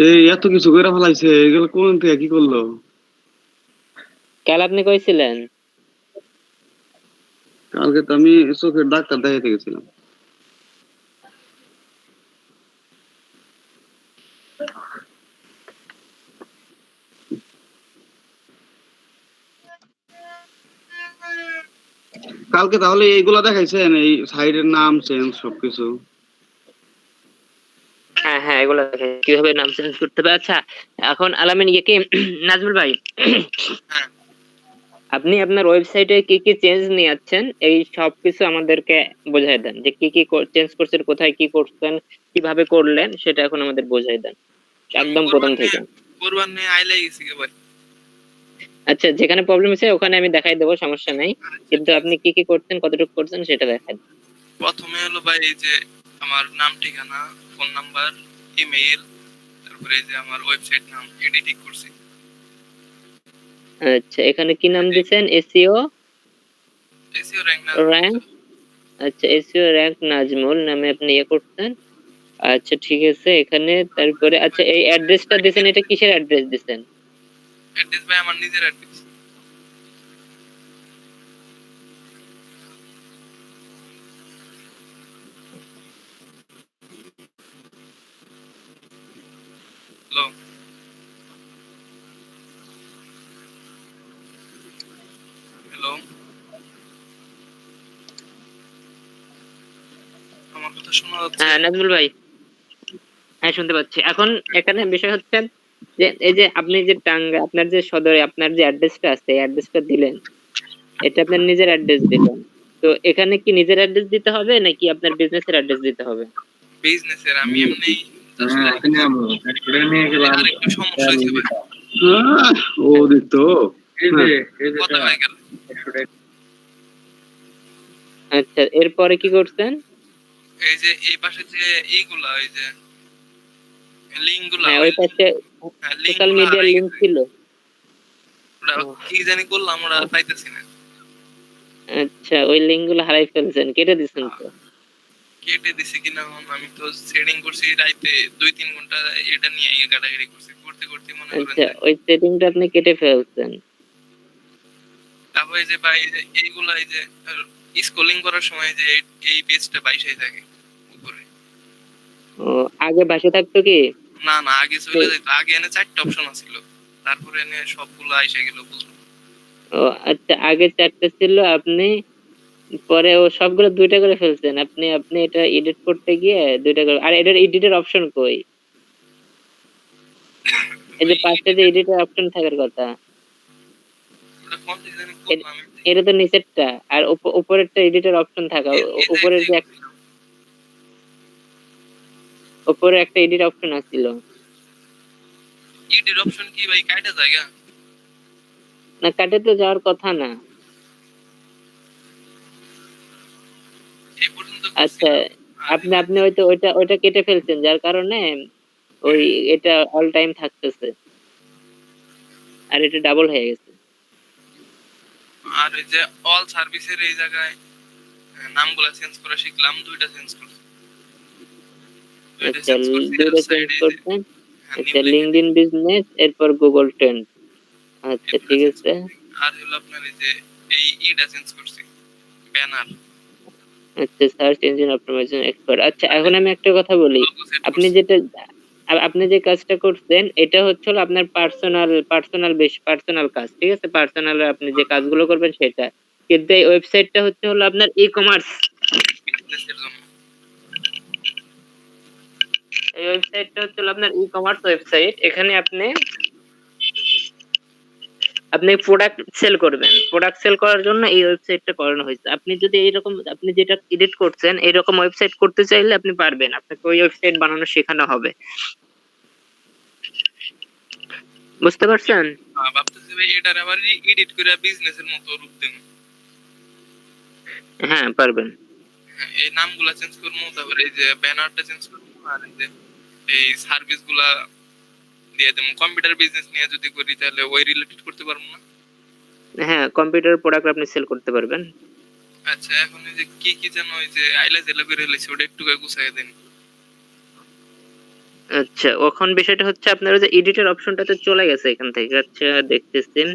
এই এত কিছু করে ফেলাইছে, এগুলো কোন থেকে কি করলো? কাল আপনি কইছিলেন? কালকে তো আমি চোখের ডাক্তার দেখাইতে গেছিলাম। কালকে তাহলে এইগুলা দেখাইছেন, এই সাইডের নাম চেঞ্জ সবকিছু? হ্যাঁ হ্যাঁ, এগুলো দেখে কিভাবে নাম চেঞ্জ করতে হবে। আচ্ছা, এখন আলামিন ইয়ে কি নাজমুল ভাই, আপনি আপনার ওয়েবসাইটে কি কি চেঞ্জ নিয়ে যাচ্ছেন এই সবকিছু আমাদেরকে বোঝাই দেন, যে কি কি চেঞ্জ করছেন, কোথায় কি করছেন, কিভাবে করলেন, সেটা এখন আমাদের বোঝাই দেন একদম প্রথম থেকে। আচ্ছা, যেখানে প্রবলেম আছে ওখানে আমি দেখাই দেবো, সমস্যা নাই, কিন্তু আপনি কি কি করছেন, কতটুকু করছেন সেটা দেখাই দেন। প্রথমে হলো ভাই এই যে আমার নাম, ঠিকানা, ফোন নাম্বার, ইমেইল, তারপরে এই যে আমার ওয়েবসাইট নাম এডিটিং করছি। আচ্ছা, এখানে কি নাম দিচ্ছেন? SEO SEO rank rank. আচ্ছা, এসইও র্যাঙ্ক নাজমুল নামে আপনি ইয়ে করছেন। আচ্ছা ঠিক আছে, এখানে তারপরে আচ্ছা এই অ্যাড্রেসটা দিছেন, এটা কিসের অ্যাড্রেস দিছেন? অ্যাড্রেস ভাই আমার নিজের অ্যাড্রেস। হ্যালো হ্যালো, আমার কথা শোনা যাচ্ছে? হ্যাঁ নাজমুল ভাই, হ্যাঁ শুনতে পাচ্ছি। এখন এখানে বিষয় হচ্ছে যে এই যে আপনি যে টাঙ্গা, আপনার যে সদরে আপনার যে অ্যাড্রেসটা আছে, এই অ্যাড্রেসটা দিলেন, এটা আপনার নিজের অ্যাড্রেস দিলেন। তো এখানে কি নিজের অ্যাড্রেস দিতে হবে নাকি আপনার বিজনেসের অ্যাড্রেস দিতে হবে? বিজনেসের আমি এমনি আরেকটু সমস্যা হয়েছে ভাই। ও দেখতো কথা হয়ে গেল। আচ্ছা, এরপরে কি করছেন? এই যে এই পাশে যে এইগুলা, এই যে লিংক গুলা, হ্যাঁ, ওই পাশে লিংক সোশ্যাল গুলা মিডিয়ার হারাই লিংক গেছে। ছিল। ওটা কি জানি করলাম, ওরা পাইতেছি না। আচ্ছা, ওই লিংক গুলো হারাই ফেলছেন, কেটে দিছেন তো? কেটে দিছি কিনা আমি তো সেটিং করছি রাইতে 2-3 ঘন্টা, এটা নিয়ে গাড়াগাড়ি করছি, করতে করতে মনে করেন আচ্ছা, যে ওই সেটিংটা আপনি কেটে ফেলছেন। তারপর এই যে ভাই এইগুলা, এই যে স্ক্রলিং করার সময় যে এই পেজটা বাইশাই থাকে উপরে। ও, আগে ভাষা থাকতো কি? না না, আগে চলে যেত, আগে এনে 4টা অপশন ছিল, তারপরে এনে সবগুলো আইসা গেল বুঝলো। ও আচ্ছা, আগে 4টা ছিল, আপনি পরে ও সবগুলো 2টা করে ফেলছেন। আপনি আপনি এটা এডিট করতে গিয়ে 2টা করে, আর এটার এডিটের অপশন কই? এই যে পাশে যে এডিটের অপশন থাকার কথা, ওটা কোন থেকে জানি করলাম এটা তো নিচেরটা, আর উপরেরটা এডিটের অপশন থাকা, উপরের যে উপরে একটা এডিট অপশন আছিল। এডিট অপশন কি ভাই কাটা জায়গা? না, কাটে তো যাওয়ার কথা না। এই পর্যন্ত আচ্ছা, আপনি আপনি হয়তো ওইটা ওইটা কেটে ফেলছেন, যার কারণে ওই এটা অল টাইম থাকতেছে, আর এটা ডাবল হয়ে গেছে। আর এই যে অল সার্ভিসের এই জায়গায় নামগুলা চেঞ্জ করা শিখলাম, 2টা চেঞ্জ করছি। আচ্ছা, 2টা চেঞ্জ করছেন। আচ্ছা, নিউ লিখে লিঙ্কডইন বিজনেস, এরপর গুগল ট্রেন্ড। আচ্ছা এগুলা ঠিক চেঞ্জ আছে। করছি। আর হলো আপনার এই যে এই ইটা চেঞ্জ করছি, ব্যানার। আচ্ছা, সার্চ ইঞ্জিন অপটিমাইজেশন এক্সপার্ট। আচ্ছা, এখন আমি একটা কথা বলি। লোগো সেট আপনি করছি। যেটা আপনি যে কাজটা করছেন, এটা হচ্ছে হলো আপনার পার্সোনাল কাজ, ঠিক আছে? পার্সোনাল আপনি যে কাজগুলো করবেন সেটা, কিন্তু এই ওয়েবসাইটটা হচ্ছে হলো আপনার ই কমার্স। বিজনেসের জন্য। এই ওয়েবসাইটটা হচ্ছে হলো আপনার ই কমার্স ওয়েবসাইট। এখানে আপনি আপনি প্রোডাক্ট সেল করবেন। প্রোডাক্ট সেল করার জন্য এই ওয়েবসাইটটা করানো হয়েছে। আপনি যদি এইরকম, আপনি যেটা এডিট করছেন এরকম ওয়েবসাইট করতে চাইলে আপনি পারবেন, আপনাকে ওই ওয়েবসাইট বানানো শেখানো হবে। বুঝতে পারছেন? ভাবতেছি ভাই এটার আবার এডিট করে বিজনেসের মতো রূপ দেন। হ্যাঁ পারবেন। এই নামগুলা চেঞ্জ করবো, তারপরে এই যে ব্যানারটা চেঞ্জ করবো, আর এই যে এই সার্ভিস গুলা দিয়ে দেবো। কম্পিউটার বিজনেস নিয়ে যদি করি তাহলে ওই রিলেটেড করতে পারবো না? হ্যাঁ, কম্পিউটার প্রোডাক্ট আপনি সেল করতে পারবেন। আচ্ছা, এখন এই যে কি কি যেন ওই যে আইলা জেলা বের হইছে, ওটা একটু গুছাই দেন। আচ্ছা, এখন বিষয়টা হচ্ছে আপনারা যে এডিটর অপশনটা তো চলে গেছে এখান থেকে। আচ্ছা, দেখতেছেন।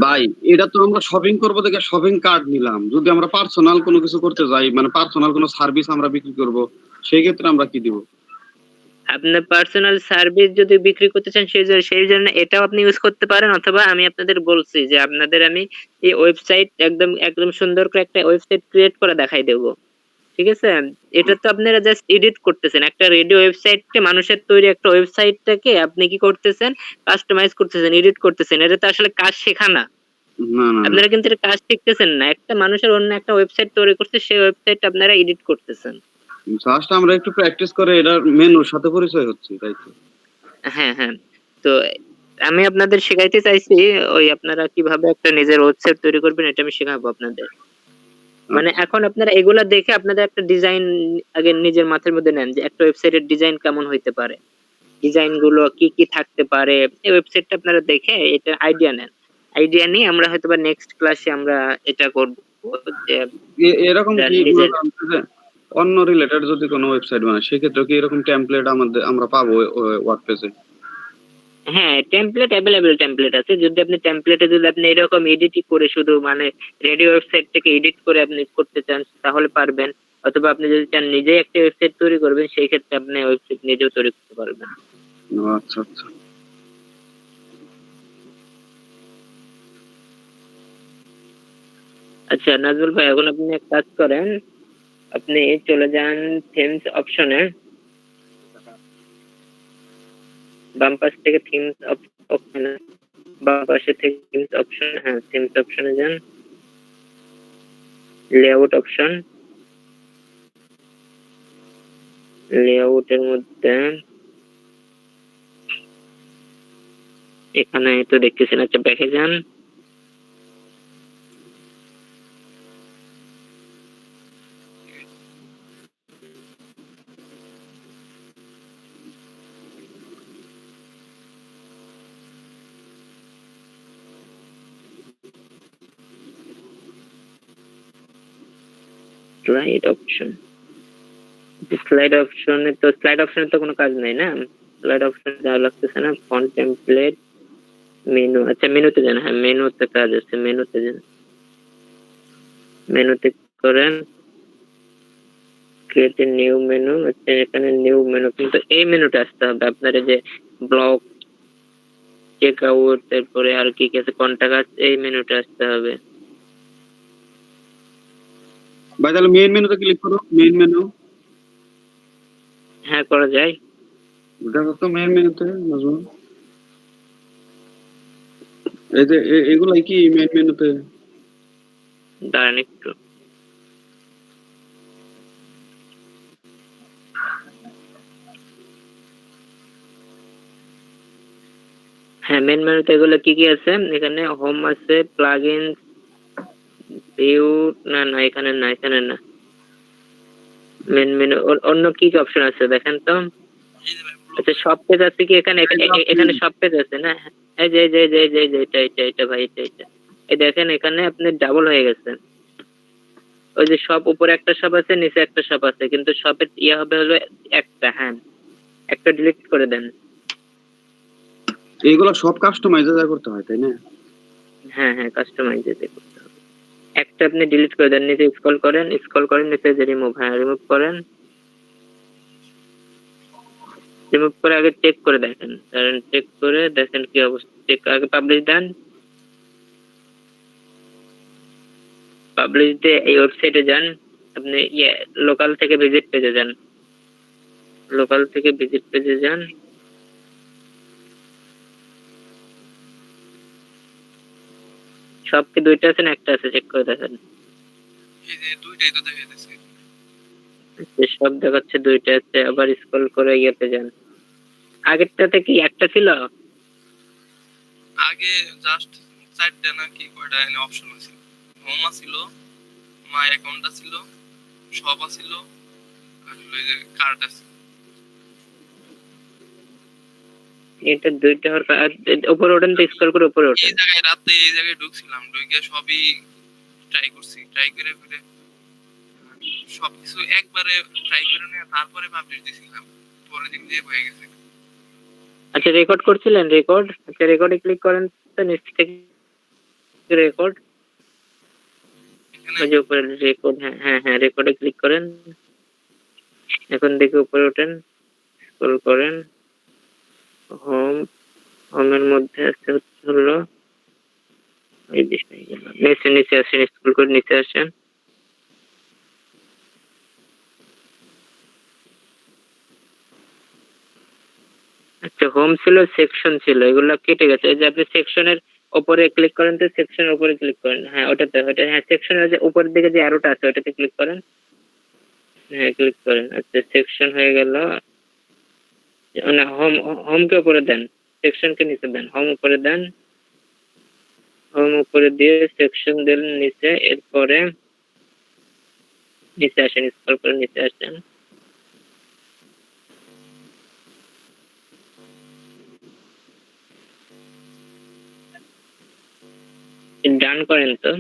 ভাই এটা তো আমরা শপিং করবো দেখে শপিং কার্ড নিলাম, যদি আমরা পার্সোনাল কোনো কিছু করতে যাই, মানে পার্সোনাল কোনো সার্ভিস আমরা বিক্রি করব, সেই ক্ষেত্রে আমরা কি দিব? আপনার পার্সোনাল সার্ভিস যদি বিক্রি করতে চান সেই জন্য এটাও আপনি ইউজ করতে পারেন, অথবা আমি আপনাদের বলছি যে আপনাদের আমি এই ওয়েবসাইট একদম একদম সুন্দর করে একটা ওয়েবসাইট ক্রিয়েট করে দেখাই দেবো। ঠিক আছে? এটা তো আপনারা জাস্ট এডিট করতেছেন। একটা রেডিও ওয়েবসাইটকে, মানুষের তৈরি একটা ওয়েবসাইটটাকে আপনি কি করতেছেন? কাস্টমাইজ করতেছেন, এডিট করতেছেন। এটা তো আসলে কাজ শেখা না। না না না, আপনারা কিন্তু এটা কাজ শিখতেছেন না। একটা মানুষের অন্য একটা ওয়েবসাইট তৈরি করছে, সেই ওয়েবসাইট আপনারা এডিট করতেছেন। জাস্ট আমরা একটু প্র্যাকটিস করে এটার মেনুর সাথে পরিচয় হচ্ছে, তাই তো? হ্যাঁ, হ্যাঁ। তো আমি আপনাদের শেখাইতে চাইছি ওই আপনারা কিভাবে একটা নিজের ওয়েবসাইট তৈরি করবেন, এটা আমি শেখাবো আপনাদের। মানে আচ্ছা। এখন আপনারা এগুলা দেখে আপনাদের একটা ডিজাইন আগে নিজের মাথার মধ্যে নেন যে একটা ওয়েবসাইটের ডিজাইন কেমন হইতে পারে, ডিজাইন গুলো কি কি থাকতে পারে। এই ওয়েবসাইটটা আপনারা দেখে এটা আইডিয়া নেন। আইডিয়া নিয়ে আমরা হয়তোবা নেক্সট ক্লাসে আমরা এটা করব যে এরকম কি এগুলো নিজের। জানতে যে অন্য রিলেটেড যদি কোনো ওয়েবসাইট বানায় সেক্ষেত্রে কি এরকম টেমপ্লেট আমরা পাবো ওয়ার্ডপ্রেসে? হ্যাঁ, টেমপ্লেট অ্যাভেলেবল টেমপ্লেট আছে। যদি আপনি টেমপ্লেটে যদি আপনি এরকম এডিটই করে শুধু মানে রেডিও ওয়েবসাইট থেকে এডিট করে আপনি করতে চান তাহলে পারবেন। অথবা আপনি যদি চান নিজেই একটা ওয়েবসাইট তৈরি করবেন, সেই ক্ষেত্রে আপনি ওয়েবসাইট নিজেও তৈরি করতে পারবেন। ও আচ্ছা আচ্ছা। আচ্ছা নাজমুল ভাই, এখন আপনি এক কাজ করেন, আপনি চলে যান থিমস অপশনে। বাম পাশ থেকে থিমস অপশনে, বাম পাশে থেকে থিমস অপশন, হ্যাঁ থিমস অপশনে যান। লেআউট অপশন, লেআউটের মধ্যে এখানে তো দেখতেছেন। আচ্ছা ব্যাকে যান। স্লাইড অপশন, স্লাইড অপশনে তো কোনো কাজ নাই না। স্লাইড অপশন যা লাগতেছে না, ফন্ট টেমপ্লেট, মেনু। আচ্ছা মেনুতে যান, হ্যাঁ মেনুতে কাজ আছে, মেনুতে যান। মেনুতে করেন ক্রিয়েট এ নিউ মেনু। আচ্ছা এখানে নিউ মেনু, কিন্তু এই মেনুটা আসতে হবে আপনার। এই যে ব্লক, চেক আউট, তারপরে আর কি কি আছে, কন্টাক্ট, এই মেনুটা আসতে হবে। ভাই তাহলে মেইন মেনুতে ক্লিক করো, মেইন মেনু। হ্যাঁ করা যায়। দেখো তো মেইন মেনুতে নাজমুল, এই যে এগুলাই কি মেইন মেনুতে? দাঁড়ান একটু। হ্যাঁ মেন মেনুতে এগুলো কি কি আছে, এখানে হোম আছে, প্লাগইন, ভিউ, না না এখানে না, এখানে না। মেন মেনু অন্য কি কি অপশন আছে দেখেন তো। এই যে ভাই ব্লক আচ্ছা সব পেজ আছে কি এখানে? এখানে সব পেজ আছে না? এই যে এটা ভাই, এটা এই দেখেন এখানে আপনি ডাবল হয়ে গেছে। ওই যে সব উপরে একটা শপ আছে, নিচে একটা শপ আছে, কিন্তু শপের ইয়ে হবে হলো একটা। হ্যাঁ একটা ডিলিট করে দেন। এইগুলো সব কাস্টমাইজ করতে হয় তাই না? হ্যাঁ হ্যাঁ কাস্টমাইজ করতে হবে। একটা আপনি ডিলিট করে দেন, নিচে স্ক্রল করেন নিচে যে রিমুভ, হ্যাঁ রিমুভ করেন। রিমুভ করে আগে চেক করে দেখেন, কারণ চেক করে দেখেন কি অবস্থা। চেক আগে পাবলিশ দেন। পাবলিশ দিয়ে এই ওয়েবসাইটে যান। আপনি ইয়ে লোকাল থেকে ভিজিট পেজে যান। লোকাল থেকে ভিজিট পেজে যান। সব কি দুইটা আছে না একটা আছে, চেক করে দেখেন। এই যে দুইটাই তো দেখা যাচ্ছে। যে সব দেখাচ্ছে দুইটা আছে, আবার স্ক্রল করে ইয়েতে যান। আগেরটাতে কি একটা ছিল? আগে জাস্ট চারটা না কি কয়টা এনে অপশন আছে। হোম আছিল, মাই অ্যাকাউন্ট আছিল, শপ আছিল, আর হলো এই যে কার্ড আছে। এটা দুইটা হওয়ার উপরে ওঠেন তো, স্ক্রল করে উপরে ওঠেন। এই জায়গায় ঢুকছিলাম, ঢুকে সবই ট্রাই করছি, ট্রাই করে করে সবকিছু একবারে ট্রাই করে নিয়ে তারপরে পাবলিশ দিছিলাম। পরের দিক দিয়ে হয়ে গেছে। আচ্ছা রেকর্ড করছিলেন, রেকর্ড, আচ্ছা রেকর্ডে ক্লিক করেন তো নিচ থেকে রেকর্ড, এখানে ওই যে উপরে রেকর্ড, হ্যাঁ হ্যাঁ হ্যাঁ রেকর্ডে ক্লিক করেন। এখন দেখে উপরে ওঠেন, স্ক্রল করেন, হোম, হোমের মধ্যে আছে হলো এই বিষয়গুলো, নিচে নিচে আসেন, স্ক্রল করে নিচে আসেন। আচ্ছা হোম ছিল, সেকশন ছিল, এগুলো কেটে গেছে। এই যে আপনি সেকশনের উপরে ক্লিক করেন তো, সেকশনের উপরে ক্লিক করেন, হ্যাঁ ওটাতে, ওটা হ্যাঁ সেকশনের যে উপরের দিকে যে অ্যারোটা আছে ওটাতে ক্লিক করেন, হ্যাঁ ক্লিক করেন। আচ্ছা সেকশন হয়ে গেল, না হোম, হোমকে উপরে দেন, সেকশনকে নিচে দেন, হোম উপরে দেন, হোম উপরে দিয়ে সেকশন দেন নিচে, এরপরে নিচে আসেন, স্ক্রল করে নিচে আসেন। ডান করেন তো।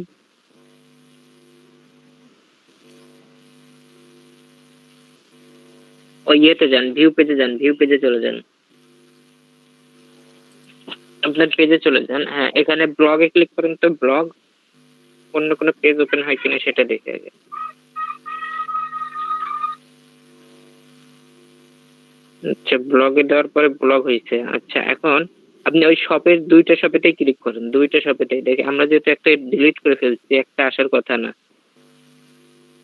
ওই ইয়েতে যান, ভিউ পেজে যান, ভিউ পেজে চলে যান, আপনার পেজে চলে যান। হ্যাঁ এখানে ব্লগে ক্লিক করেন তো, ব্লগ, অন্য কোনো পেজ ওপেন হয় কিনা সেটা দেখে আগে। আচ্ছা ব্লগে দেওয়ার পরে ব্লগ হয়েছে। আচ্ছা এখন আপনি ওই শপের দুইটা শপেতেই ক্লিক করেন, দুইটা শপেতেই দেখে, আমরা যেহেতু একটা ডিলিট করে ফেলছি, একটা আসার কথা না।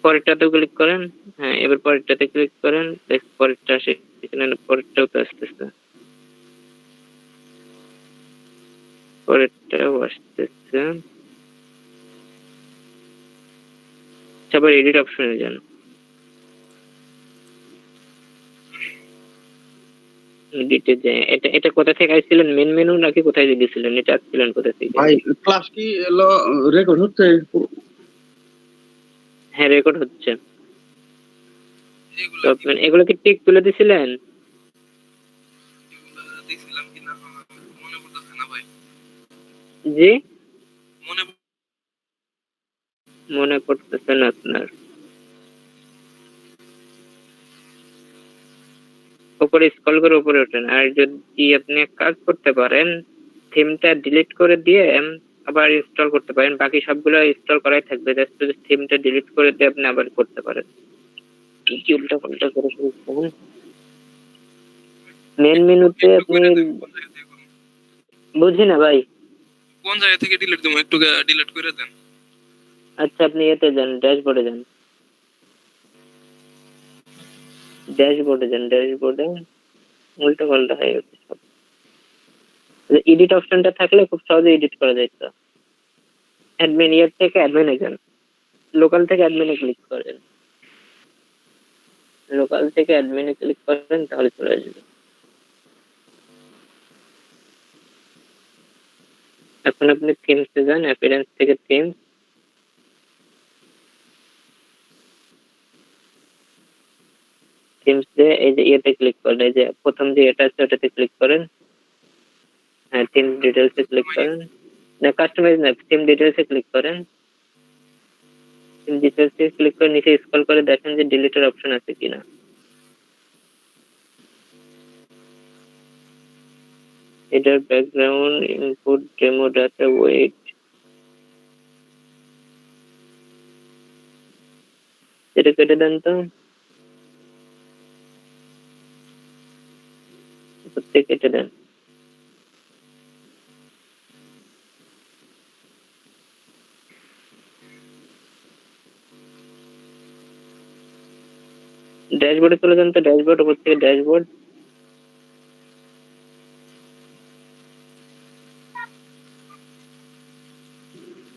পরেরটাতেও ক্লিক করেন, হ্যাঁ এবার পরেরটাতে ক্লিক করেন, দেখ পরেরটা আসে কিনা, না, পরেরটাও তো আসতেছে, পরেরটাও আসতেছে। আচ্ছা আবার এডিট অপশনে যান, এডিটে যে এটা এটা কোথা থেকে আসছিলেন, মেন মেনু নাকি কোথায় গেছিলেন, এটা আসছিলেন কোথা থেকে? ভাই ক্লাস কি এলো, রেকর্ড হচ্ছে? হ্যাঁ রেকর্ড হচ্ছে। এগুলো তো কি এগুলো কি টিক তুলে দিছিলেন? এগুলো দিছিলাম কিনা মনে পড়তেছে না ভাই। জি, মনে মনে পড়তেছে না আপনার? উপরে স্ক্রল করে উপরে ওঠেন, আর যদি আপনি এক কাজ করতে পারেন, থিমটা ডিলিট করে দিয়ে আবার ইনস্টল করতে পারেন, বাকি সবগুলো ইনস্টল করাই থাকবে, জাস্ট যদি থিমটা ডিলিট করে দিয়ে আপনি আবার করতে পারেন। কি কি উল্টা পাল্টা করে ফেলছেন। মেন মেনুতে একটু আপনি, করে দেন কোন জায়গা থেকে করুন। বুঝি না ভাই। কোন জায়গা থেকে ডিলিট দেবো একটু ডিলিট করে দেন। আচ্ছা আপনি এতে যান, ড্যাশবোর্ডে যান, ড্যাশবোর্ডে যান, ড্যাশবোর্ডে উল্টো পাল্টা হয়ে গেছে সব। এডিট অপশনটা থাকলে খুব সহজে এডিট করা যেত। অ্যাডমিন ইয়ার থেকে অ্যাডমিনে যান, লোকাল থেকে অ্যাডমিনে ক্লিক করেন, লোকাল থেকে অ্যাডমিনে ক্লিক করেন, তাহলে চলে আসবে। এখন আপনি থিমসে যান, অ্যাপিয়ারেন্স থেকে থিমস, থিমসে এই যে ইয়েতে ক্লিক করেন, এই যে প্রথম যে এটা আছে ওটাতে ক্লিক করেন, হ্যাঁ থিম ডিটেলসে ক্লিক করেন, না কাস্টমাইজ না, থিম ডিটেলসে ক্লিক করেন, থিম ডিটেলসে ক্লিক করে নিচে স্ক্রল করে দেখেন যে ডিলিটের অপশন আছে কিনা। এটার background input demo data wait, এটা কেটে দেন তো, প্রত্যেক কেটে দেন। ড্যাশবোর্ডে চলে যান তো, ড্যাশবোর্ড, উপর থেকে ড্যাশবোর্ড,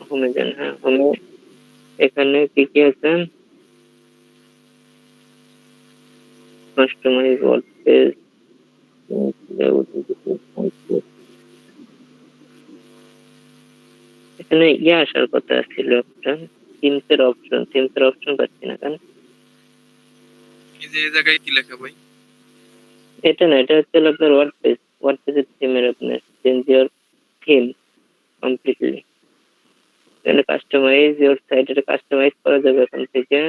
হোমে যান, হ্যাঁ হোমে এখানে কি কি আছে, কাস্টমাইজ ওয়ার্ডপ্রেস, এখানে ইয়ে আসার কথা ছিল একটা, থিমসের অপশন, থিমসের অপশন পাচ্ছি না কেন? এই যে এই জায়গায় কি লেখা ভাই? এটা না, এটা হচ্ছে হলো আপনার ওয়ার্ডপ্রেস, ওয়ার্ডপ্রেসের থিমের আপনার চেঞ্জ ইওর থিম কমপ্লিটলি, এখানে কাস্টমাইজ ইওর সাইট, এটা কাস্টমাইজ করা যাবে এখান থেকে।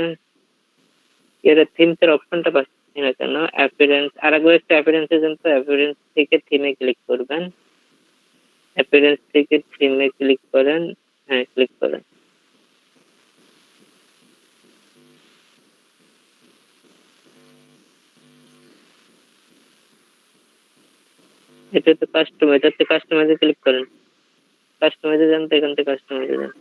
এর থিমসের অপশনটা পাচ্ছি পাচ্ছি না কেন। অ্যাপিয়ারেন্স, আরেকবার একটু অ্যাপিয়ারেন্সে যান তো। অ্যাপিয়ারেন্স থেকে থিমে ক্লিক করবেন। অ্যাপিয়ারেন্স থেকে থিমে ক্লিক করেন। হ্যাঁ, ক্লিক করেন। এটা তো কাস্টমাইজ, এটাতে কাস্টমাইজে ক্লিক করেন। কাস্টমাইজে যান তো, এখান থেকে কাস্টমাইজে যান।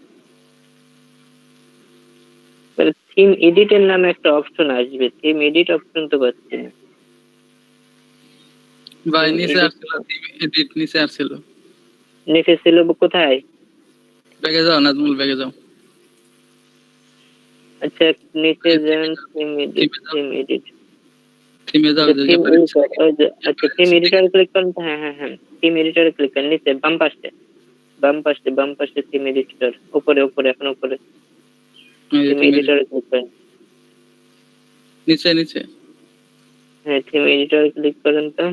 থিম এডিটের নামে একটা অপশন আসবে, থিম এডিট অপশন তো পাচ্ছি না। ভাই Theme নিচে edit আসছিল, এডিট নিচে আসছিল। নিচে ছিল কোথায়? ব্যাগে যাও, নাজমুল ব্যাগে যাও। আচ্ছা, নিচে যান, থিম এডিট। আচ্ছা, থিম এডিটর, ওই যে, আচ্ছা থিম এডিটরে ক্লিক করেন তো। হ্যাঁ হ্যাঁ হ্যাঁ, থিম এডিটরে ক্লিক করেন। নিচে বাম পাশে থিম এডিটর, উপরে উপরে, এখন উপরে থিম এডিটরে ক্লিক করেন। নিচে নিচে হ্যাঁ, থিম এডিটরে ক্লিক করেন তো।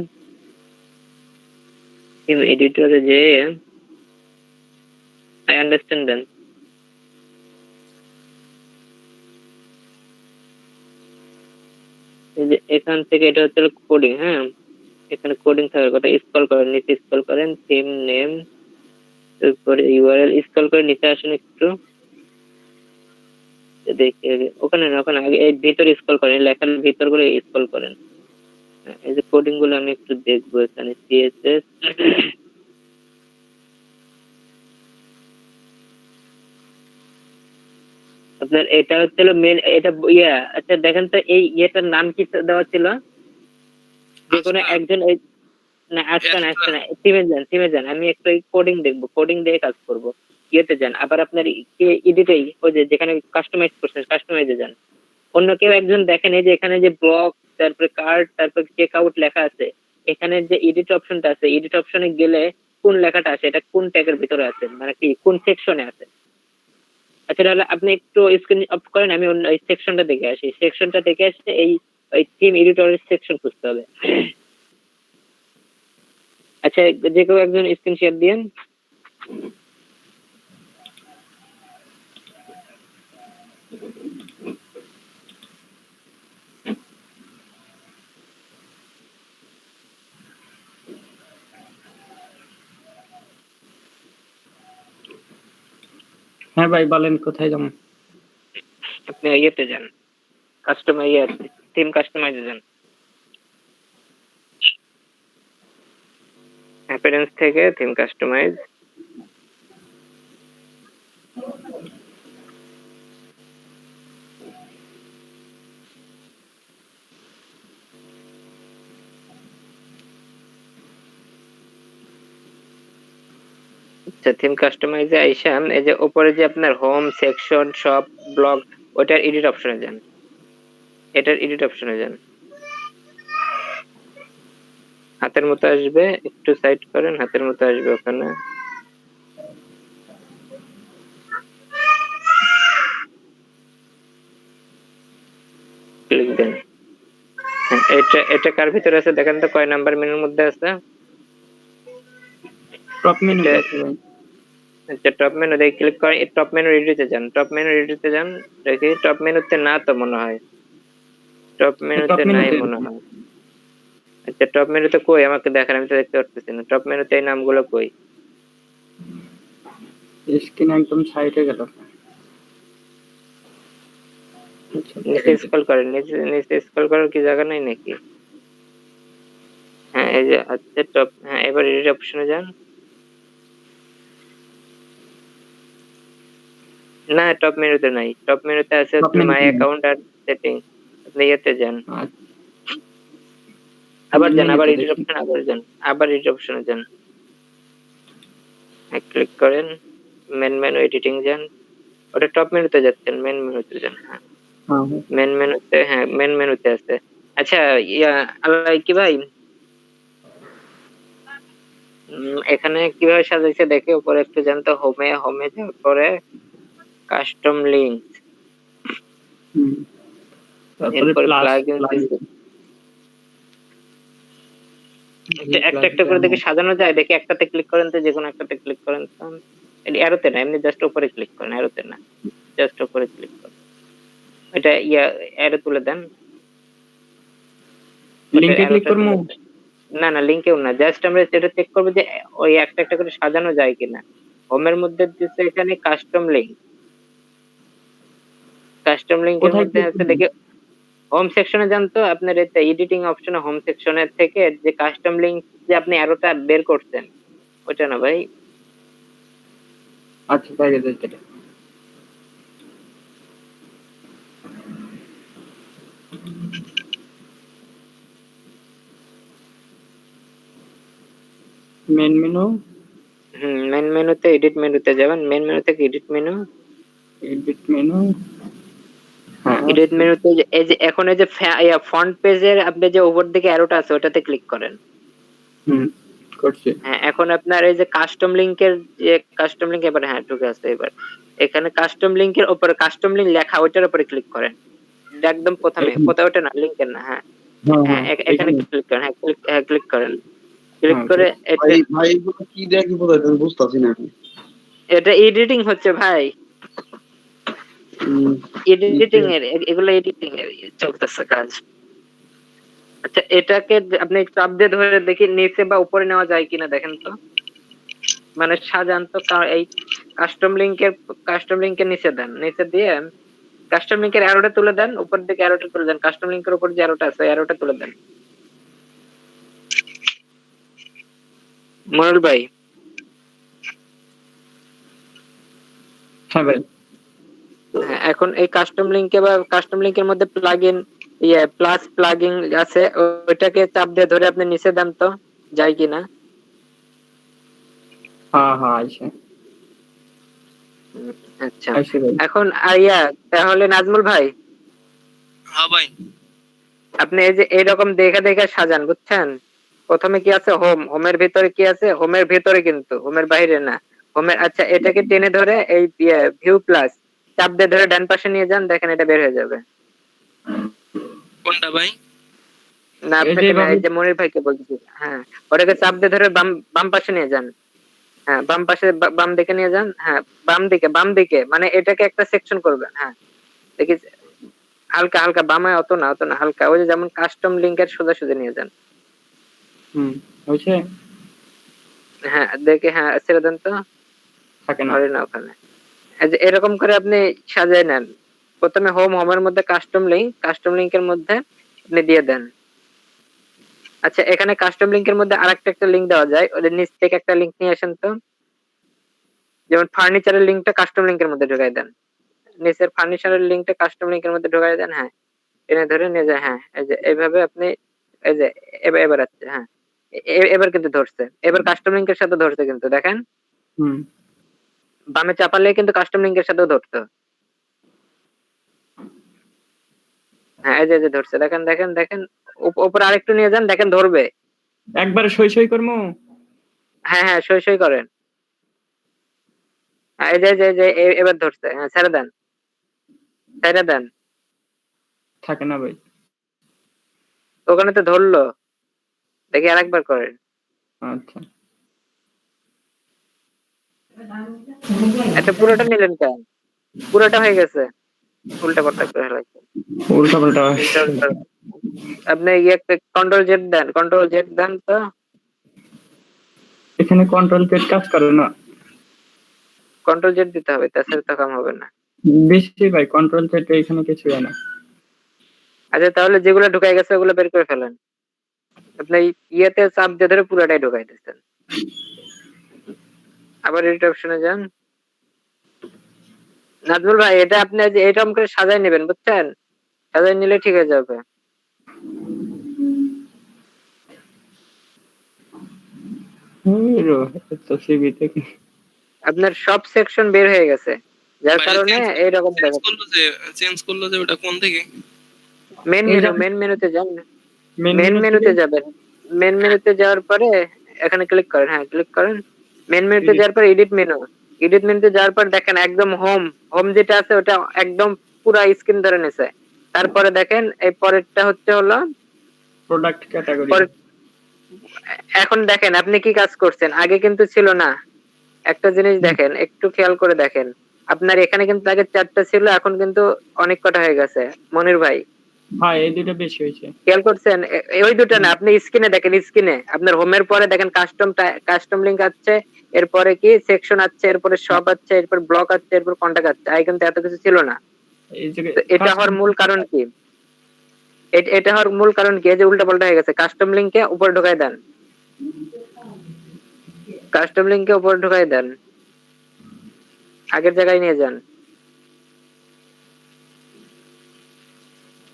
থিম এডিটরে যে আই আন্ডারস্ট্যান্ড দেন। এই যে এখান থেকে এটা হচ্ছে কোডিং। হ্যাঁ, এখানে কোডিং থাকার কথা। স্ক্রল করেন, নিচে স্ক্রল করেন, থিম নেম, তারপরে ইউআরএল, স্ক্রল করে নিচে আসেন একটু। দেখি ওখানে না, ওখানে আগে এই ভিতরে স্ক্রল করেন, লেখার ভিতর করে স্ক্রল করেন। হ্যাঁ, এই যে কোডিং গুলো আমি একটু দেখবো। এখানে সিএসএস, আপনার এটা হচ্ছে মেন, এটা আচ্ছা দেখেন তো, এই ইয়েটার নাম কি দেওয়া ছিল? যে কোনো একজন না, আসবে না আসবে না, থিমে যান। আমি একটু কোডিং দেখবো, কোডিং দিয়ে কাজ করব। ইয়েতে যান, আবার আপনার এডিটেই ওই যে যেখানে কাস্টমাইজ করছেন, কাস্টমাইজে যান। অন্য কেউ একজন দেখেন, এই যে এখানে যে ব্লক, তারপরে কার্ড, তারপরে চেক আউট লেখা আছে। এখানে যে এডিট অপশনটা আছে, এডিট অপশনে গেলে কোন লেখাটা আছে, এটা কোন ট্যাগের ভিতরে আছে, মানে কি কোন সেকশনে আছে। আচ্ছা, তাহলে আপনি একটু স্ক্রিন অফ করেন, আমি অন্য এই সেকশনটা দেখে আসি। সেকশনটা দেখে আসছে এই থিম এডিটরের সেকশন খুঁজতে হবে। আচ্ছা, যে কেউ একজন স্ক্রিন শেয়ার দিয়েন। হ্যাঁ ভাই বলেন, কোথায় যাবো? আপনি ইয়েতে যান, কাস্টমাইজ, থিম কাস্টমাইজে যান। অ্যাপিয়ারেন্স থেকে থিম কাস্টমাইজ। আচ্ছা, থিম কাস্টমাইজে আইসান, এই যে উপরে যে আপনার হোম সেকশন শপ ব্লগ, ওটার এডিট অপশনে যান। এটার এডিট অপশনে যান, হাতের মতো আসবে, একটু সাইড করেন, হাতের মতো আসবে ওখানে। ক্লিক দেন। হ্যাঁ, এটা কার ভিতরে আছে দেখেন তো, কয় নাম্বার মেনুর মধ্যে আছে? টপ মেনু এটা- আছে ভাই। আচ্ছা, টপ মেনু দেখে ক্লিক করে টপ মেনু রেডিতে যান। টপ মেনু রেডিতে যান, দেখি টপ মেনুতে না তো মনে হয়, টপ মেনুতে নাই মনে হয়। আচ্ছা, টপ মেনুতে কই আমাকে দেখেন, আমি তো দেখতে পারতেছি না। টপ মেনুতে এই নামগুলো কই? স্ক্রিন একদম সাইডে গেল। নিচে স্ক্রল করেন, নিচে স্ক্রল করার কি জায়গা নাই নাকি? হ্যাঁ, এই যে আচ্ছা টপ, হ্যাঁ এবার এডিট অপশনে যান। না, টপ মেনুতে নাই। টপ মেনুতে আছে Top menu মাই তে নেই। অ্যাকাউন্ট আর সেটিং। আপনি ইয়েতে যান, আচ্ছা, আবার যান, মেনুতে আবার এডিট দেখি। অপশন, আবার যান, আবার এডিট অপশনে যান। হ্যাঁ, ক্লিক করেন, মেনু এডিটিং যান। ওটা টপ মেনুতে যাচ্ছেন, মেন মেনুতে যান। হ্যাঁ, হ্যাঁ মেন মেনুতে আছে। আচ্ছা, আল্লাহ কি ভাই, এখানে কিভাবে সাজাইছে দেখে উপরে একটু জানতো। হোমে যাওয়ার পরে কাস্টম লিংক, হুম। তারপরে এরপরে প্লাস প্লাগইন। একটা একটা করে দেখে সাজানো যায়, দেখে একটাতে ক্লিক করেন তো, যে কোনো একটাতে ক্লিক করেন তো। অ্যারোতে না, এমনি জাস্ট উপরে ক্লিক করেন, অ্যারোতে না, জাস্ট উপরে ক্লিক করেন। এটা অ্যারো তুলে দেন। লিংকে ক্লিক করবো? না না, লিংকেও না, জাস্ট আমরা এটা চেক করবো যে ওই একটা একটা করে সাজানো যায় কিনা। হোমের মধ্যে দিচ্ছে এখানে কাস্টম লিংক, কাস্টম লিংকের কোথায় মধ্যে click আছে করবো? দেখে হোম সেকশনে যান তো, আপনার এটা এডিটিং অপশনে হোম সেকশনের থেকে যে কাস্টম লিংক যে আপনি অ্যারোটা বের করছেন ওটা না ভাই। আচ্ছা দেখে যাচ্ছে এটা। মেন মেনু, মেন মেনুতে এডিট মেনুতে যাবেন, মেন মেনু থেকে এডিট মেনু, এডিট মেনু, হ্যাঁ এডিট মেনুতে এই যে এখন এই যে ফন্ট পেজের আপনি যে উপর দিকে অ্যারোটা আছে ওটাতে ক্লিক করেন। হুম করছি। হ্যাঁ, এখন আপনার এই যে কাস্টম লিংকের যে কাস্টম লিংক এবার হ্যাঁ ঢুকে আছে, এবার এখানে কাস্টম লিংকের উপরে কাস্টম লিংক লেখা ওইটার উপরে ক্লিক করেন, এটা একদম প্রথমে কোথাও ওটা না, লিংকের না, হ্যাঁ হ্যাঁ এখানে ক্লিক করেন, হ্যাঁ ক্লিক করেন, ক্লিক করে এটা ভাই ভাই এগুলো কি দেখি বোধহয় আমি বুঝতাছি না এখন। এটা এডিটিং হচ্ছে ভাই, এডিটিং এর এগুলো এডিটিং এর চলতেছে কাজ। আচ্ছা এটাকে আপনি চাপ দিয়ে ধরে দেখি নিচে বা উপরে নেওয়া যায় কিনা দেখেন তো, মানে সাজান তো এই কাস্টম লিংকের নিচে দেন, নিচে দিয়ে কাস্টম লিংকের অ্যারোটা তুলে দেন, উপর দিকে অ্যারোটা তুলে দেন, কাস্টম লিংকের উপর যে অ্যারোটা আছে অ্যারোটা তুলে দেন। মনুল ভাই, হ্যাঁ ভাই হ্যাঁ, এখন এই কাস্টম লিংকে বা কাস্টম লিংকের মধ্যে প্লাগইন প্লাস প্লাগইন আছে, ওইটাকে চাপ দিয়ে ধরে আপনি নিচে দেন তো যায় কিনা। হ্যাঁ হ্যাঁ আইছে আচ্ছা আইছে ভাই। এখন তাহলে নাজমুল ভাই হ্যাঁ ভাই। আপনি এই যে এইরকম দেখে দেখে সাজান, বুঝছেন? প্রথমে কি আছে হোমের ভিতরে কি আছে, হোমের ভিতরে কিন্তু হোমের বাইরে না, হোমের আচ্ছা এটাকে টেনে ধরে এই ভিউ প্লাস চাপ দিয়ে ধরে ডান পাশে নিয়ে যান, দেখেন এটা বের হয়ে যাবে। কোনটা ভাই? না আপনাকে না, এই যে মনির ভাইকে বলছি, হ্যাঁ ওটাকে চাপ দিয়ে ধরে বাম পাশে নিয়ে যান, হ্যাঁ বাম পাশে বাম দিকে নিয়ে যান, হ্যাঁ বাম দিকে মানে এটাকে একটা সেকশন করবেন, হ্যাঁ দেখি হালকা হালকা বামে, অত না হালকা, ওই যে যেমন কাস্টম লিংকের সোজা নিয়ে যান। হয়েছে? হ্যাঁ দেখে হ্যাঁ ছেড়ে দেন তো, থাকে না ধরে না ওখানে, এই যে এরকম করে আপনি সাজায় নেন। প্রথমে হোমের মধ্যে কাস্টম লিংকের মধ্যে আপনি দিয়ে দেন। আচ্ছা এখানে কাস্টম লিংকের মধ্যে আরেকটা একটা লিংক দেওয়া যায়, ওদের নিচ থেকে একটা লিংক নিয়ে আসেন তো, যেমন ফার্নিচারের লিংকটা কাস্টম লিংকের মধ্যে ঢুকাই দেন, নিচের ফার্নিচারের লিংকটা কাস্টম লিংকের মধ্যে ঢুকাই দেন, হ্যাঁ টেনে ধরে নিয়ে যায়, হ্যাঁ এই যে এইভাবে আপনি এই যে এবার আছে, হ্যাঁ এবার কিন্তু ধরছে, এবার কাস্টম লিংকের সাথে ধরছে কিন্তু দেখেন, বামে চাপালে কিন্তু কাস্টম লিংকের সাথেও ধরতো, হ্যাঁ এই যে ধরছে, দেখেন দেখেন দেখেন উপরে আরেকটু নিয়ে যান, দেখেন ধরবে, একবার সই করবো। হ্যাঁ হ্যাঁ সই করেন, এই যে এবার ধরছে, হ্যাঁ ছেড়ে দেন, থাকে না ভাই। ওখানে তো ধরলো, দেখি আরেকবার করেন। আচ্ছা আচ্ছা পুরোটা নিলেন কেন, পুরোটা হয়ে গেছে, উল্টা পাল্টা করে ফেলাইছে, উল্টা পাল্টা আপনি কন্ট্রোল জেড দেন তো, এখানে কন্ট্রোল পেজ কাজ করে না, কন্ট্রোল জেড দিতে হবে, তাছাড়া তো কাম হবে না। বেশি ভাই কন্ট্রোল পেজ এখানে কিছু হয় না। আচ্ছা তাহলে যেগুলো ঢুকাই গেছে ওগুলো বের করে ফেলেন, আপনি ইয়েতে চাপ দিয়ে ধরে পুরোটাই ঢুকাই দিচ্ছেন, আবার এডিট অপশনে যান। নাজমুল ভাই এটা আপনি এরকম করে সাজাই নেবেন, বুঝছেন? সাজাই নিলে ঠিক হয়ে যাবে। আপনার সব সেকশন বের হয়ে গেছে, যার কারণে এইরকম চেঞ্জ করলো যে ওটা কোন থেকে? মেন মেনুতে যান, মেন মেনুতে যাবেন, মেন মেনুতে যাওয়ার পরে এখানে ক্লিক করেন, হ্যাঁ ক্লিক করেন, মেন মেনুতে যাওয়ার পর এডিট মেনুতে যাওয়ার পর দেখেন একদম হোম যেটা আছে ওটা একদম পুরো স্ক্রিন ধরে নিছে, তারপরে দেখেন এই পরেরটা হলো প্রোডাক্ট ক্যাটাগরি। এখন দেখেন আপনি কি কাজ করছেন, আগে কিন্তু ছিল না, একটা জিনিস দেখেন একটু খেয়াল করে দেখেন, আপনার এখানে কিন্তু আগে 4টা ছিল, এখন কিন্তু অনেক কটা হয়ে গেছে মনির ভাই, হ্যাঁ এই দুটো বেশি হয়েছে। খেয়াল করছেন? ওই দুটো না, আপনি স্ক্রিনে দেখেন, স্ক্রিনে আপনার হোমের পরে দেখেন কাস্টম লিংক আছে, এরপরে কি সেকশন আছে, এরপরে সব আছে, এরপর ব্লক আছে, এরপর কন্টাক্ট আছে। আগে কিন্তু এত কিছু ছিল না। এই যে তো এটা হওয়ার মূল কারণ কি? এটা হওয়ার মূল কারণ কি? এই যে উল্টা পাল্টা হয়ে গেছে। কাস্টম লিংকে উপরে ঢোকাই দেন, কাস্টম লিংকে উপরে ঢোকাই দেন, আগের জায়গায় নিয়ে যান,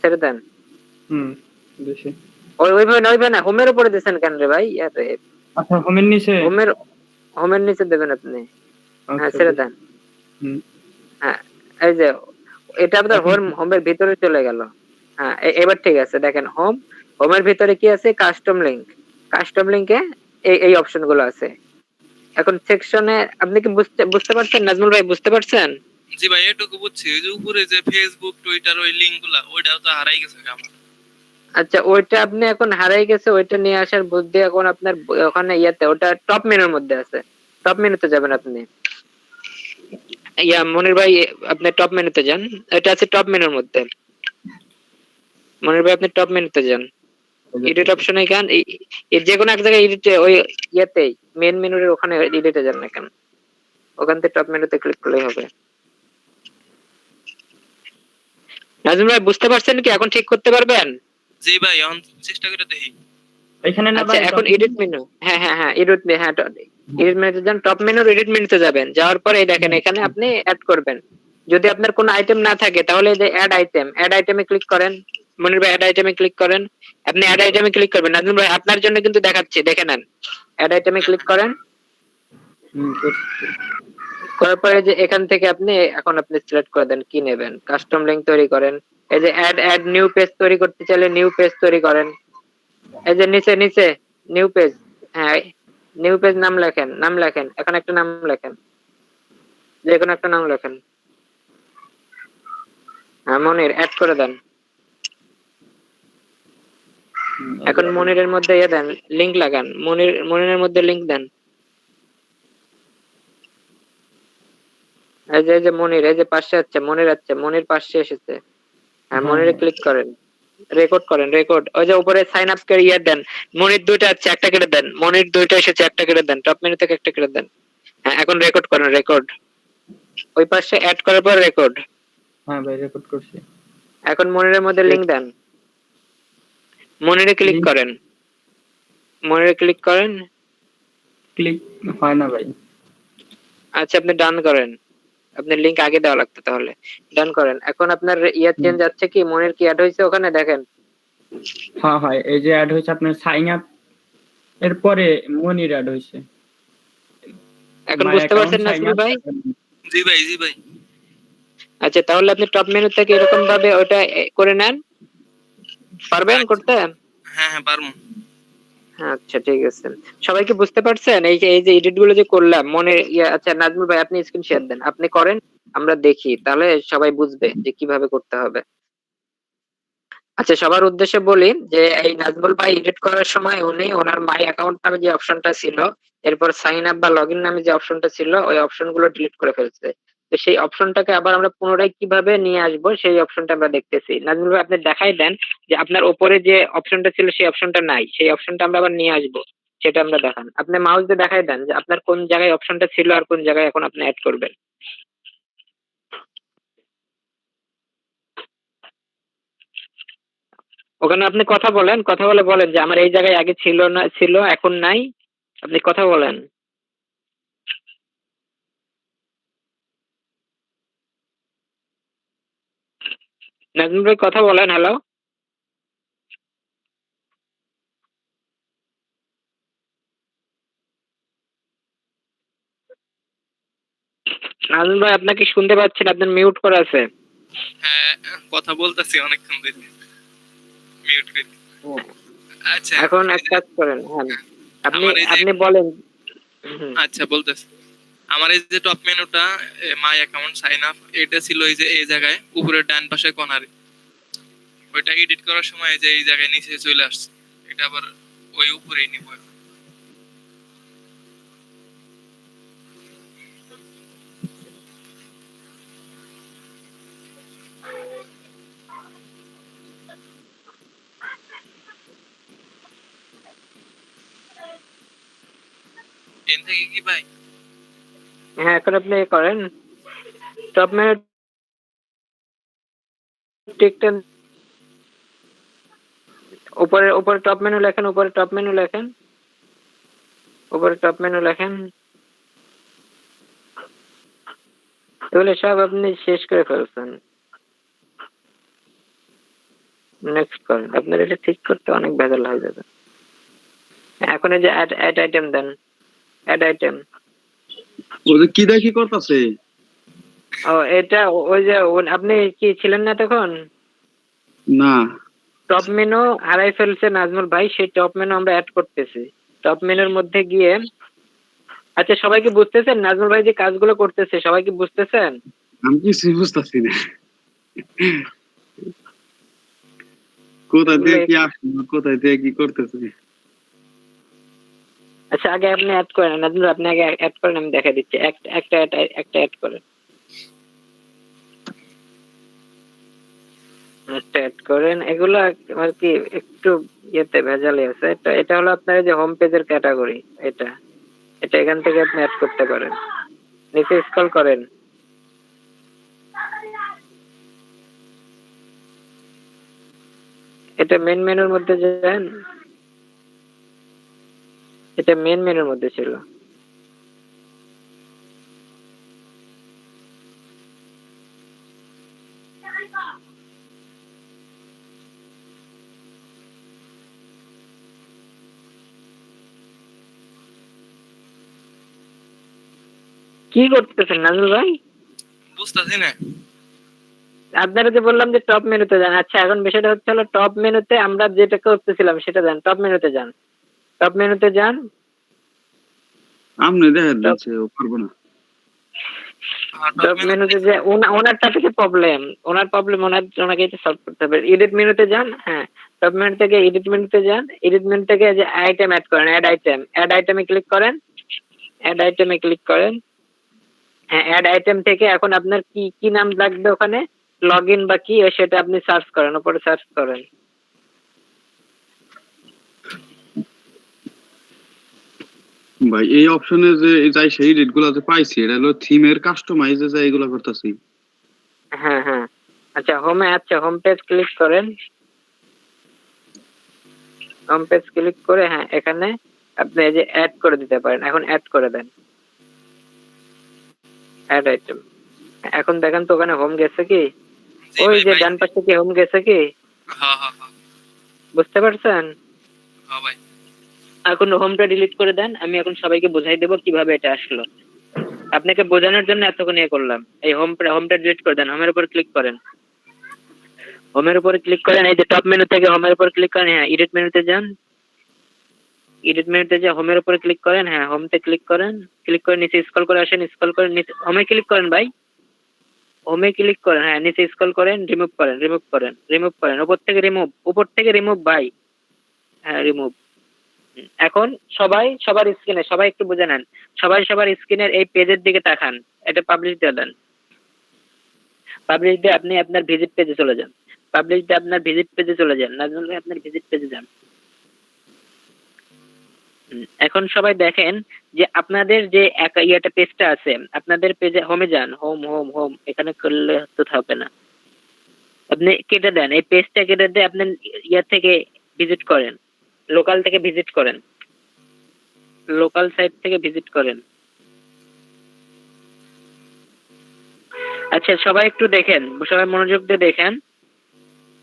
ছেড়ে দেন। বেশি। ওইভাবে না, ওইভাবে না, হোমের উপরে দিয়েছেন কেন রে ভাই? আরে আচ্ছা হোমের নিচে। হোমের নিচে দেবেন আপনি। হ্যাঁ আচ্ছা, ছেড়ে বেশ। দেন। হুম। হ্যাঁ এই যে এটা আপনার এখন হোমের ভিতরে চলে গেল। হ্যাঁ এবার ঠিক আছে, দেখেন হোমের ভিতরে কি আছে? Custom link. কাস্টম লিংকে এই অপশন গুলো আছে। এখন সেকশনে আপনি কি বুঝতে পারছেন নাজমুল ভাই? বুঝতে পারছেন? জি ভাই, এটুকু বুঝছি। ওই যে উপরে যে ফেসবুক টুইটার ওই লিংক গুলা, ওইটাও তো হারাই গেছে আমার। আচ্ছা ওইটা আপনি এখন হারাই গেছে, ওইটা নিয়ে আসার বুদ্ধি এখন আপনার ওখানে ইয়েতে, ওটা টপ মেনুর মধ্যে আছে। টপ মেনুতে যাবেন আপনি। মনির ভাই, আপনি টপ মেনুতে যান, এটা আছে টপ মেনুর মধ্যে। মনির ভাই আপনি টপ মেনুতে যান, এডিট অপশনে যান, যে কোনো এক জায়গায় এডিট, ওই ইয়েতেই মেন মেনুর ওখানে এডিটে যান না কেন, ওখান থেকে টপ মেনুতে ক্লিক করলেই হবে। নাজমুল ভাই বুঝতে পারছেন কি? এখন ঠিক করতে পারবেন? জি ভাই, এখন চেষ্টা করে দেখি। এখানে না আচ্ছা ভাই এখন এডিট মেনু, হ্যাঁ এডিট মেনু, হ্যাঁ এডিট মেনুতে যান, টপ মেনুর এডিট মেনুতে যাবেন, যাওয়ার পরে এই দেখেন এখানে আপনি অ্যাড করবেন। যদি আপনার কোনো আইটেম না থাকে তাহলে এই যে অ্যাড আইটেমে ক্লিক করেন। মনির ভাই অ্যাড আইটেমে ক্লিক করেন, আপনি অ্যাড আইটেমে ক্লিক করবেন। নাজমুল ভাই আপনার জন্য কিন্তু দেখাচ্ছি, দেখে নেন। অ্যাড আইটেমে ক্লিক করেন, করার পরে যে এখান থেকে আপনি এখন আপনি সিলেক্ট করে দেন কি নেবেন। কাস্টম লিংক তৈরি করেন, এই যে অ্যাড নিউ পেজ তৈরি করতে চাইলে নিউ পেজ তৈরি করেন। এই যে নিচে নিচে নিউ পেজ, হ্যাঁ নিউ পেজ নাম লেখেন, এখন একটা নাম লেখেন, যে কোনো একটা নাম লেখেন। হ্যাঁ মনির অ্যাড করে দেন। এখন মনিরের মধ্যে ইয়ে দেন, লিংক লাগান, মনিরের মধ্যে লিংক দেন। এই যে মনির, এই যে পাশে আছে মনির পাশে এসেছে। হ্যাঁ মনিরে ক্লিক করেন, রেকর্ড করেন, রেকর্ড। ওই যে উপরে সাইন আপ করে ইয়ে দেন, মনির দুইটা আছে একটা কেটে দেন, মনির দুইটা এসেছে একটা কেটে দেন, টপ মেনু থেকে একটা কেটে দেন। হ্যাঁ এখন রেকর্ড করেন, রেকর্ড। ওই পাশে অ্যাড করার পর রেকর্ড। হ্যাঁ ভাই রেকর্ড করছি। এখন মনিরের মধ্যে লিংক দেন, মনিরে ক্লিক করেন, মনিরে ক্লিক করেন। ক্লিক হয় না ভাই। আচ্ছা আপনি ডান করেন, আপনার লিংক আগে দেওয়া লাগতো, তাহলে ডান করেন। এখন আপনার ইয়ে চেঞ্জ যাচ্ছে কি? মনির কি অ্যাড হয়েছে ওখানে দেখেন? হ্যাঁ হয়, এই যে অ্যাড হয়েছে আপনার সাইন আপ, এরপরে মনির অ্যাড হয়েছে। এখন মাই বুঝতে অ্যাকাউন্ট পারছেন সাইন নাসির আপ। ভাই? জি ভাই, জি ভাই। আচ্ছা তাহলে আপনি টপ মেনু থেকে এরকম ভাবে ওটা করে নেন, পারবেন করতে? হ্যাঁ হ্যাঁ পারবো। আচ্ছা ঠিক আছে। সবাই কি বুঝতে পারছেন? এই যে এডিট গুলো যে করলাম মনে আচ্ছা নাজমুল ভাই আপনি স্ক্রিন শেয়ার দেন, আপনি করেন, আমরা দেখি, তাহলে সবাই বুঝবে যে কিভাবে করতে হবে। আচ্ছা সবার উদ্দেশ্যে বলি যে এই নাজমুল ভাই এডিট করার সময় উনি ওনার মাই অ্যাকাউন্ট নামে যে অপশনটা ছিল, এরপর সাইন আপ বা লগইন নামে যে অপশনটা ছিল, ওই অপশন গুলো ডিলিট করে ফেলছে। তো সেই অপশনটাকে আবার আমরা পুনরায় কিভাবে নিয়ে আসবো সেই অপশনটা আমরা দেখতেছি। নাজমুল ভাই আপনি দেখাই দেন যে আপনার ওপরে যে অপশনটা ছিল সেই অপশনটা নাই, সেই অপশনটা আমরা আবার নিয়ে আসবো, সেটা আমরা দেখান। আপনি মাউস দিয়ে দেখাই দেন যে আপনার কোন জায়গায় অপশনটা ছিল আর কোন জায়গায় এখন আপনি অ্যাড করবেন। ওখানে আপনি কথা বলেন, কথা বলে বলেন যে আমার এই জায়গায় আগে ছিল না, ছিল এখন নাই, আপনি কথা বলেন। নাজমুল ভাই কথা বলেন, হ্যালো। নাজমুল ভাই আপনাকে শুনতে পাচ্ছেন, আপনার মিউট করা আছে। হ্যাঁ কথা বলতেছি অনেকক্ষণ ধরে, মিউট করে। আচ্ছা এখন এক কাজ করেন, হ্যাঁ আপনি আমার এই যে, আপনি বলেন। হুম, আচ্ছা বলতেছি। আমার এই যে টপ মেনুটা, মাই অ্যাকাউন্ট সাইন আপ, এটা ছিল এই যে এই জায়গায় উপরে ডান পাশে কর্নারে। ওইটা এডিট করার সময় যে এই জায়গায় নিচে চলে আসছে, এটা আবার ওই উপরেই নিব। এখান থেকে কি ভাই? হ্যাঁ এখন আপনি করেন টপ মেনু টিকটা উপরে উপরে টপ মেনু লেখেন, উপরে টপ মেনু লেখেন, উপরে টপ মেনু লেখেন। এগুলো সব আপনি শেষ করে ফেলছেন। নেক্সট করেন, আপনার এটা ঠিক করতে অনেক ভেজাল হয়ে যাবে। এখন এই যে অ্যাড আইটেম দেন, অ্যাড আইটেম। ও যে কি দেখি করতেছে? ও এটা ওই যে আপনি কি ছিলেন না তখন? না, টপ মেনু হারাই ফেলছে নাজমুল ভাই, সেই টপ মেনু আমরা অ্যাড করতেছি। টপ মেনুর মধ্যে গিয়ে, আচ্ছা সবাই কি বুঝতেছেন নাজমুল ভাই যে কাজগুলো করতেছে? সবাই কি বুঝতেছেন? আমি কিছুই বুঝতেছি না। কোথায় দিয়ে কি আসলো, কোথায় দিয়ে কি করতেছে? আচ্ছা আগে আপনি অ্যাড করেন নাজমুল, আপনি আগে অ্যাড করেন, আমি দেখা দিচ্ছি। একটা অ্যাড করেন, একটা অ্যাড করেন। এগুলো আর কি একটু ইয়েতে ভেজালি আছে। এটা হলো আপনার এই যে হোম পেজের ক্যাটাগরি। এটা এটা এখান থেকে আপনি অ্যাড করতে পারেন। নিচে স্ক্রল করেন, এটা মেন মেনুর মধ্যে যান, এটা মেন মেনুর মধ্যে ছিল। কি করতেছেন নাজমুল ভাই? বুঝতেছি না। আপনারা যে বললাম যে টপ মেনুতে যান। আচ্ছা এখন বিষয়টা হচ্ছে হলো টপ মেনুতে আমরা যেটা করতেছিলাম সেটা যান, টপ মেনুতে যান, টপ মেনুতে যান। আমনে দেখা দিচ্ছে ও পারবো না। টপ মেনুতে যে ওনারটা থেকে প্রবলেম, ওনাকে এটা সলভ করতে হবে। এডিট মেনুতে যান, হ্যাঁ টপ মেনু থেকে এডিট মেনুতে যান, এডিট মেনু থেকে যে আইটেম অ্যাড করেন, অ্যাড আইটেমে ক্লিক করেন, অ্যাড আইটেমে ক্লিক করেন। হ্যাঁ অ্যাড আইটেম থেকে এখন আপনার কি কি নাম লাগবে ওখানে, লগইন বা কি সেটা আপনি সার্চ করেন, উপরে সার্চ করেন। ভাই এই অপশনে যে যাই সেই রেট গুলা যে পাইছি, এটা হলো থিমের কাস্টমাইজে যাই এগুলা করতেছি। হ্যাঁ হ্যাঁ আচ্ছা হোম পেজ ক্লিক করেন, হোম পেজ ক্লিক করে হ্যাঁ এখানে আপনি এই যে অ্যাড করে দিতে পারেন। এখন অ্যাড করে দেন, অ্যাড আইটেম। এখন দেখেন তো ওখানে হোম গেছে কি? জি ওই ভাই, যে ভাই। ডান পাশে কি হোম গেছে কি? হ্যাঁ হ্যাঁ হ্যাঁ বুঝতে পারছেন? হ্যাঁ ভাই। এখন হোমটা ডিলিট করে দেন। আমি এখন সবাইকে বোঝাই দেবো কিভাবে এটা আসলো। আপনাকে বোঝানোর জন্য এতক্ষণ ইয়ে করলাম। এই হোমটা ডিলিট করে দেন, হোমের উপর ক্লিক করেন, হোমের উপরে ক্লিক করেন। এই যে টপ মেনু থেকে হোমের উপর ক্লিক করেন, হ্যাঁ এডিট মেনুতে যান, এডিট মেনুতে যে হোমের উপরে ক্লিক করেন, হ্যাঁ হোমতে ক্লিক করেন, ক্লিক করে নিচে স্ক্রল করে আসেন, স্ক্রল করে নিচে হোমে ক্লিক করেন ভাই, হোমে ক্লিক করেন, হ্যাঁ নিচে স্ক্রল করেন, রিমুভ করেন, উপর থেকে রিমুভ ভাই, হ্যাঁ রিমুভ। এখন সবার স্ক্রিনে সবাই একটু বুঝে নেন, সবার স্ক্রিনের এই পেজের দিকে তাকান, এটা পাবলিশ দিয়ে দেন। পাবলিশ দিয়ে আপনি আপনার ভিজিট পেজে চলে যান, পাবলিশ দিয়ে আপনার ভিজিট পেজে চলে যান, নাজমুল ভাই আপনার ভিজিট পেজে যান। এখন সবাই দেখেন যে আপনাদের যে ইয়েটা পেজটা আছে, আপনাদের পেজে হোমে যান, হোম এখানে করলে তো হবে না, আপনি কেটে দেন, এই পেজটা কেটে দিয়ে আপনি ইয়া থেকে ভিজিট করেন, লোকাল থেকে ভিজিট করেন, লোকাল সাইট থেকে ভিজিট করেন। আচ্ছা সবাই একটু দেখেন, সবাই মনোযোগ দিয়ে দেখেন।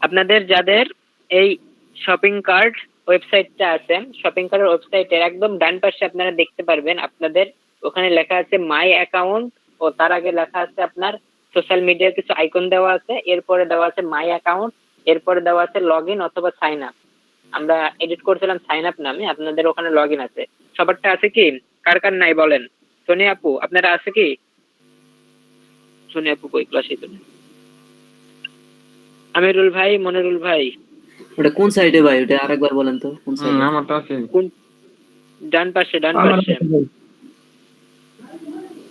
আপনাদের যাদের এই শপিং কার্ট ওয়েবসাইটটা আছে, শপিং কার্টের ওয়েবসাইটের একদম ডান পাশে আপনারা দেখতে পারবেন আপনাদের ওখানে লেখা আছে মাই অ্যাকাউন্ট, ও তার আগে লেখা আছে আপনার সোশ্যাল মিডিয়ার কিছু আইকন দেওয়া আছে, এরপরে দেওয়া আছে মাই অ্যাকাউন্ট, এরপরে দেওয়া আছে লগ ইন অথবা সাইন আপ। আমরা এডিট করছিলাম সাইন আপ নামে, আপনাদের ওখানে লগ ইন আছে। সবারটা আছে কি? কার কার নাই বলেন? সোনিয়া আপু আপনারা আছে কি? সোনিয়া আপু কই ক্লাসে তো নেই। আমিরুল ভাই, মনিরুল ভাই, ওটা কোন সাইডে ভাই? ওটা আরেকবার বলেন তো কোন সাইডে? আমারটা আছে। কোন? ডান পাশে।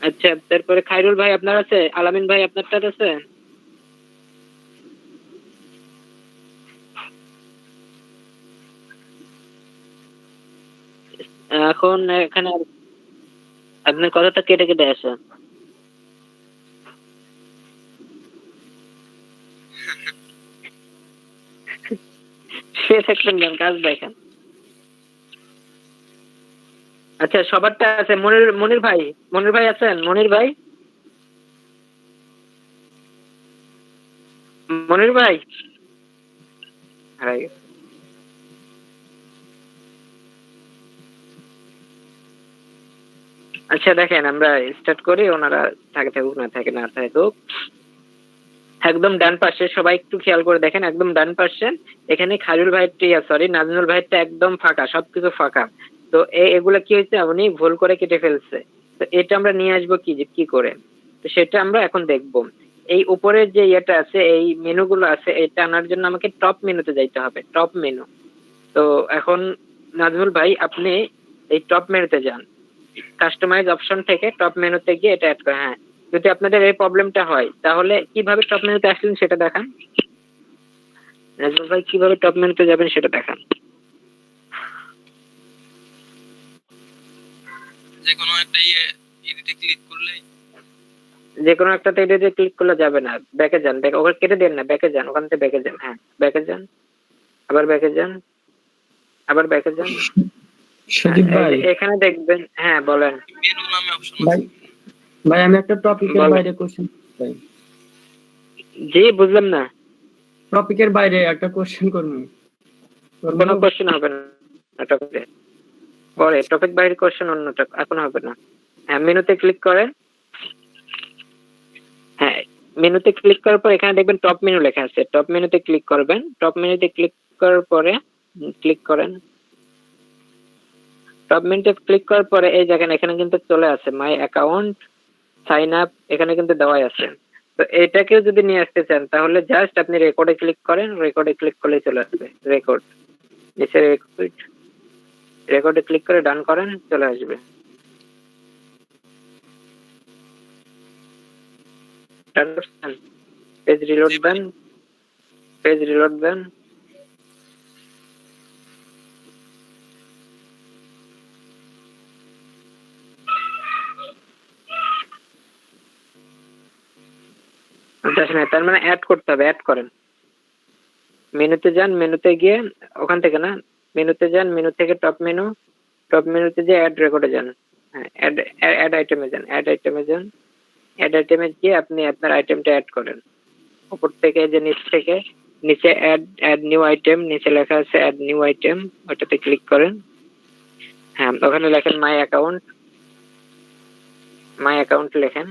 আচ্ছা তারপরে খাইরুল ভাই আপনার আছে, আলামিন ভাই আপনারটা আছে? এখন এখানে আপনার কথাটা কেটে কেটে আসে। সে থাকবেন কেন, কাজ দেখেন। আচ্ছা সবারটা আছে। মনির ভাই আছেন? মনির ভাই হারাই গেছে। আচ্ছা দেখেন আমরা স্টার্ট করি, ওনারা থাকে থাকুক না থাকে না থাকুক। একদম ডান পাশে সবাই একটু খেয়াল করে দেখেন, একদম ডান পাশে এখানে খাজুল ভাইয়ের নাজমুল ভাইয়েরটা একদম ফাঁকা, সবকিছু ফাঁকা। তো এগুলা কি হয়েছে, উনি ভুল করে কেটে ফেলছে। তো এটা আমরা নিয়ে আসবো কি করে, তো সেটা আমরা এখন দেখবো। এই উপরের যে ইয়েটা আছে, এই মেনুগুলো আছে, এটা আনার জন্য আমাকে টপ মেনুতে যাইতে হবে, টপ মেনু। তো এখন নাজমুল ভাই আপনি এই টপ মেনুতে যান, কাস্টমাইজ অপশন থেকে টপ মেনুতে গিয়ে এটা অ্যাড করে। হ্যাঁ, যদি আপনাদের এই প্রবলেমটা হয় তাহলে কিভাবে টপ মেনুতে আসলেন সেটা দেখান। নাজমুল ভাই কিভাবে টপ মেনুতে যাবেন সেটা দেখান। যে কোনো একটা এডিটে ক্লিক করলে যে কোনো একটাতে এডিটে ক্লিক করলে যাবে না, ব্যাকে যান, ব্যাক ওখানে কেটে দেন না, ব্যাকে যান, ওখান থেকে ব্যাকে যান। হ্যাঁ ব্যাকে যান, আবার ব্যাকে যান, আবার ব্যাকে যান। সুদীপ ভাই, এখানে দেখবেন, হ্যাঁ বলেন। মেনু নামে অপশন ভাই আছে। ভাই আমি একটা টপিকের বলেন। বাইরে কোশ্চেন, জি বুঝলাম না। টপিকের বাইরে একটা কোশ্চেন করবো। কোনো কোশ্চেন হবে না টপিকে, পরে টপিক বাইরে কোশ্চেন অন্যটা, এখন হবে না। হ্যাঁ মেনুতে ক্লিক করেন। হ্যাঁ মেনুতে ক্লিক করার পর এখানে দেখবেন টপ মেনু লেখা আছে, টপ মেনুতে ক্লিক করবেন। টপ মেনুতে ক্লিক করার পরে ক্লিক করেন। টপ মেনুতে ক্লিক করার পরে এই দেখেন এখানে কিন্তু চলে আসে মাই অ্যাকাউন্ট, সাইন আপ, এখানে কিন্তু দেওয়াই আছে। তো এটাকেও যদি নিয়ে আসতে চান তাহলে জাস্ট আপনি রেকর্ডে ক্লিক করেন, রেকর্ডে ক্লিক করলেই চলে আসবে। রেকর্ড নিচে রেকর্ডে ক্লিক করে ডান করেন, চলে আসবে। পেজ রিলোড দেন, পেজ রিলোড দেন। তার মানে অ্যাড করতে হবে, অ্যাড করেন। মেনুতে যান, মেনুতে গিয়ে ওখান থেকে না, মেনুতে যান, মেনু থেকে টপ মেনু, টপ মেনুতে যে অ্যাড রেকর্ডে যান। হ্যাঁ অ্যাড আইটেমে যান, অ্যাড আইটেমে যান। অ্যাড আইটেমে গিয়ে আপনি আপনার আইটেমটা অ্যাড করেন। উপর থেকে যে নিচ থেকে নিচে অ্যাড নিউ আইটেম, নিচে লেখা আছে অ্যাড নিউ আইটেম, ওটাতে ক্লিক করেন। হ্যাঁ ওখানে লেখেন মাই অ্যাকাউন্ট, মাই অ্যাকাউন্ট লেখেন,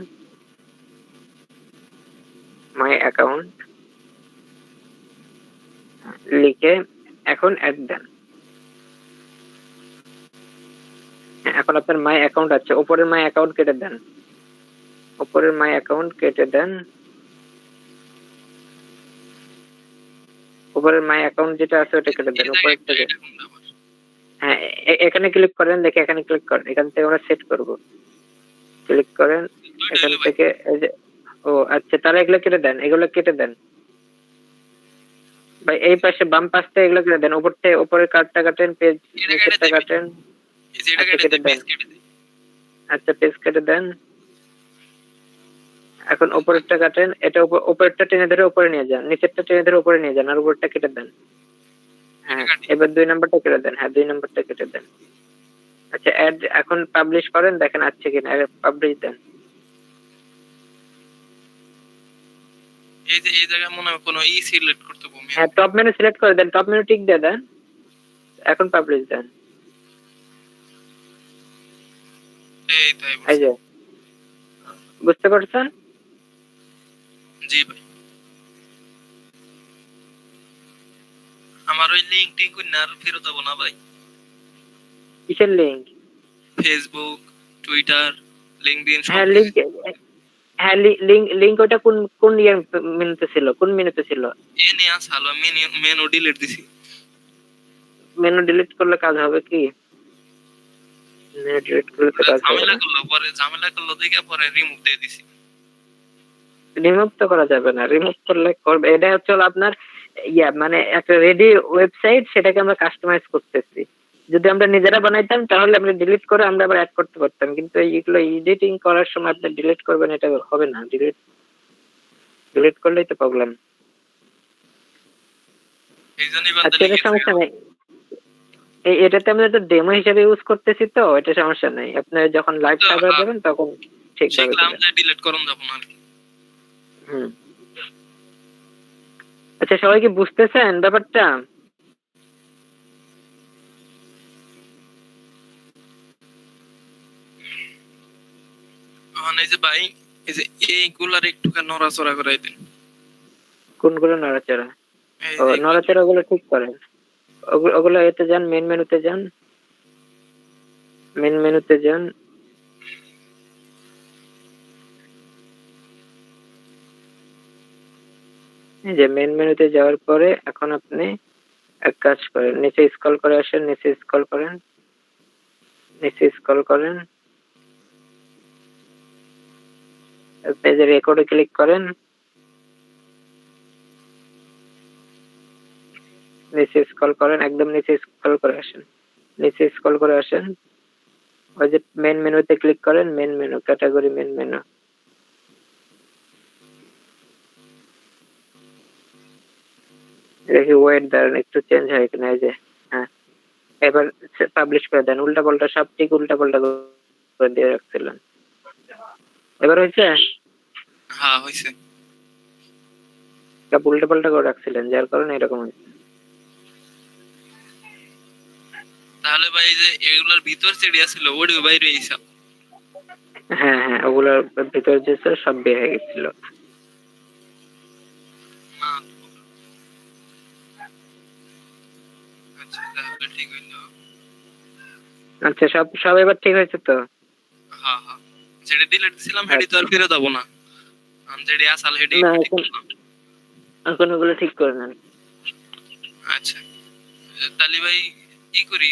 মাই অ্যাকাউন্ট লিখে এখন অ্যাড দেন। এখন আপনার মাই অ্যাকাউন্ট আছে, উপরের মাই অ্যাকাউন্ট কেটে দেন, উপরের মাই অ্যাকাউন্ট কেটে দেন। উপরের মাই অ্যাকাউন্ট যেটা আছে ওটা কেটে দেন, উপরের থেকে। হ্যাঁ এখানে ক্লিক করেন, দেখে এখানে ক্লিক করেন, এখান থেকে আমরা সেট করব। ক্লিক করেন এখান থেকে, এই যে ও আচ্ছা, তাহলে এগুলো কেটে দেন, এগুলো কেটে দেন ভাই। এই পাশে বাম পাশে এগুলো কেটে দেন, উপর থেকে উপরের কার্ডটা কাটেন, পেজ নিচেরটা কাটেন। আচ্ছা কেটে দেন, আচ্ছা পেজ কেটে দেন। এখন উপরেরটা কাটেন, এটা উপরেরটা টেনে ধরে উপরে নিয়ে যান, নিচেরটা টেনে ধরে উপরে নিয়ে যান, আর উপরটা কেটে দেন। হ্যাঁ এবার 2 নাম্বারটা কেটে দেন, হ্যাঁ 2 নাম্বারটা কেটে দেন। আচ্ছা অ্যাড এখন পাবলিশ করেন, দেখেন আছে কিনা, পাবলিশ দেন। এই যে এই জায়গায় মনে হয় কোনো সিলেক্ট করতে হবে। হ্যাঁ টপ মেনু সিলেক্ট করে দেন, টপ মেনু টিক দিয়ে দেন, এখন পাবলিশ দেন। এই তাই এই যে বুঝতে পারছেন? জি ভাই, আমার ওই লিংক টিং কই না, আর ফেরত যাব না ভাই। কিসের লিংক? Facebook, Twitter, LinkedIn. হ্যাঁ লিংক, হ্যাঁ লিংক ওটা কোন মেনুতে ছিল, কোন মেনুতে ছিল? এ নিয়ে আসালো মেনু ডিলিট দিছি। মেনু ডিলিট করলে কাজ হবে কি? মেনু ডিলিট করলে তো কাজ হবে না। ঝামেলা করলো দেখে পরে রিমুভ দিয়ে দিছি। রিমুভ তো করা যাবে না, রিমুভ করলে করবে। এটা হচ্ছে আপনার মানে একটা রেডি ওয়েবসাইট, সেটাকে আমরা কাস্টমাইজ করতেছি। যদি আমরা নিজেরা বানাইতাম তাহলে আমরা ডিলিট করে আমরা আবার অ্যাড করতে পারতাম, কিন্তু এইগুলো এডিটিং করার সময় আপনি ডিলিট করবেন, এটা হবে না। ডিলিট করলেই তো প্রবলেম। এই জন্যই বাদ আচ্ছা, এটা সমস্যা নেই, এটাতে আমরা তো ডেমো হিসেবে ইউজ করতেছি, তো এটা সমস্যা নেই। আপনি যখন লাইভ সার্ভার দেবেন তখন ঠিকভাবে শিখলাম দেবেন। যে ডিলিট করুন যখন আর কি। হুম। আচ্ছা, সবাই কি বুঝতেছেন ব্যাপারটা? এই যে ভাই, এই যে এইগুলার একটু নড়াচড়া করাই দিন। কোনগুলো নড়াচড়া? এই ও, যে নড়াচড়া গুলো ঠিক করেন। ওগুলো এতে যান, মেন মেনুতে যান, মেন মেনুতে যান। এই যে মেন মেনুতে যাওয়ার পরে এখন আপনি এক কাজ করেন, নিচে স্ক্রল করে আসেন, নিচে স্ক্রল করেন, নিচে স্ক্রল করেন, পেজে রেকর্ডে ক্লিক করেন, নিচে স্ক্রল করেন, একদম নিচে স্ক্রল করে আসেন, নিচে স্ক্রল করে আসেন, ওই যে মেন মেনুতে ক্লিক করেন, main menu, category, main menu. দেখি ওয়েট দাঁড়ান, একটু চেঞ্জ হয় কিনা। এই যে হ্যাঁ, এবার পাবলিশ করে দেন। উল্টা পাল্টা সব ঠিক উল্টা পাল্টা করে দিয়ে রাখছিলেন, এবার হয়েছে? হ্যাঁ হইছে। সব উল্টা পাল্টা করে রাখছিলেন, যার কারণে এরকম হয়েছে। তাহলে ভাই এই যে এগুলার ভিতর সিডিয়া ছিল ওডিও বাইরে এইসব। হ্যাঁ হ্যাঁ, ওগুলোর ভিতরে যে ছিল সব বের হয়ে গেছিল। না, আচ্ছা তাহলে ঠিক হইলো। আচ্ছা, সব সব এবার ঠিক হয়েছে তো? হ্যাঁ হ্যাঁ, যেটা ডিলিট দিছিলাম হেডি তো আর ফেরত যাবো না। আমি যেটা আসল হেডি না, ঠিক করলাম। এখন ওগুলো ঠিক করে নেন। আচ্ছা তাহলে ভাই কি করি?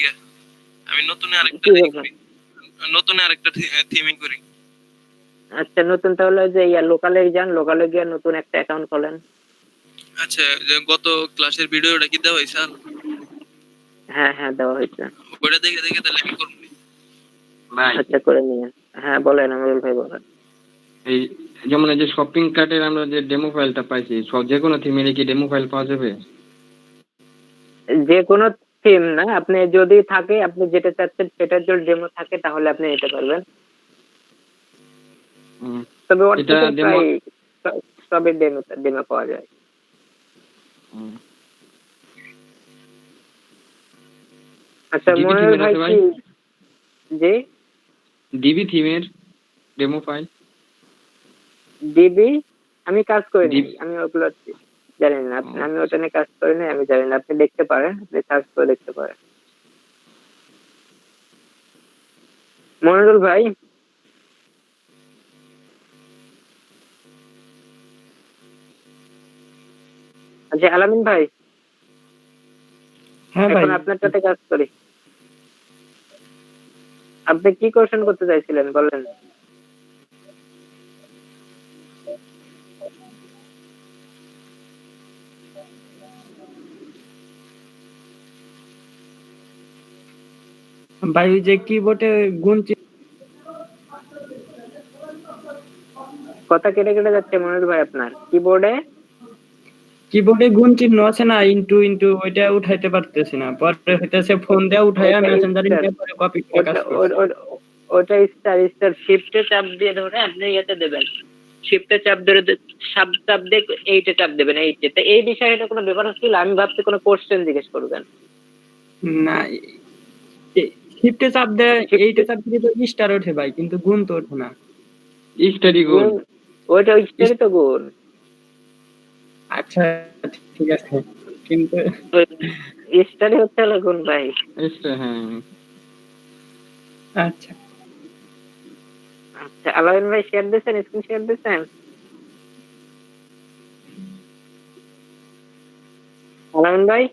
আমি নতুন আরেকটা কি করি, নতুন আরেকটা থিমিং করি। আচ্ছা, নতুন তাহলে ওই যে লোকালে যান, লোকালে গিয়ে নতুন একটা অ্যাকাউন্ট খোলেন। আচ্ছা, যে গত ক্লাসের ভিডিওটা কি দেওয়া হয়েছে? হ্যাঁ হ্যাঁ, দেওয়া হয়েছে। ওটা দেখে দেখে তাহলে আমি করবো। ভাই আচ্ছা, করে নিন। হ্যাঁ বলেন, আমরুল ভাই বলেন। এই যেমন এই যে শপিং কার্টের আমরা যে ডেমো ফাইলটা পাইছি, সব যে কোনো থিমের কি ডেমো ফাইল পাওয়া যাবে? যে কোনো থিম না, আপনি যদি থাকে, আপনি যেটা চাচ্ছেন সেটার যদি ডেমো থাকে তাহলে আপনি নিতে পারবেন। তবে ওর এটা থেকে demo- প্রায় সবই ডেমো পাওয়া যায়। আচ্ছা, DB মনির থিমের ভাই আছে ভাই? কি জি? ডিবি থিমের ডেমো ফাইল? ডিবি আমি কাজ করিনি, DB আমি ওগুলো জানি না। আমি ওটা নিয়ে কাজ করিনি, আমি জানি না। আপনি দেখতে পারেন, আপনি সার্চ করে দেখতে পারেন। মনিরুল ভাই, আচ্ছা আলামিন ভাই, হ্যাঁ ভাই, এখন আপনার সাথে কাজ করি। আপনি কি কোশ্চেন করতে চাইছিলেন বলেন? ভাই ওই যে কিবোর্ডে গুণ কথা কেটে কেটে যাচ্ছে মনিরুল ভাই, আপনার চিহ্ন আছে না, ইনটু ইনটু, ওইটা উঠাইতে পারতেছি না। পরে হইতেছে ফোন দিয়ে উঠাইয়া ওটা মেসেঞ্জারে স্টার, নিয়ে পরে কপি করে কাজ করছি। ওটা স্টার স্টার শিফটে চাপ দিয়ে ধরে আপনি ইয়েতে দেবেন। শিফটে চাপ ধরে চাপ দিয়ে এইটে চাপ দেবেন, এইটে। তো এই বিষয়ে কোনো ব্যাপার হচ্ছিল, আমি ভাবছি কোনো কোশ্চেন জিজ্ঞেস করবেন। না, শিফটে চাপ দেয়, এইটা চাপ দিলে তো স্টার ওঠে ভাই, কিন্তু গুণ তো ওঠে না। স্টারই গুণ। ওইটা স্টারই তো গুণ। আচ্ছা ঠিক আছে, কিন্তু স্টারই হচ্ছে হলো গুণ ভাই। হ্যাঁ আচ্ছা। আচ্ছা, আলামিন ভাই শেয়ার দিচ্ছেন, স্ক্রিন শেয়ার দিচ্ছেন? আলামিন ভাই,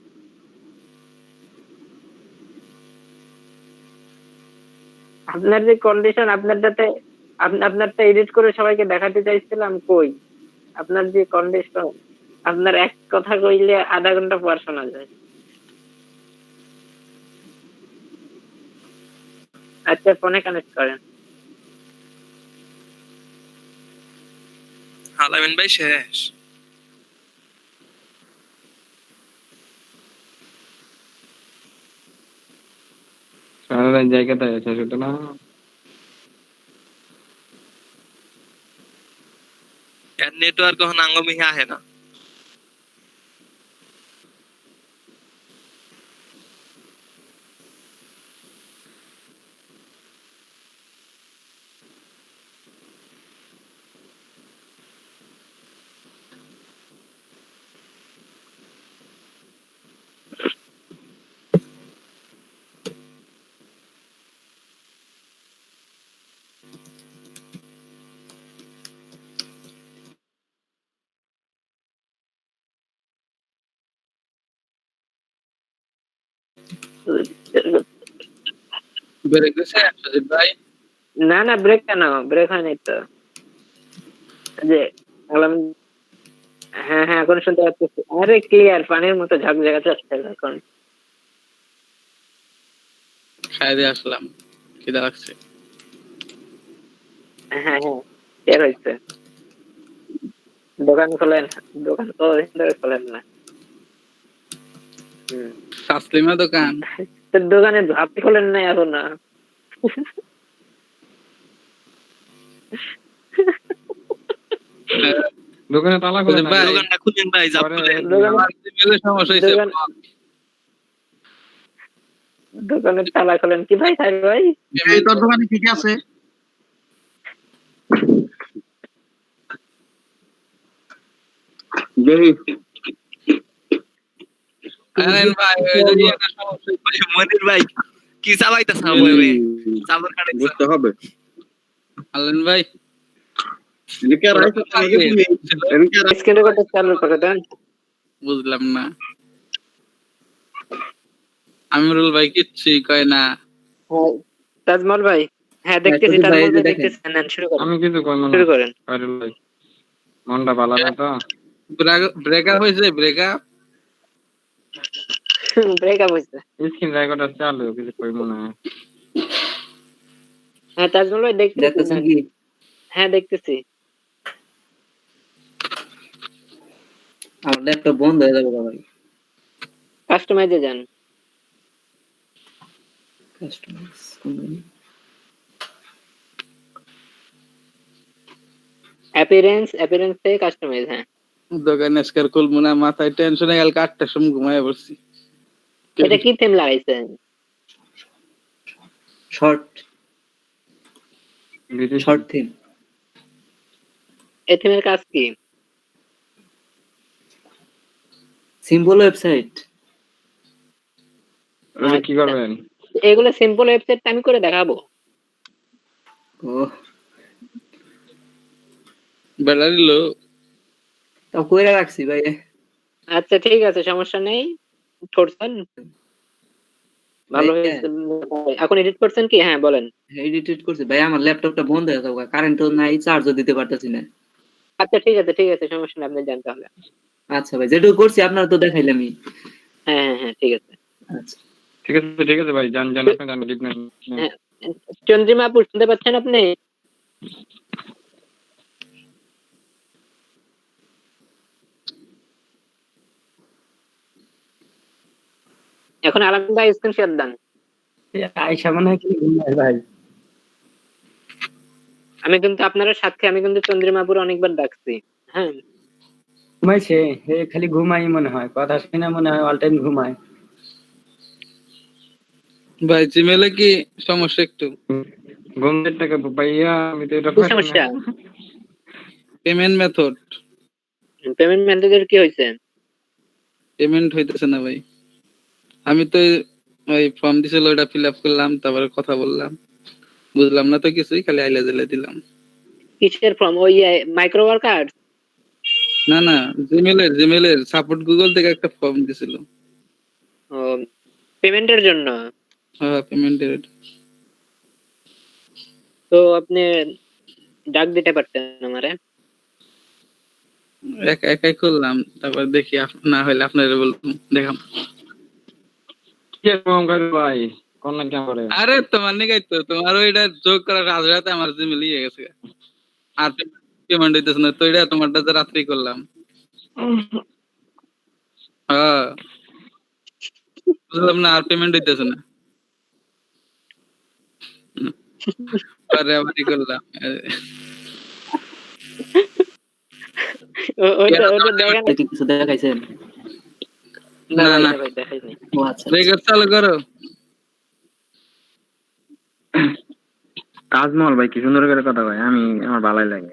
আপনার যে কন্ডিশন, আপনারটা এডিট করে সবাইকে দেখাতে চাইছিলাম, কই আপনার যে কন্ডিশন? আপনার এক কথা কইলে আধা ঘন্টা পর শোনা যায়। আচ্ছা ফোনে কানেক্ট করেন। আলামিন ভাই শেষ। সারা জায়গাটায় আছে সেটা না। এর নেটওয়ার্ক কখন আঙ্গমিহি আহে না। ব্রেক দিছে সজীব ভাই। না না ব্রেক কেন? ব্রেক হয়নি তো। যে আলামিন, হ্যাঁ হ্যাঁ এখন শুনতে পাচ্ছি। আরে ক্লিয়ার, পানির মতো ঝাঁক যাচ্ছে এখন। খাই দিয়ে আসলাম, খিদা লাগছে। হ্যাঁ হ্যাঁ ক্লিয়ার হয়েছে। দোকান খোলেন, দোকান তো ধরে খোলেন না। হুম, সাসলিমা দোকান। তো দোকানে আপনি খোলেন নাই এখন না? দোকানে তালা খোলা সজীব ভাই, থাকে। দোকানটা খুলেন ভাই, জাপ পরে খুলেন। দোকানে আমার জিমেলে সমস্যা হয়েছে। দোকান- দোকানের তালা খোলেন কি ভাই? থাকবে ভাই? এই তোর দোকানে কি কি আছে? দেখি। আলামিন ভাই, ওই যে একটা সমস্যা হয়েছে। মনির ভাই কি চালাইতেছ চাবর কাটে বুঝতে হবে। আলামিন ভাই, এদিকে আর আইসো না, এদিকে তুমি। এদিকে আর স্ক্রিন রেকর্ডার চালু করে দেন। বুঝলাম না। আমিরুল ভাই কিচ্ছুই কয় না। হ্যাঁ, তাজমল ভাই, হ্যাঁ দেখতেছি, সজীব ভাই, এই তাজমল যে ভাই দেখেন। দেখতেছি। নেন শুরু করেন, আমি কিছু করবো না। শুরু করেন। পারুল ভাই, মনটা ভালো না তো। ব্রেকআপ হয়েছে, ব্রেকআপ। ব্রেকআপ হয়েছে। স্ক্রিন রেকর্ডার চালু, কিছু করবো না। হ্যাঁ তাজমল ভাই দেখতেছি। দেখতেছেন কি? হ্যাঁ দেখতেছি। আমার ল্যাপটপ বন্ধ হয়ে যাবে ভাই। কাস্টমাইজে যান। কাস্টমাইজ অ্যাপিয়ারেন্স থেকে কাস্টমাইজ। হ্যাঁ দোকান আজকাল খুলবো না, মাথায় টেনশনে গেল, 8টার সময় ঘুমায় পড়ছি। এটা কি থিম লাগাইছেন? Short short theme. এই থিমের কাজ কি? Simple website. কি করবেন? এগুলো সিম্পল ওয়েবসাইট আমি করে দেখাবো। ও ব্যাটারি লো। তাও কইরা রাখছি ভাই। আচ্ছা ঠিক আছে, সমস্যা নেই। করছেন ভালো হয়েছে। এখন এডিট করছেন কি? হ্যাঁ বলেন। এডিট করছি ভাই, আমার ল্যাপটপটা বন্ধ হয়ে যাবে, কারেন্টও নাই, চার্জও দিতে পারতেছি না। আচ্ছা ঠিক আছে সমস্যা নেই, আপনি জানতে হবে। আচ্ছা ভাই, যেটুকু করছি আপনারা তো দেখাইলামই। হ্যাঁ হ্যাঁ হ্যাঁ ঠিক আছে। আচ্ছা ঠিক আছে ভাই, জান আপনি জান, লিখ না। হ্যাঁ, চন্দ্রিমা আপু শুনতে পাচ্ছেন আপনি? এখন আলামিন ভাই স্ক্রিনশট দেন। আয়সা মনে হয় কি ঘুমায় ভাই। আমি কিন্তু আপনারা সাথে, আমি কিন্তু চন্দ্রিমাপুর অনেকবার ডাকছি। হ্যাঁ ঘুমাইছে, হে খালি ঘুমাই মনে হয়, কথা শুনে মনে হয় অল টাইম ঘুমায়। ভাই জিমেলে কি সমস্যা একটু? ঘুমের টাকা ভাইয়া, আমি তো এটা কি পারি সমস্যা? না। পেমেন্ট মেথড, পেমেন্ট মেথডের কি হয়েছে? পেমেন্ট হইতেছে না ভাই। আমি তো ওই ফর্ম দিছিল, ওটা ফিল আপ করলাম, তারপরে কথা বললাম, বুঝলাম না তো কিছুই, খালি আইলা জেলে দিলাম। কিসের ফর্ম? ওই মাইক্রো ওয়ার্কার? না না, জিমেলের সাপোর্ট গুগল থেকে একটা ফর্ম দিছিল। ও পেমেন্টের জন্য? হ্যাঁ পেমেন্টের। তো আপনি ডাক দিতে পারতেন আমারে। একাই করলাম, তারপর দেখি না হইলে আপনারা বলবো, দেখাম। কি এরকম করে ভাই? কোন নাকি আমারে আরে তোমার নিকাই তো তোমার ওইটা যোগ করার রাতে আমার যে মিলিয়ে গেছে আর পেমেন্ট হইতেছে না তো এটা তোমারটা যে রাত্রি করলাম হ্যাঁ বুঝলাম না আর পেমেন্ট হইতেছে না পরে আবার ই করলাম ওটা দেখেন কি কিছু দেখাইছেন? না না, ভাই, না। না ভাই দেখাইনি। ও আচ্ছা রেকর্ড চালু করো তাজমহল ভাই কি সুন্দর করে কথা ভাই, আমি আমার ভালোই লাগে।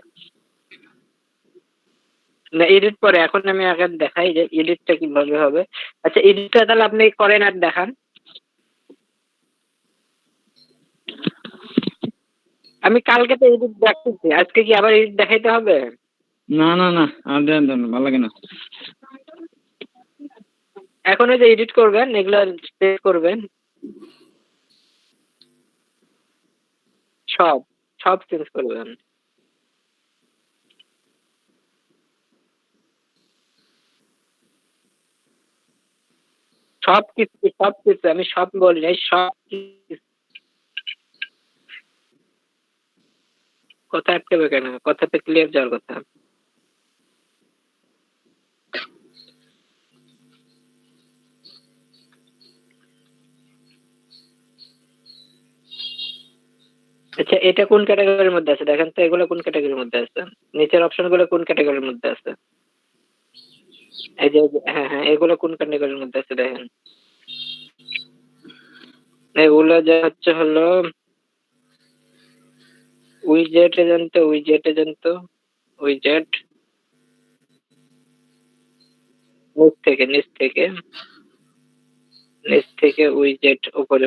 না এডিট পরে, এখন আমি আগে দেখাই যে এডিটটা কিভাবে হবে। আচ্ছা এডিটটা তাহলে আপনি করেন আর দেখান। আমি কালকে তো এডিট দেখতেছি, আজকে কি আবার এডিট দেখাইতে হবে? না না না, আর দেন দেন, ভালো লাগে না। এখন ওই যে এডিট করবেন, এগুলো সেভ করবেন, সব সব চেঞ্জ করবেন। সব কিছু আমি সব বলি নাই, সব কিছু। কথা আটকাবে কেন? কথাতে ক্লিয়ার যাওয়ার কথা। আচ্ছা এটা কোন ক্যাটাগরির মধ্যে আছে দেখেন তো, এগুলো কোন ক্যাটাগরির মধ্যে আছে? নিচের অপশন গুলো কোন ক্যাটাগরির মধ্যে আছে? এই যে হ্যাঁ হ্যাঁ, এগুলো কোন ক্যাটাগরির মধ্যে আছে দেখেন। এগুলো যে হচ্ছে হলো উইজেট এজেন্ট, উইজেট নিচ থেকে উইজেট উপরে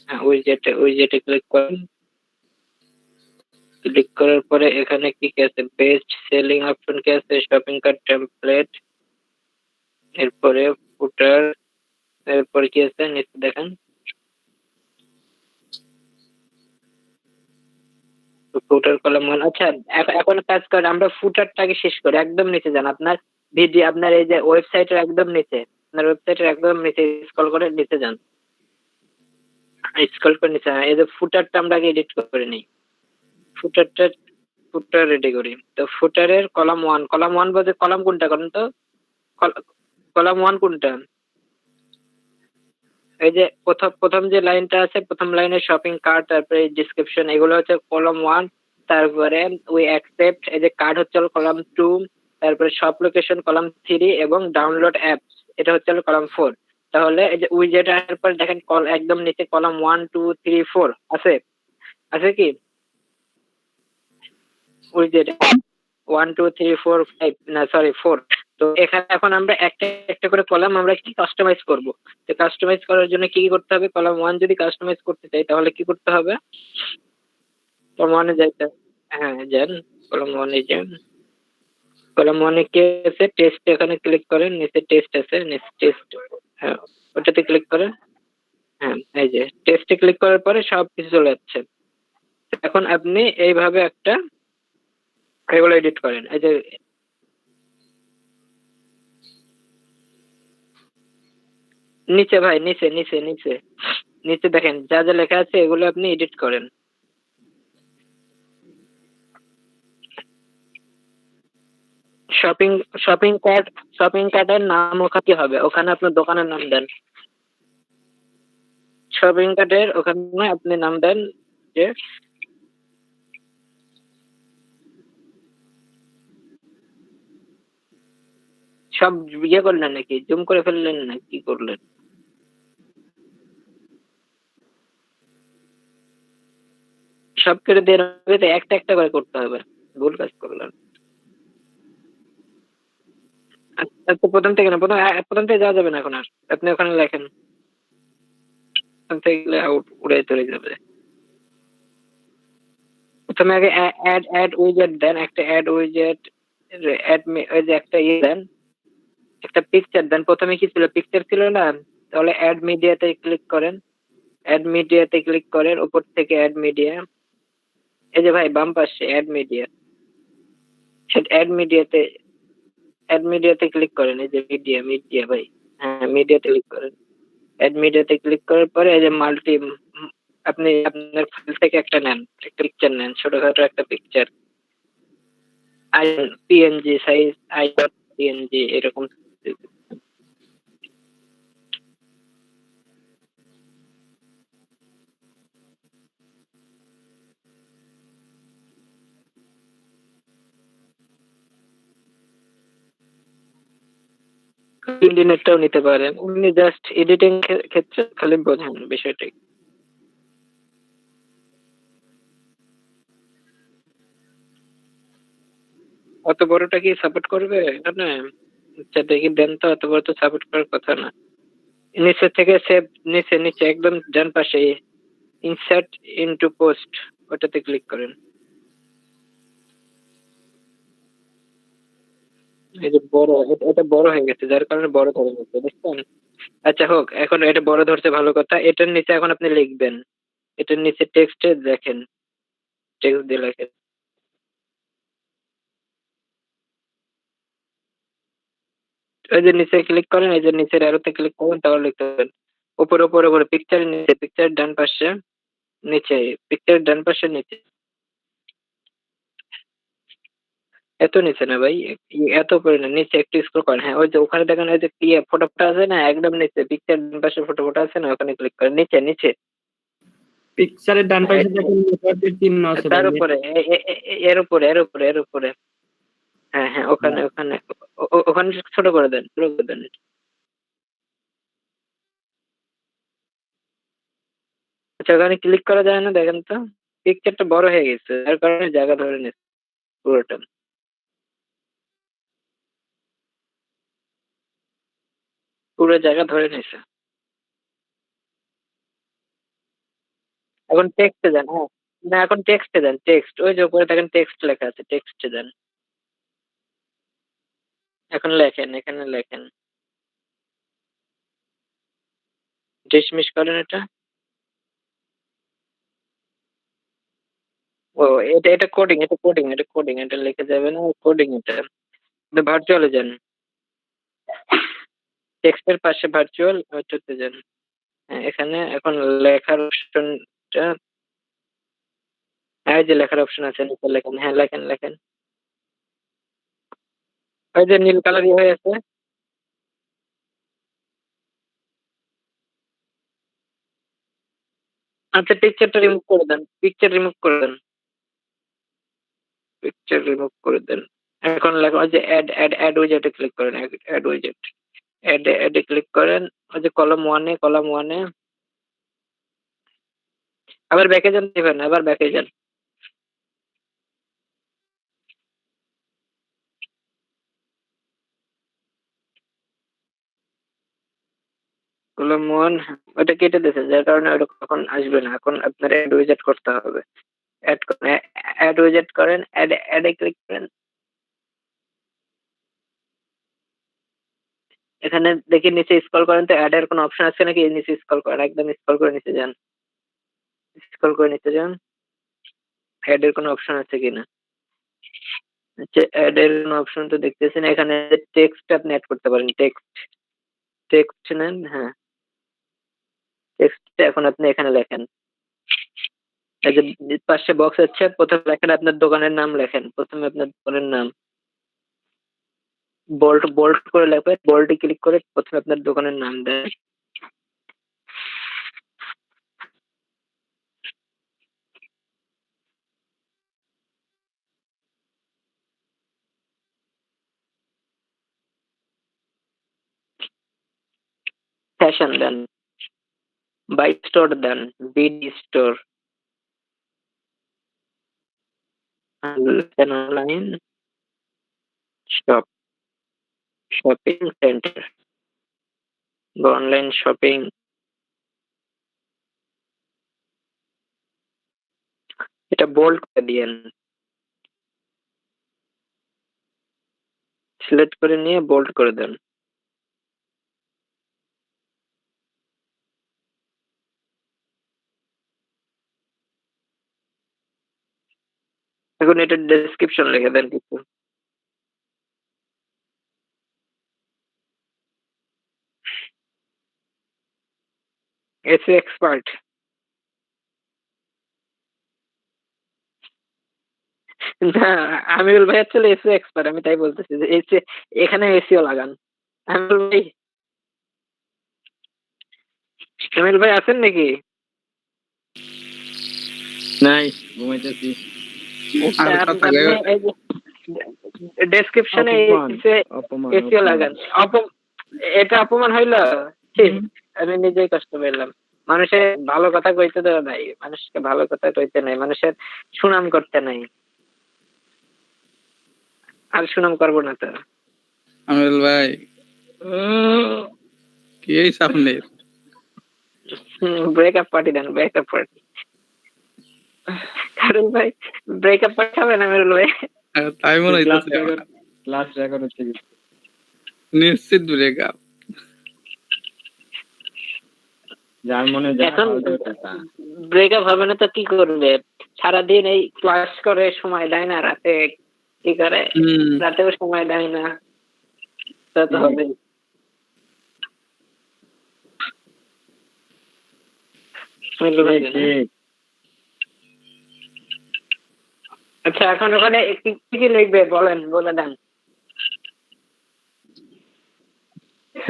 হ্যাঁ, উইজেটে ক্লিক করেন। ক্লিক করার পরে এখানে কি কি আছে? বেস্ট সেলিং অপশন কি আছে? শপিং কার্ট টেমপ্লেট, এরপরে ফুটার, এরপরে কি আছে নিচে দেখেন ফুটার কলাম 1। আচ্ছা এখন কাজ করে, আমরা ফুটারটাকে শেষ করি, একদম নিচে যান। আপনার ভিডিও, আপনার এই যে ওয়েবসাইটের একদম নিচে, আপনার ওয়েবসাইটের একদম নিচে স্ক্রল করে নিচে যান, স্ক্রল করে নিচে। এই যে ফুটারটা আমরা আগে এডিট করে নিই, ফুটার রেডি করি। তো ফুটারের কলাম ওয়ান বলতে কলাম কোনটা করেন তো? কলাম ওয়ান কোনটা? এই যে প্রথম যে লাইনটা আছে, প্রথম লাইনে শপিং কার্ট, তারপরে ডিসক্রিপশন, এগুলো হচ্ছে কলাম ওয়ান। তারপরে উই অ্যাকসেপ্ট, এই যে কার্ড হচ্ছে কলাম টু, তারপরে শপ লোকেশন কলাম থ্রি, এবং ডাউনলোড অ্যাপস এটা হচ্ছে কলাম ফোর। তাহলে এই যে উইজেট আসার পর দেখেন একদম নিচে কলাম 1 2 3 4 আছে, আছে কি উইজেট? 1 2 3 4 5, না সরি 4। তো এখানে এখন আমরা একটা একটা করে কলাম আমরা কি কাস্টমাইজ করব। তো কাস্টমাইজ করার জন্য কি কি করতে হবে? কলাম 1 যদি কাস্টমাইজ করতে চাই তাহলে কি করতে হবে? কলাম 1 এ যাইতে, হ্যাঁ যান, কলাম 1 এ যান। কলাম 1 এ কি আছে? টেস্ট, এখানে ক্লিক করেন, নিচে টেস্ট আছে, নিচে টেস্ট, হ্যাঁ ওটাতে ক্লিক করেন। হ্যাঁ এই যে টেস্টে ক্লিক করার পরে সব কিছু চলে যাচ্ছে। এখন আপনি এইভাবে একটা এগুলো এডিট করেন। এই যে নিচে ভাই, নিচে দেখেন যা যা লেখা আছে এগুলো আপনি এডিট করেন। শপিং শপিং কার্টের নাম ওখানে কি হবে? ওখানে আপনার দোকানের নাম দেন। শপিং কার্টের ওখানে আপনি নাম দেন যে সব ইয়ে করলেন নাকি? জুম করে ফেললেন না কি করলেন? সব করে দিয়ে হবে, একটা একটা করে করতে হবে, ভুল কাজ করলেন। আচ্ছা প্রথম থেকে না, প্রথম থেকে যাওয়া যাবে না এখন আর। আপনি ওখানে লেখেন, প্রথম থেকে গেলে আউট উড়ে চলে যাবে। প্রথমে আগে অ্যাড উইজেট দেন, একটা অ্যাড উইজেট, ওই যে একটা ইয়ে দেন, একটা পিকচার দেন। প্রথমে কি ছিল? পিকচার ছিল না? তাহলে অ্যাড মিডিয়াতে ক্লিক করেন, উপর থেকে অ্যাড মিডিয়া, এই যে ভাই বাম পাশে অ্যাড মিডিয়া, সেটা অ্যাড মিডিয়াতে ক্লিক করেন। এই যে মিডিয়া ভাই, হ্যাঁ মিডিয়াতে ক্লিক করেন। অ্যাড মিডিয়াতে ক্লিক করার পরে এই যে মাল্টি, আপনি আপনার ফাইল থেকে একটা নেন, একটা পিকচার নেন, ছোটখাটো একটা picture, I PNG size, I dot PNG এরকম। ইন্টারনেটটাও নিতে পারেন, উনি জাস্ট এডিটিং ক্ষেত্রে খালি বোঝেন বিষয়টা। অত বড়টা কি সাপোর্ট করবে এখানে? আচ্ছা দেখি দেন তো, অত বড় তো সাপোর্ট করার কথা না। নিচে থেকে সেভ, নিচে নিচে একদম ডান পাশে ইনসার্ট ইনটু পোস্ট, ওটাতে ক্লিক করেন। এই যে বড়, এটা বড় হয়ে গেছে যার কারণে বড় ধরে গেছে, বুঝছেন? আচ্ছা হোক, এখন এটা বড় ধরছে ভালো কথা। এটার নিচে এখন আপনি লিখবেন, এটার নিচে টেক্সটে দেখেন, টেক্সট দিয়ে লেখেন। এই যে নিচে ক্লিক করেন, এই যে নিচের অ্যারোতে ক্লিক করবেন, তাহলে লিখতে পারেন উপরে উপরে উপরে পিকচারের নিচে, পিকচারের ডান পাশে নিচে, পিকচারের ডান পাশে নিচে, এত নিচে না ভাই, এত উপরে না, নিচে একটু স্ক্রল করেন। হ্যাঁ ওই যে ওখানে দেখেন ওই যে ফটোটা আছে না, একদম নিচে পিকচার ডান পাশে ফটোটা আছে না, ওখানে ক্লিক করেন, নিচে নিচে। পিকচারের ডান পাশে দেখেন নেটওয়ার্কের চিহ্ন আছে তার ভাই। উপরে এর উপরে এর উপরে এর উপরে, হ্যাঁ হ্যাঁ ওখানে ওখানে ওখানে ছোট করে দেন, ছোট করে দেন। আচ্ছা ওখানে ক্লিক করা যায় না, দেখেন তো পিকচারটা বড় হয়ে গেছে তার কারণে জায়গা ধরে নিচ্ছে পুরোটা, পুরো জায়গা ধরে নিছে। এখন টেক্সটে দেন, হ্যাঁ না এখন টেক্সটে দেন, টেক্সট ওই যে উপরে দেখেন টেক্সট লেখা আছে, টেক্সটে দেন। এখন লেখেন, এখানে লেখেন, ডিসমিস করেন এটা। ও এটা এটা কোডিং, এটা কোডিং, এটা কোডিং, এটা লিখে যাবে না, কোডিং এটা। ভার্চুয়ালে যান, টেক্সটের পাশে ভার্চুয়াল ওইটাতে যান। হ্যাঁ এখানে এখন লেখার অপশনটা, এই যে লেখার অপশন আছে নিচে লেখেন, হ্যাঁ লেখেন লেখেন, ওই যে নীল কালার হয়ে আছে। আচ্ছা পিকচারটা রিমুভ করে দেন, পিকচার রিমুভ করে দেন, পিকচার রিমুভ করে দেন। এখন লেখা ওই যে অ্যাড অ্যাড অ্যাড উইজেটে ক্লিক করেন, অ্যাড উইজেট, অ্যাড অ্যাডে ক্লিক করেন, ওই যে কলাম ওয়ানে, কলাম ওয়ানে আবার ব্যাকে যান, দিবেন আবার ব্যাকে যান, কলাম ওয়ান, ওটা কেটে দিয়েছে যার কারণে ওটা এখন আসবে না, এখন আপনার অ্যাড উইজেট করতে হবে। অ্যাড অ্যাড উইজেট করেন, অ্যাড অ্যাডে ক্লিক করেন। এখানে দেখি নিচে স্ক্রল করেন তো অ্যাড এর কোনো অপশন আছে নাকি, নিচে স্ক্রল করেন, একদম স্ক্রল করে নিচে যান, স্ক্রল করে নিচে যান, অ্যাড এর কোনো অপশন আছে কিনা। আচ্ছা অ্যাড এর কোনো অপশন তো দেখতেছি না, এখানে টেক্সট আপনি অ্যাড করতে পারেন, টেক্সট, টেক্সট নেন, হ্যাঁ টেক্সট এখন আপনি এখানে লেখেন, এই যে পাশে বক্স আছে, প্রথমে লেখেন আপনার দোকানের নাম, লেখেন প্রথমে আপনার দোকানের নাম, বোল্ড বোল্ড করে লেখেন, বোল্ডে ক্লিক করে প্রথমে আপনার দোকানের নাম দেন। ফ্যাশন দেন, বাইক স্টোর দেন, BD store, online shop, shopping centre বা অনলাইন শপিং, এটা বোল্ড করে দিয়েন, সিলেক্ট করে নিয়ে বোল্ড করে দেন। এখন এটা ডেসক্রিপশন লিখে দেন কিছু, এসি এক্সপার্ট। না, আমিরুল ভাই আসলে এসি এক্সপার্ট, আমি তাই বলতেছি যে এসি, এখানে এসিও লাগান। আমিরুল ভাই, আমিরুল ভাই আছেন নাকি? নাই, ঘুমাইতেছি। আর কথা কইও না। ডেসক্রিপশনে অপমান এসিও লাগান। এটা অপমান হইলো? ঠিক, আমি নিজেই কষ্ট পেলাম। মানুষের ভালো কথা কইতে দেওয়া নাই, মানুষকে ভালো কথা কইতে নাই, মানুষের সুনাম করতে নাই। আর সুনাম করবো না তো। আমিরুল ভাই কি এই সামনে ব্রেকআপ পার্টি দেন, ব্রেকআপ পার্টি। কারণ ভাই ব্রেকআপ পার্টি হবে না আমিরুল ভাই? তাই মনে হইতেছে আমার। ক্লাস রেকর্ড হচ্ছে কি? নিশ্চিত ব্রেকআপ। যার মনে যা এখন ফালতু ওটা তা। ব্রেকআপ হবে না তো কি করবে? সারাদিন এই ক্লাস করে, সময় দেয় না, রাতে কি করে, রাতেও সময় দেয় না, তা তো হবে। ঠিক। আচ্ছা, এখন ওখানে কি কি লিখবে বলেন, বলে দেন।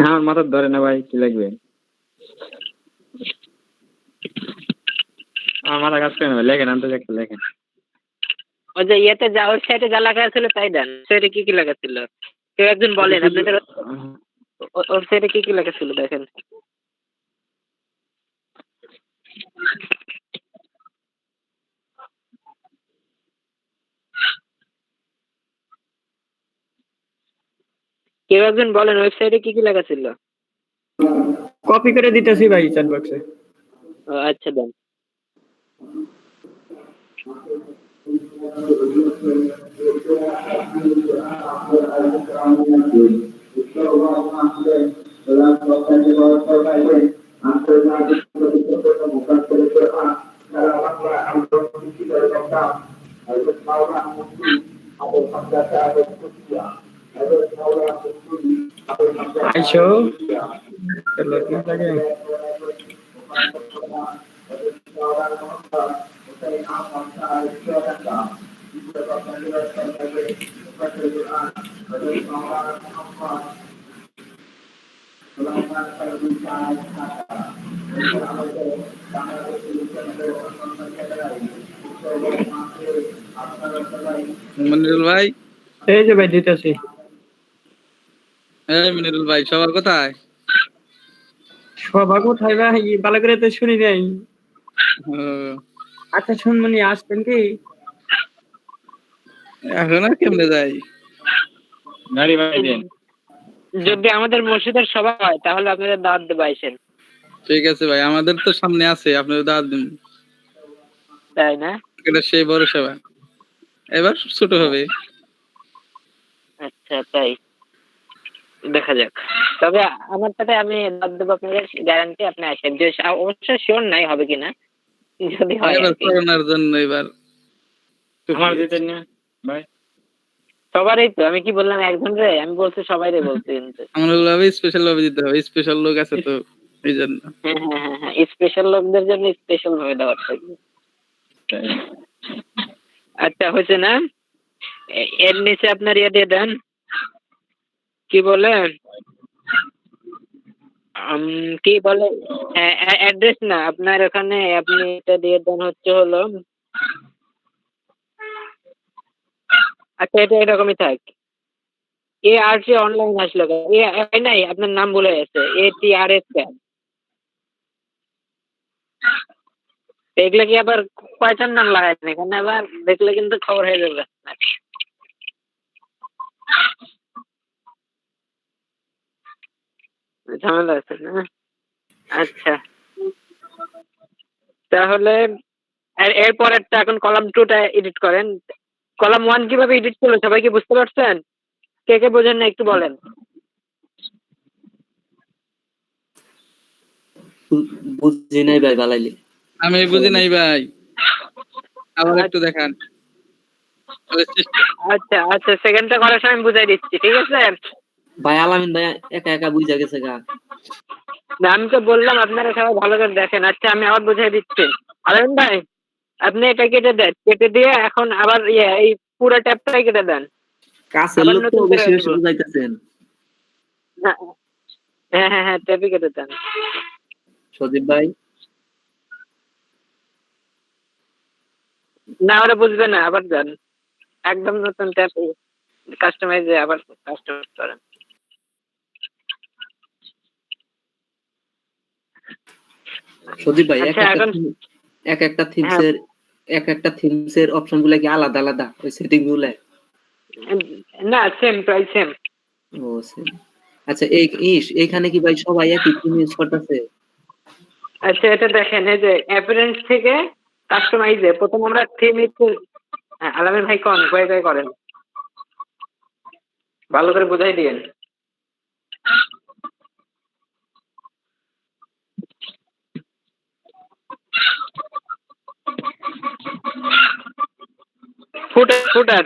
আমার মাথা ধরে না ভাই, কি লাগবে? আমার মাথা কাজ করে না ভাই, লেখেন আনতে একটা লেখেন। ওই যে ইয়েতে যা, ওই সাইডে যা লেখা ছিল তাই দেন। সাইডে কি কি লেখা ছিল কেউ একজন বলেন, আপনাদের ওর সাইডে কি কি লেখা ছিল দেখেন। কেউ একজন বলেন ওয়েবসাইটে কি কি লেখা ছিল। কপি করে দিতেছি ভাই চ্যাট বক্সে। আচ্ছা দেন। আইসো লোক না থাকে। মনিরুল ভাই, এই যে ভাই দিতেছি। এই মনিরুল ভাই সবার কোথায়? সভা কোথায় ভাই, ভালো করে তো শুনি নাই। ও, আচ্ছা শুনমনি আসবেন কি? এখন আর কেমনে যাই? গাড়ি ভাই দেন। যদি আমাদের মসজিদের সভা হয় তাহলে আপনাদের দাওয়াত দেবো, আইসেন। ঠিক আছে ভাই, আমাদের তো সামনে আছে, আপনার দাওয়াত দিন। তাই না? এটা সেই বড় সভা, এবার ছোট হবে। আচ্ছা, তাই দেখা যাক। তবে আমার সাথে আমি দাওয়াত দেবো, আপনাদের গ্যারান্টি, আপনি আসেন। যে অবশ্য শিওর নাই হবে কিনা, যদি হয় এবার আর কি। করোনার জন্য এবার আমার দিতেন না ভাই। সবারই তো, আমি কি বললাম একজন রে, আমি বলছি সবাই রে বলছি কিন্তু। আমরা ভাবে স্পেশাল ভাবে দিতে হবে, স্পেশাল লোক আছে তো এই জন্য। হ্যাঁ হ্যাঁ হ্যাঁ হ্যাঁ, স্পেশাল লোকদের জন্য স্পেশাল ভাবে দাওয়াত থাকবে। আচ্ছা হয়েছে না? এর নিচে আপনার ইয়ে দিয়ে দেন, কি বলে, কি বলে, অ্যাড্রেস না আপনার ওখানে, আপনি এটা দিয়ে দেন হচ্ছে হলো। আচ্ছা, এটা এরকমই থাক। এ আর সি অনলাইন আসলো কেন? এ নাই, আপনার নাম ভুলে গেছে, ATRS কেন? এগুলো কি আবার কয়টার নাম লাগাইছেন এখানে? আবার দেখলে কিন্তু খবর হয়ে যাবে। ঝামেলা আছে না? আচ্ছা, তাহলে এরপরেরটা এখন কলাম 2টা এডিট করেন। কলাম 1 কিভাবে এডিট করলো সবাই কি বুঝতে পারছেন? কে কে বোঝেন না একটু বলেন। বুঝি নাই ভাই বালাইলি। আমি বুঝি নাই ভাই, আবার একটু দেখান। আচ্ছা আচ্ছা, সেকেন্ডটা করার সময় আমি বুঝাই দিচ্ছি, ঠিক আছে? ভাই আলামিন ভাই একা একা বুঝা গেছে গা। না, আমি তো বললাম আপনারা সবাই ভালো করে দেখেন। আচ্ছা আমি আবার বুঝিয়ে দিচ্ছি। আলামিন ভাই, আপনি এটা কেটে দেন, কেটে দিয়ে এখন আবার এই পুরো ট্যাবটাই কেটে দেন, কাছের আবার লোক তো নতুন করে বেশি বেশি দিব। বুঝাইতেছেন। হ্যাঁ হ্যাঁ হ্যাঁ হ্যাঁ, ট্যাবই কেটে দেন। সজীব ভাই না, ওরা বুঝবে না, আবার দেন একদম নতুন ট্যাব কাস্টমাইজে আবার কাস্টমাইজ করেন। সজীব ভাই আচ্ছা এখন হ্যাঁ, এক একটা থিমস এর অপশন গুলা কি আলাদা আলাদা ওই সেটিং গুলা? না সেম, প্রায় সেম। ও same। আচ্ছা এইখানে কি ভাই সবাই একই থিম ইউজ করতেছে? আচ্ছা এটা দেখেন, এই যে অ্যাপিয়ারেন্স থেকে কাস্টমাইজে প্রথম আমরা থিম একটু, আলামিন ভাই কোন কয়ে কয়ে করেন, ভালো করে বুঝাই দিয়েন। ফুটার ফুটার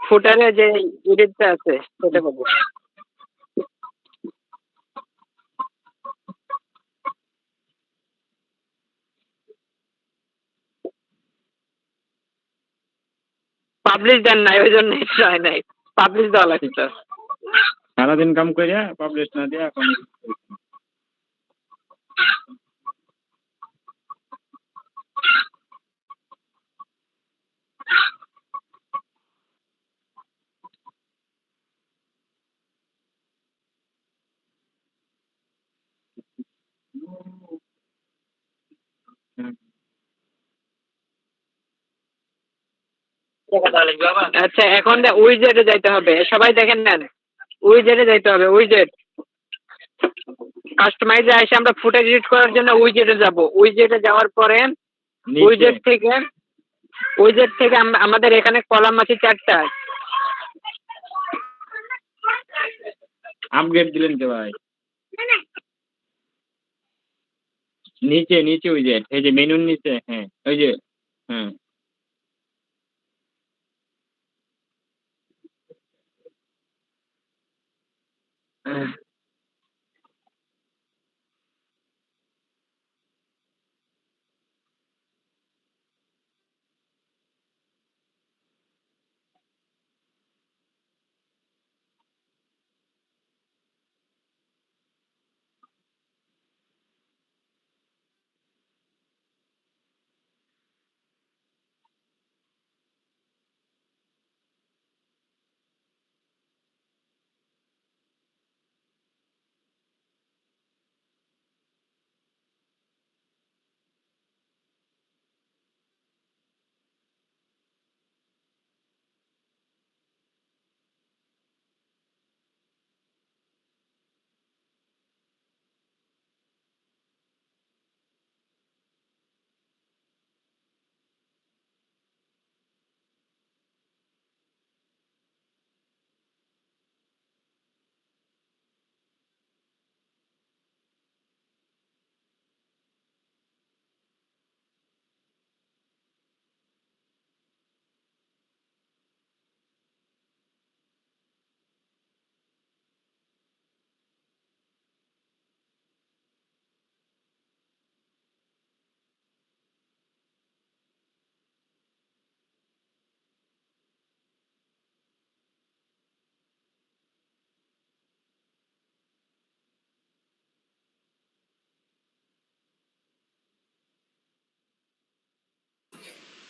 ফুটারে যে এডিটটা আছে সেটা বলবো। পাবলিশ দেন নাই, ওই জন্য হয় নাই, পাবলিশ দেওয়া লাগছে। সারাদিন কাম করিয়া পাবলিশ না দিয়া এখন আচ্ছা এখন উইজেটে যাইতে হবে, সবাই দেখেন নেন, উইজেটে যাইতে হবে, উইজেট কাস্টমাইজে এসে আমরা ফুটেজ এডিট করার জন্য উইজেটে যাব। উইজেটে যাওয়ার পরে উইজেট থেকে আমাদের এখানে কলাম আছে 4টা। আপগ্রেড দিলেন কে ভাই? নিচে নিচে ওই যে এই যে মেনুর নিচে, হ্যাঁ ওই যে, হ্যাঁ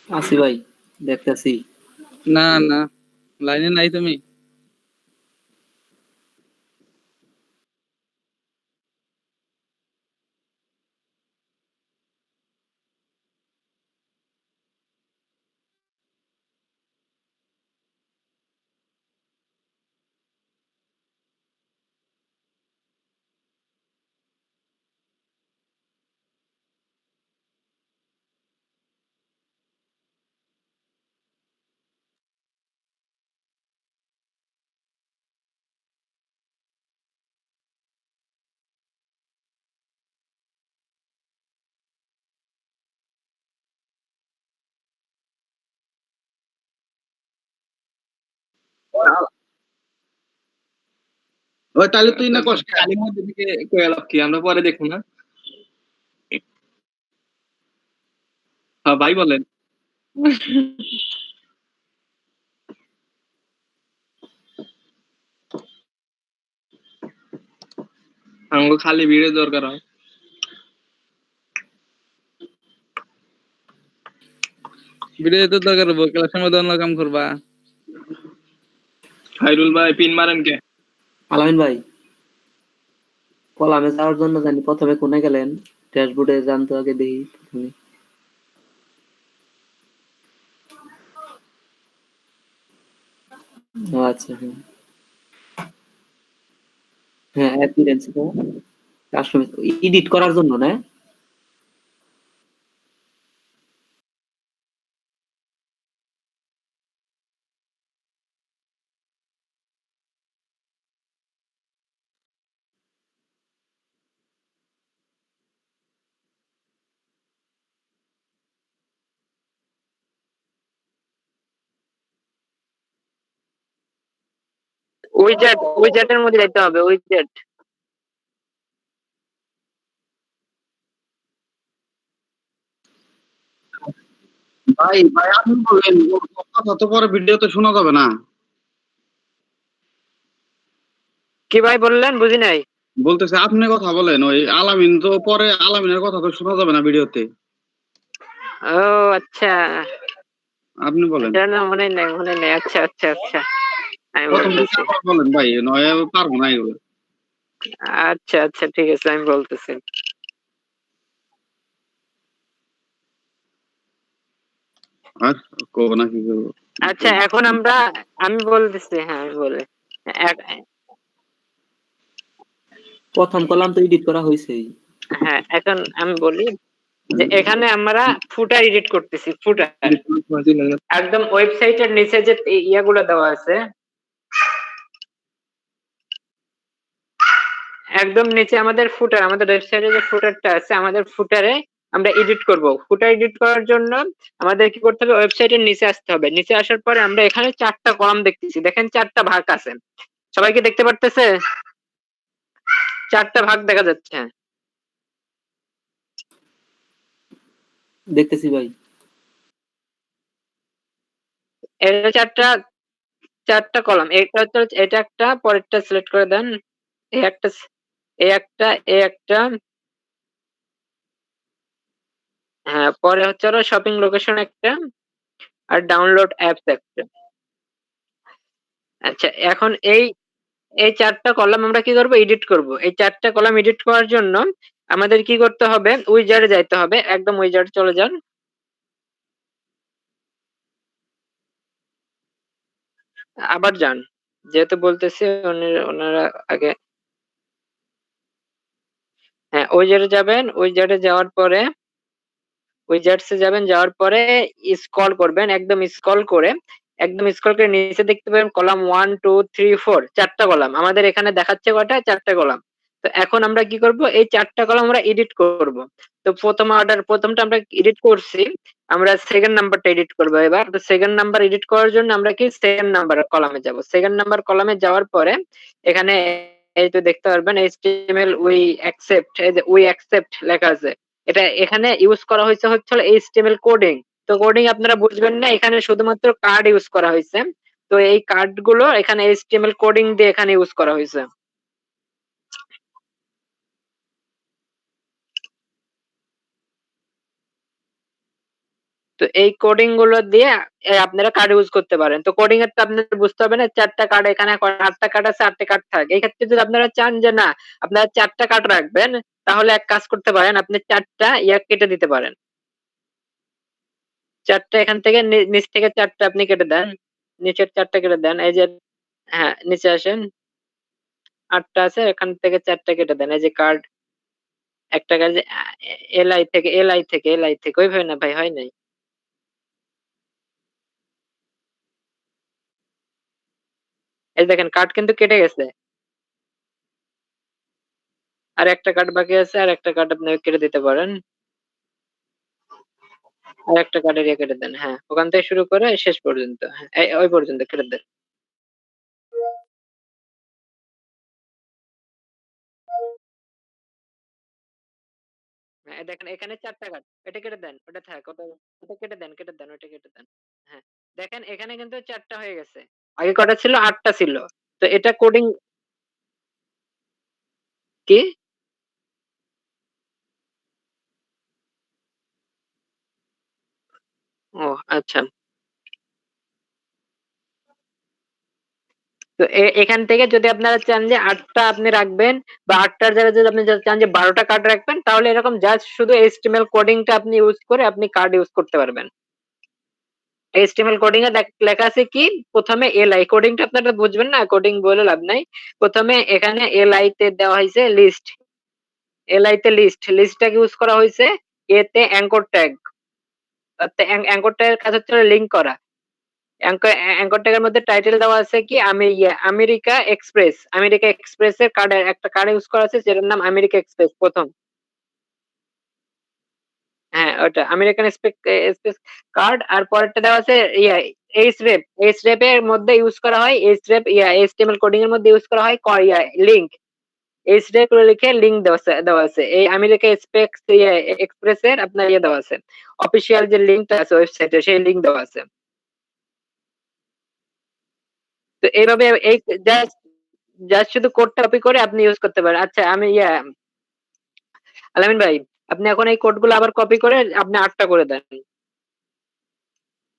আসি ভাই, দেখতেছি। না না, লাইনে নাই তুমি? ওই তাহলে তুই না কষ্ট খালি মধ্যে থেকে কয়ে লাভ কি, আমরা পরে দেখবো না। হ্যাঁ ভাই বলেন। আমাকে খালি ভিডিও দরকার হয়। ভিডিও তো দরকার হবো, ক্লাসের মধ্যে অন্য কাম করবা। খাইরুল ভাই পিন মারেন কে? আলামিন ভাই, কলামে যাওয়ার জন্য জানি প্রথমে কোনে গেলেন? ড্যাশবোর্ডে যান তো আগে দেখি প্রথমে। ও আচ্ছা, হ্যাঁ হ্যাঁ, অ্যাপিয়ারেন্স কাস্টমাইজ এডিট করার জন্য না? উইজেটের মধ্যে যেতে হবে, উইজেট। ভাই ভাই আপনি বলেন, ওর কথা তো পরে ভিডিওতে শোনা যাবে না। কি ভাই বললেন, বুঝি নাই। বলতেছে আপনি কথা বলেন, ওই আলামিন তো পরে, আলামিনের কথা তো শোনা যাবে না ভিডিওতে। ও আচ্ছা, আপনি বলেন এটা না মনে নাই, মনে নাই। আচ্ছা আচ্ছা আচ্ছা, আমি প্রথম দিকে বলতেছি। আবার বলেন ভাই, নয় পারবো না এগুলো। আচ্ছা আচ্ছা, ঠিক আছে, আমি বলতেছি। আর করবো না কি করবো? আচ্ছা এখন আমি বলতেছি, হ্যাঁ আমি বলি। এক- প্রথম কলাম তো এডিট করা হয়েছেই। হ্যাঁ এখন আমি বলি যে এখানে আমরা ফুটার এডিট করতেছি, ফুটার একদম ওয়েবসাইটের নিচে যে ইয়াগুলো দেওয়া আছে, একদম নিচে আমাদের ফুটার, আমাদের ওয়েবসাইটে যে ফুটারটা আছে, আমাদের ফুটারে আমরা এডিট করব। ফুটার এডিট করার জন্য আমাদের কি করতে হবে, ওয়েবসাইটের নিচে আসতে হবে। নিচে আসার পরে আমরা এখানে 4টা কলাম দেখতেছি, দেখেন 4টা ভাগ আছে। সবাই কি দেখতে পারতেছে? 4টা ভাগ দেখা যাচ্ছে। দেখতেছি ভাই। এটা 4টা কলাম। এটা একটা, পরেরটা সিলেক্ট করে দেন। এই একটা, এই একটা, এই একটা। হ্যাঁ, পরে হচ্ছে হলো শপিং লোকেশন একটা, আর ডাউনলোড অ্যাপস একটা। আচ্ছা এখন এই 4টা কলাম আমরা কি করব, এডিট করব। এই 4টা কলাম এডিট করার জন্য আমাদের কি করতে হবে, উইজার্ডে যাইতে হবে। একদম উইজার্ডে চলে যান। আবার যান, যেহেতু বলতেছি ওনারা আগে। হ্যাঁ উইজার্ডে যাবেন, উইজার্ডে যাওয়ার পরে উইজার্ডসে যাবেন, যাওয়ার পরে স্ক্রল করবেন, একদম স্ক্রল করে নিচে দেখতে পাবেন কলাম 1 2 3 4, 4টা কলাম আমাদের এখানে দেখাচ্ছে। কয়টা? 4টা কলাম। তো এখন আমরা কি করব, এই 4টা কলাম আমরা এডিট করব। তো প্রথমটা আমরা এডিট করছি, আমরা সেকেন্ড নাম্বারটা এডিট করব। এবার তো সেকেন্ড নাম্বার এডিট করার জন্য আমরা কি সেকেন্ড নাম্বার কলামে যাব। সেকেন্ড নাম্বার কলামে যাওয়ার পরে এখানে এই তো দেখতে পারবেন HTML উই অ্যাকসেপ্ট, এই যে উই অ্যাকসেপ্ট লেখা আছে। এটা এখানে ইউজ করা হয়েছে হচ্ছে HTML কোডিং। তো কোডিং আপনারা বুঝবেন না, এখানে শুধুমাত্র কার্ড ইউজ করা হয়েছে। তো এই কার্ড গুলো এখানে HTML কোডিং দিয়ে এখানে ইউজ করা হয়েছে। তো এই কোডিং গুলো দিয়ে আপনারা কার্ড ইউজ করতে পারেন। তো কোডিং এর তো আপনাদের বুঝতে হবে না, 4টা কার্ড এখানে 8টা কার্ড আছে, 8টা কার্ড থাকে। এই ক্ষেত্রে যদি আপনারা চান যে না আপনারা 4টা কার্ড রাখবেন, তাহলে এক কাজ করতে পারেন, আপনি 4টা ইয়া কেটে দিতে পারেন। 4টা এখান থেকে নিচ থেকে 4টা আপনি কেটে দেন, নিচের 4টা কেটে দেন। এই যে হ্যাঁ নিচে আসেন, 8টা আছে, এখান থেকে 4টা কেটে দেন। এই যে কার্ড, একটা কার্ড এলআই থেকে ওইভাবে না ভাই, হয় নাই। এই দেখেন কার্ড কিন্তু কেটে গেছে, আর একটা কার্ড বাকি আছে, আর একটা কার্ড আপনি কেটে দিতে পারেন। আর একটা কার্ড এরিয়া কেটে দেন, হ্যাঁ ওখান থেকে শুরু করে শেষ পর্যন্ত, হ্যাঁ ওই পর্যন্ত কেটে দেন। দেখেন এখানে ৪ টা কার্ড। এটা কেটে দেন, ওটা থাক, ওটা কেটে দেন, ওটা কেটে দেন। হ্যাঁ, দেখেন এখানে কিন্তু ৪ টা হয়ে গেছে। আগে কটা ছিল? ৮ টা ছিল। তো এটা কোডিং কি? ও আচ্ছা। তো এখান থেকে যদি আপনারা চান যে ৮ টা আপনি রাখবেন বা ৮ টার জায়গায় যদি আপনি চান যে ১২ টা কার্ড রাখবেন, তাহলে এরকম জাস্ট শুধু HTML কোডিংটা আপনি ইউজ করে আপনি কার্ড ইউজ করতে পারবেন। HTML কোডিং এ লেখা আছে কি? প্রথমে এলআই কোডিংটা আপনারা বুঝবেন না, কোডিং বলে লাভ নাই। প্রথমে এখানে এলআই তে দেওয়া হইছে লিস্ট। এলআই তে লিস্টটাকে ইউজ করা হইছে। এতে অ্যাঙ্কর ট্যাগ। অ্যাঙ্কর ট্যাগের কাজ হচ্ছে লিংক করা। অ্যাঙ্কর ট্যাগের মধ্যে টাইটেল দেওয়া আছে কি আমেরিকা এক্সপ্রেস। আমেরিকা এক্সপ্রেসের একটা কার্ড ইউজ করা আছে যেটার নাম আমেরিকা এক্সপ্রেস প্রথম। হ্যাঁ, ওটা আমেরিকান এক্সপ্রেস কার্ড। আর পরেরটা দেওয়া আছে এইচরেপ। এইচরেপ এর মধ্যে ইউজ করা হয় এইচরেপ এইচটিএমএল কোডিং এর মধ্যে ইউজ করা হয় লিংক। এইচরেপ লিখে লিংক দেওয়া আছে। এই আমেরিকা এক্সপ্রেস এর আপনার দেওয়া আছে। অফিসিয়াল যে লিংকটা আছে ওয়েবসাইটে সেই লিংক দেওয়া আছে। তো এইভাবে এই জাস্ট জাস্ট শুধু কোডটা কপি করে আপনি ইউজ করতে পারেন। আচ্ছা আমি আলামিন ভাই, আপনি এখন এই কোডগুলো আবার কপি করে আপনি ৮ টা করে দেন।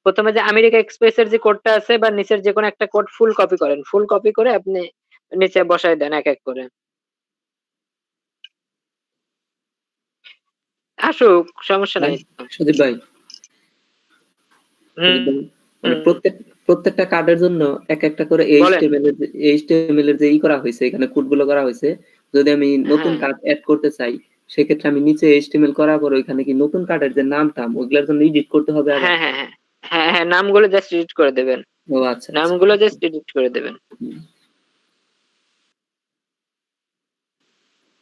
প্রথমে যে আমেরিকা এক্সপ্রেস এর যে কোডটা আছে বা নিচের যে কোনো একটা কোড ফুল কপি করেন। ফুল কপি করে আপনি নিচে বসায় দেন এক করে। আসুক, সমস্যা নাই। সুদীপ ভাই, হুম, মানে হুম, প্রত্যেকটা কার্ডের জন্য এক একটা করে বলেন। এইচটিএমএল এর যে করা হয়েছে, এখানে কোডগুলো করা হয়েছে। যদি আমি নতুন হ্যাঁ, কার্ড এড করতে চাই, সেক্ষেত্রে আমি নিচে এইচটিএমএল করার পর ওইখানে কি নতুন কার্ডের যে নাম ওইগুলোর জন্য এডিট করতে হবে আবার? হ্যাঁ, হ্যাঁ, হ্যাঁ, হ্যাঁ, হ্যাঁ, নামগুলো জাস্ট এডিট করে দেবেন। ও আচ্ছা আচ্ছা। নামগুলো জাস্ট এডিট করে দেবেন।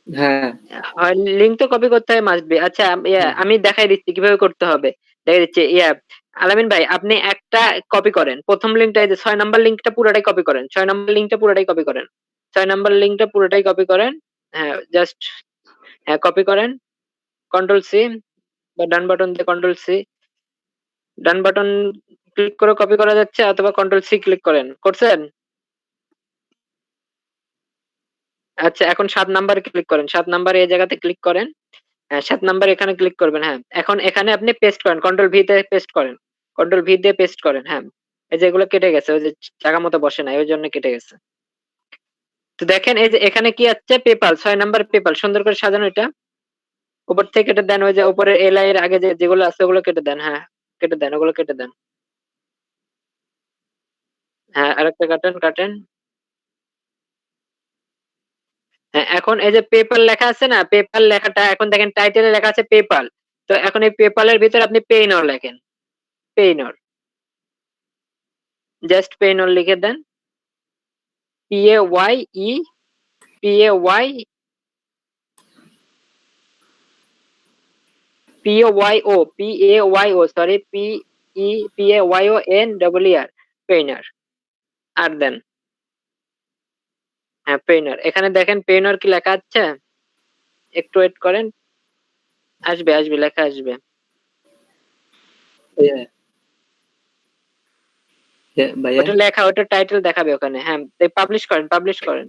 হ্যাঁ আর লিংক তো কপি করতে হয় মাস্ট বি। আচ্ছা আমি দেখাই দিচ্ছি কিভাবে করতে হবে। দেখাই দিচ্ছি আলামিন ভাই, আপনি একটা কপি করেন। প্রথম লিংকটা এই যে ৬ নাম্বার লিংকটা পুরোটাই কপি করেন। ৬ নাম্বার লিংকটা পুরোটাই কপি করেন। ৬ নাম্বার লিংকটা পুরোটাই কপি করেন। হ্যাঁ, জাস্ট হ্যাঁ কপি করেন। কন্ট্রোল সি বা ডান বাটন দিয়ে কন্ট্রোল সি। ডান বাটন ক্লিক করে কপি করা যাচ্ছে অথবা কন্ট্রোল সি ক্লিক করেন। করছেন? আচ্ছা এখন ৭ নাম্বারে ক্লিক করেন। ৭ নাম্বারে এই জায়গাতে ক্লিক করেন। হ্যাঁ, ৭ নাম্বার এখানে ক্লিক করবেন। হ্যাঁ, এখন এখানে আপনি পেস্ট করেন। কন্ট্রোল ভি তে পেস্ট করেন। কন্ট্রোল ভি দিয়ে পেস্ট করেন। হ্যাঁ, এই যে এগুলো কেটে গেছে, ওই যে জায়গা মতো বসে নাই, ওই জন্য কেটে গেছে। তো দেখেন এই যে এখানে কি আছে? পেপাল ৬ নাম্বার পেপাল সুন্দর করে সাজানো এটা। উপর থেকে কেটে দেন। ওই যে উপরে এলআই এর আগে যেগুলো আছে ওগুলো কেটে দেন। হ্যাঁ, কেটে দেন, ওগুলো কেটে দেন। হ্যাঁ, আরেকটা কাটেন। হ্যাঁ, এখন এই যে পেপাল লেখা আছে না? পেপাল লেখাটা এখন দেখেন টাইটেলে লেখা আছে পেপাল। তো এখন এই পেপালের ভিতরে আপনি পেইনর লেখেন। পেইনর। জাস্ট পেইনর লিখে দেন। PAYE PAY PAYO PAYO sorry PAYONER পেইনার। আর দেন। হ্যাঁ, পেইনার। এখানে দেখেন পেইনার কি লেখা আছে? একটু ওয়েট করেন। আসবে লেখা আসবে। হ্যাঁ, হ্যাঁ, ভাইয়া ওটা লেখা, ওটা টাইটেল দেখাবে ওখানে। হ্যাঁ, পাবলিশ করেন।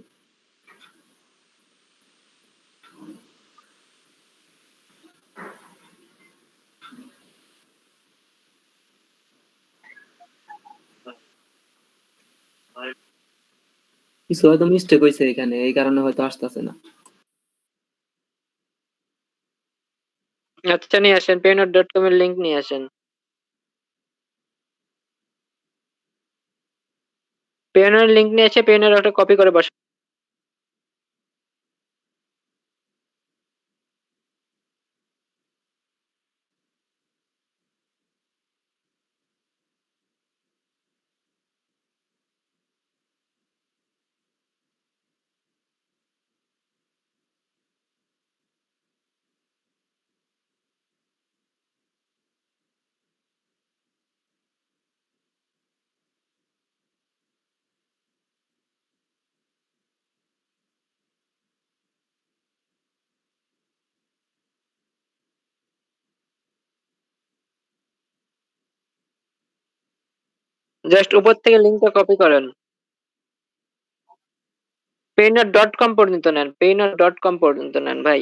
কিছু হয়তো মিস্টেক হয়েছে এখানে, এই কারণে হয়তো আসতেছে না। আচ্ছা নিয়ে আসেন, payoneer.com এর লিংক নিয়ে আসেন। পেইনার লিংক নিয়ে এসে পেইনার ওটা কপি করে বসান। জাস্ট উপর থেকে লিংকটা কপি করেন। payoneer.com পর্যন্ত নেন, payoneer.com পর্যন্ত নেন ভাই।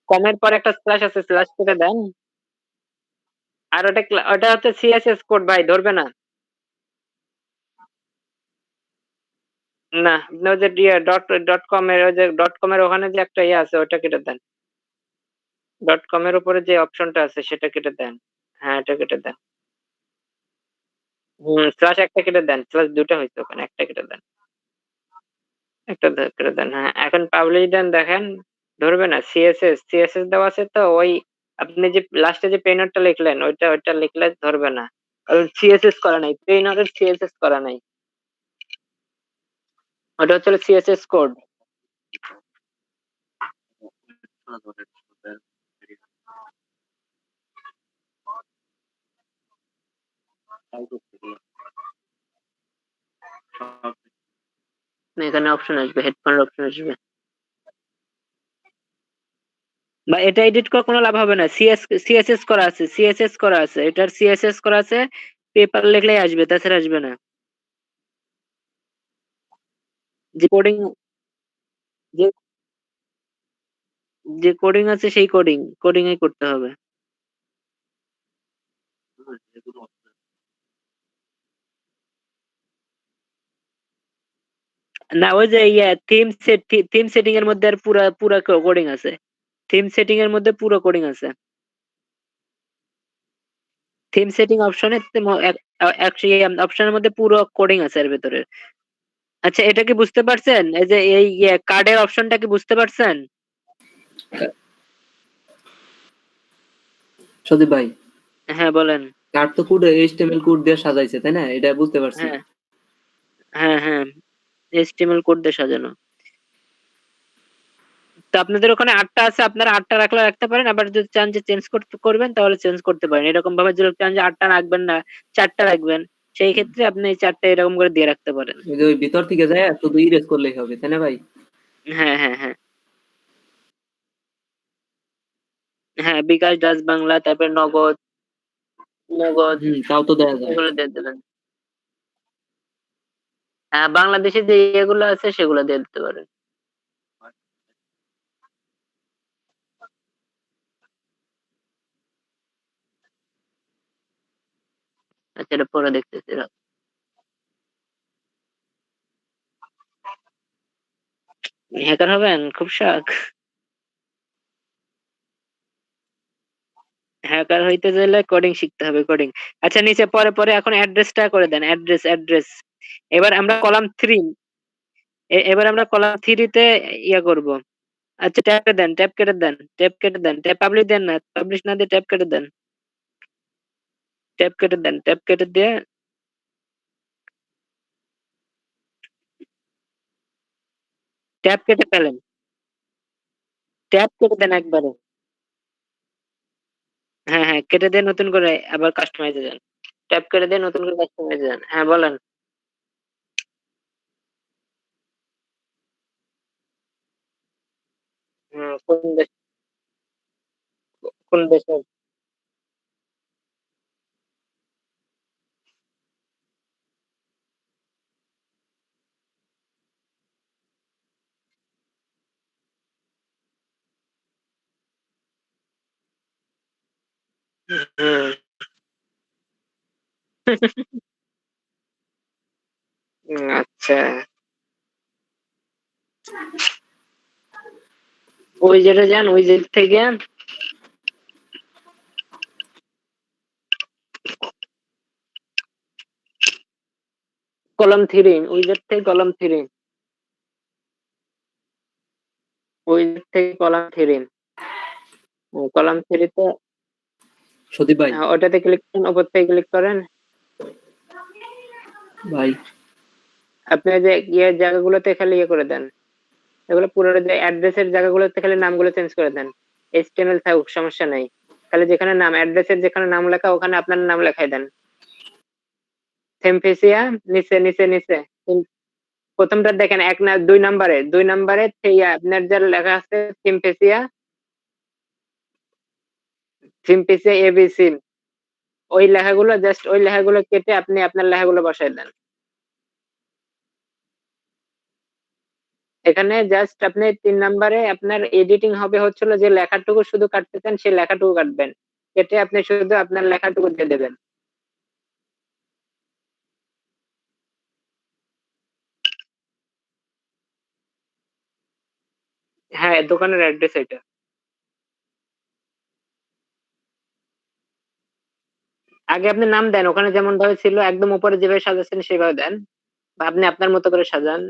কমের পর একটা স্ল্যাশ আছে, স্ল্যাশ করে দেন। আর ওটা হচ্ছে সিএসএস কোড ভাই, ধরবে না। না, আপনি ওই যে ডট ডট কম এর ওই যে ডট কম এর ওখানে যে একটা ইয়ে আছে ওটা কেটে দেন। ডট কম এর উপরে যে অপশনটা আছে সেটা কেটে দেন। হ্যাঁ, এটা কেটে দেন। স্ল্যাশ একটা কেটে দেন, স্ল্যাশ দুটো হয়েছে ওখানে, একটা কেটে দেন। একটা কেটে দেন, হ্যাঁ। এখন পাবলিশ দেন, দেখেন ধরবে না। সিএসএস দেওয়া আছে তো, ওই আপনি যে লাস্টে যে পেইনারটা লিখলেন ওইটা লিখলে ধরবে না, কারণ সিএসএস করা নাই, পেইনারের সিএসএস করা নাই। ওটা হচ্ছে সিএসএস কোড। এখানে অপশন আসবে, হেডফোনের অপশন আসবে। বা এটা এডিট করে কোনো লাভ হবে না, সিএসএস করা আছে, সিএসএস করা আছে, এটার সিএসএস করা আছে, পেপার লিখলেই আসবে, তাছাড়া আসবে না। যে কোডিং যে যে কোডিং আছে সেই কোডিং এ করতে হবে। না, ওই যে ইয়ে থিম সেটিং এর মধ্যে আর পুরা পুরা কোডিং আছে। থিম সেটিং এর মধ্যে পুরো কোডিং আছে। থিম সেটিং অপশনে অ্যাকচুয়ালি অপশনের মধ্যে পুরো কোডিং আছে এর ভিতরে। আচ্ছা, এটা কি বুঝতে পারছেন? এই যে এই কার্ডের অপশনটা কি বুঝতে পারছেন? সদীপ ভাই, হ্যাঁ, বলেন। কার্ড তো কোড এইচটিএমএল কোড দিয়ে সাজাইছে তাই না, এটা বুঝতে পারছি। হ্যাঁ, হ্যাঁ, হ্যাঁ, এইচটিএমএল কোড দিয়ে সাজানো। তো আপনাদের ওখানে ৮টা আছে, আপনারা ৮টা রাখলে রাখতে পারেন, আবার যদি চান যে চেঞ্জ করবেন তাহলে চেঞ্জ করতে পারেন। এরকম ভাবে যদি চান যে ৮টা রাখবেন না, 4টা রাখবেন, সেই ক্ষেত্রে আপনি 4টা এরকম করে দিয়ে রাখতে পারেন। ওই যে ওই ভিতর থেকে যায় শুধু ইরেজ করলেই হবে তাই না ভাই? হ্যাঁ, হ্যাঁ, হ্যাঁ, হ্যাঁ, বিকাশ, ডাচ বাংলা, তারপরে নগদ, নগদ, তাও তো দেয়া যায়। এগুলো দিয়ে দেবেন। হ্যাঁ, বাংলাদেশে যে ইয়েগুলো আছে সেগুলো দিয়ে দিতে পারেন। আচ্ছা, এটা পরে দেখতেছি। হ্যাকার হবেন, খুব শখ। হ্যাকার হইতে গেলে কোডিং শিখতে হবে, কোডিং। আচ্ছা, নিচে পরে পরে এখন অ্যাড্রেসটা করে দেন, অ্যাড্রেস। এবার আমরা কলাম 3, এবার আমরা কলাম 3 তে ইয়া করব। আচ্ছা, ট্যাব কেটে দেন, ট্যাব পাবলিশ দেন না, পাবলিশ না দিয়ে ট্যাব কেটে দেন, ট্যাব কেটে দিয়ে ট্যাব কেটে ফেলেন, ট্যাব কেটে দেন একবারে। হ্যাঁ, হ্যাঁ, কেটে দিয়ে নতুন করে আবার কাস্টমাইজে যান। ট্যাব কেটে দিয়ে নতুন করে কাস্টমাইজে যান। হ্যাঁ, বলেন। কোন দেশ কোন দেশের? হুম। আচ্ছা, ওই যেটা যান ওই যে থেকে কলাম 3, ওই যে থেকে কলাম 3, ওই যে থেকে কলাম 3, কলাম 3 তে সদীপ ভাই, ওটাতে ক্লিক করেন, উপর থেকে ক্লিক করেন। ভাই আপনি যে জায়গাগুলোতে খালি করে দেন, এগুলো পুরো যে অ্যাড্রেসের জায়গাগুলোতে খালি নামগুলো চেঞ্জ করে দেন। HTML থাকুক, সমস্যা নাই, খালি যেখানে নাম অ্যাড্রেসের যেখানে নাম লেখা ওখানে আপনার নাম লেখাই দেন। থেমফেসিয়া নিচে নিচে নিচে প্রথমটা দেখেন, 2 নাম্বারে আপনার যা লেখা আছে থেমফেসিয়া থেমফেসিয়া ABC, ওই লেখাগুলো কেটে আপনি আপনার লেখাগুলো বসাই দেন। এখানে জাস্ট আপনি 3 নাম্বারে আপনার এডিটিং হবে হচ্ছিল যে লেখাটুকু শুধু কাটতে চান সেই লেখাটুকু কাটবেন, কেটে আপনি শুধু আপনার লেখাটুকু দিয়ে দেবেন। হ্যাঁ, দোকানের অ্যাড্রেস এটা। আগে আপনি নাম দেন, ওখানে যেমন ভাবে ছিল একদম উপরে যেভাবে সাজাচ্ছেন সেভাবে দেন, বা আপনি আপনার মতো করে সাজান।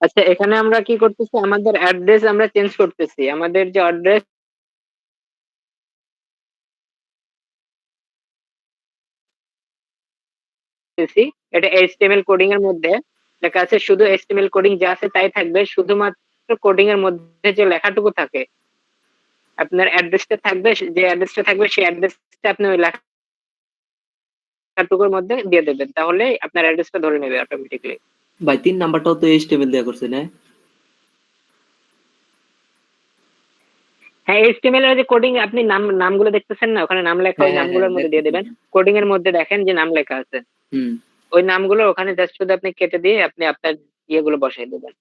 আচ্ছা, এখানে আমরা কি করতেছি, আমাদের অ্যাড্রেস আমরা চেঞ্জ করতেছি, আমাদের যে অ্যাড্রেস এটা HTML কোডিং এর মধ্যে লেখা আছে, শুধু HTML কোডিং যা আছে তাই থাকবে, শুধুমাত্র কোডিং এর মধ্যে যে লেখাটুকু থাকে আপনার অ্যাড্রেসটা থাকবে, যে অ্যাড্রেসটা থাকবে সেই অ্যাড্রেসটা আপনি ওই লেখাটুকুর মধ্যে দিয়ে দেবেন, তাহলে আপনার অ্যাড্রেসটা ধরে নেবে অটোমেটিকলি। ভাই 3 নাম্বারটাও তো HTML দেয়া করছে না? হ্যাঁ, HTML এর যে কোডিং আপনি নামগুলো দেখতেছেন না, ওখানে নাম লেখা, ওই হ্যাঁ হ্যাঁ হ্যাঁ, নামগুলোর মধ্যে দিয়ে দেখতেছি। দেবেন। কোডিং এর মধ্যে দেখেন যে নাম লেখা আছে, হুম। ওই নামগুলো ওখানে জাস্ট শুধু আপনি কেটে দিয়ে আপনি আপনার ইয়েগুলো বসাই দেবেন।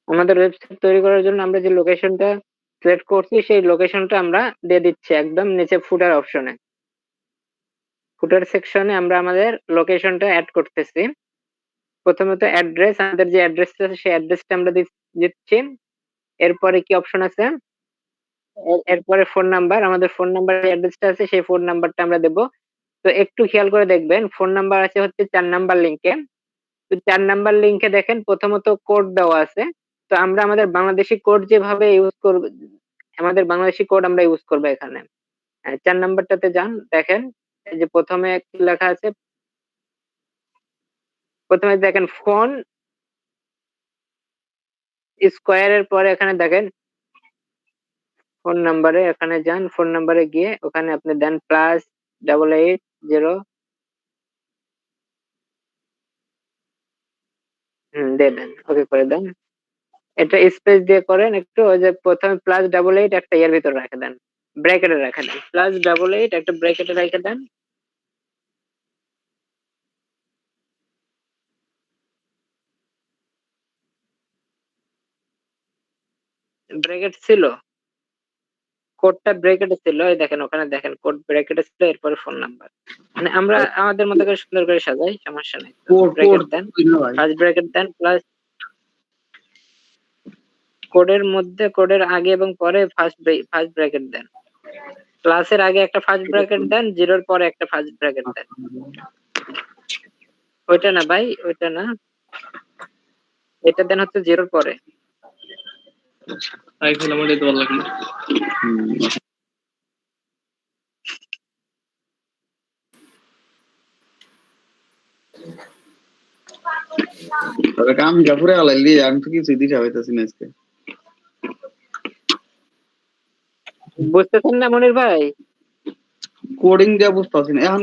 আমাদের ওয়েবসাইট তৈরি করার জন্য আমরা যে লোকেশনটা সিলেক্ট করছি সেই লোকেশনটা আমরা দিয়ে দিচ্ছি একদম নিচে ফুটার অপশনে। ফুটার সেকশনে আমরা আমাদের লোকেশনটা অ্যাড করতেছি। প্রথমত অ্যাড্রেস, আমাদের যে অ্যাড্রেসটা আছে সেই অ্যাড্রেসটা আমরা দিচ্ছি। এরপরে কি অপশন আছে, এরপরে ফোন নাম্বার, আমাদের ফোন নাম্বার অ্যাড্রেসটা আছে সেই ফোন নাম্বারটা আমরা দেব। তো একটু খেয়াল করে দেখবেন, ফোন নাম্বার আছে হচ্ছে 4 নাম্বার লিংকে। তো 4 নাম্বার লিংকে দেখেন প্রথমত কোড দেওয়া আছে। তো আমরা আমাদের বাংলাদেশি কোড যেভাবে ইউজ করব, আমাদের বাংলাদেশি কোড আমরা ইউজ করবো এখানে। 4 নাম্বারটাতে যান, দেখেন এই যে প্রথমে কি লেখা আছে, প্রথমে দেখেন ফোন স্কোয়ারের পরে এখানে দেখেন ফোন নাম্বারে, এখানে যান, ফোন নাম্বারে গিয়ে ওখানে আপনি দেন +88 0 দিয়ে দেন, ওকে করে দেন। এটা স্পেস দিয়ে করেন একটু, ওই যে প্রথমে +88 একটা ইয়ের ভিতর রেখে দেন, ব্র্যাকেটে রেখে দেন, +88 একটা ব্র্যাকেটে রেখে দেন। ব্র্যাকেট ছিল, কোডটা ব্র্যাকেটে ছিল, এই দেখেন ওখানে দেখেন কোড ব্র্যাকেটে ছিল, এরপরে ফোন নাম্বার। মানে আমরা আমাদের মতো করে সুন্দর করে সাজাই, সমস্যা নাই। কোড ব্র্যাকেট দেন, না ভাই, ফার্স্ট ব্র্যাকেট দেন, প্লাস কোডের মধ্যে কোডের আগে এবং পরে ফার্স্ট ব্র্যাকেট দেন, প্লাসের আগে একটা ফার্স্ট ব্র্যাকেট দেন, জিরোর পরে একটা ফার্স্ট ব্র্যাকেট দেন। ওইটা না ভাই, ওইটা না, এটা দেন হচ্ছে জিরোর পরে। তাই খেলাম ওটাই তো ভালো লাগলো। তবে কাম জাফরে আলাইলি আমি তো কিছু দিতে হইতাছি না আজকে। বুঝতেছেন না মনির ভাই? কোডিং দিয়া বুঝতাছি না এখন,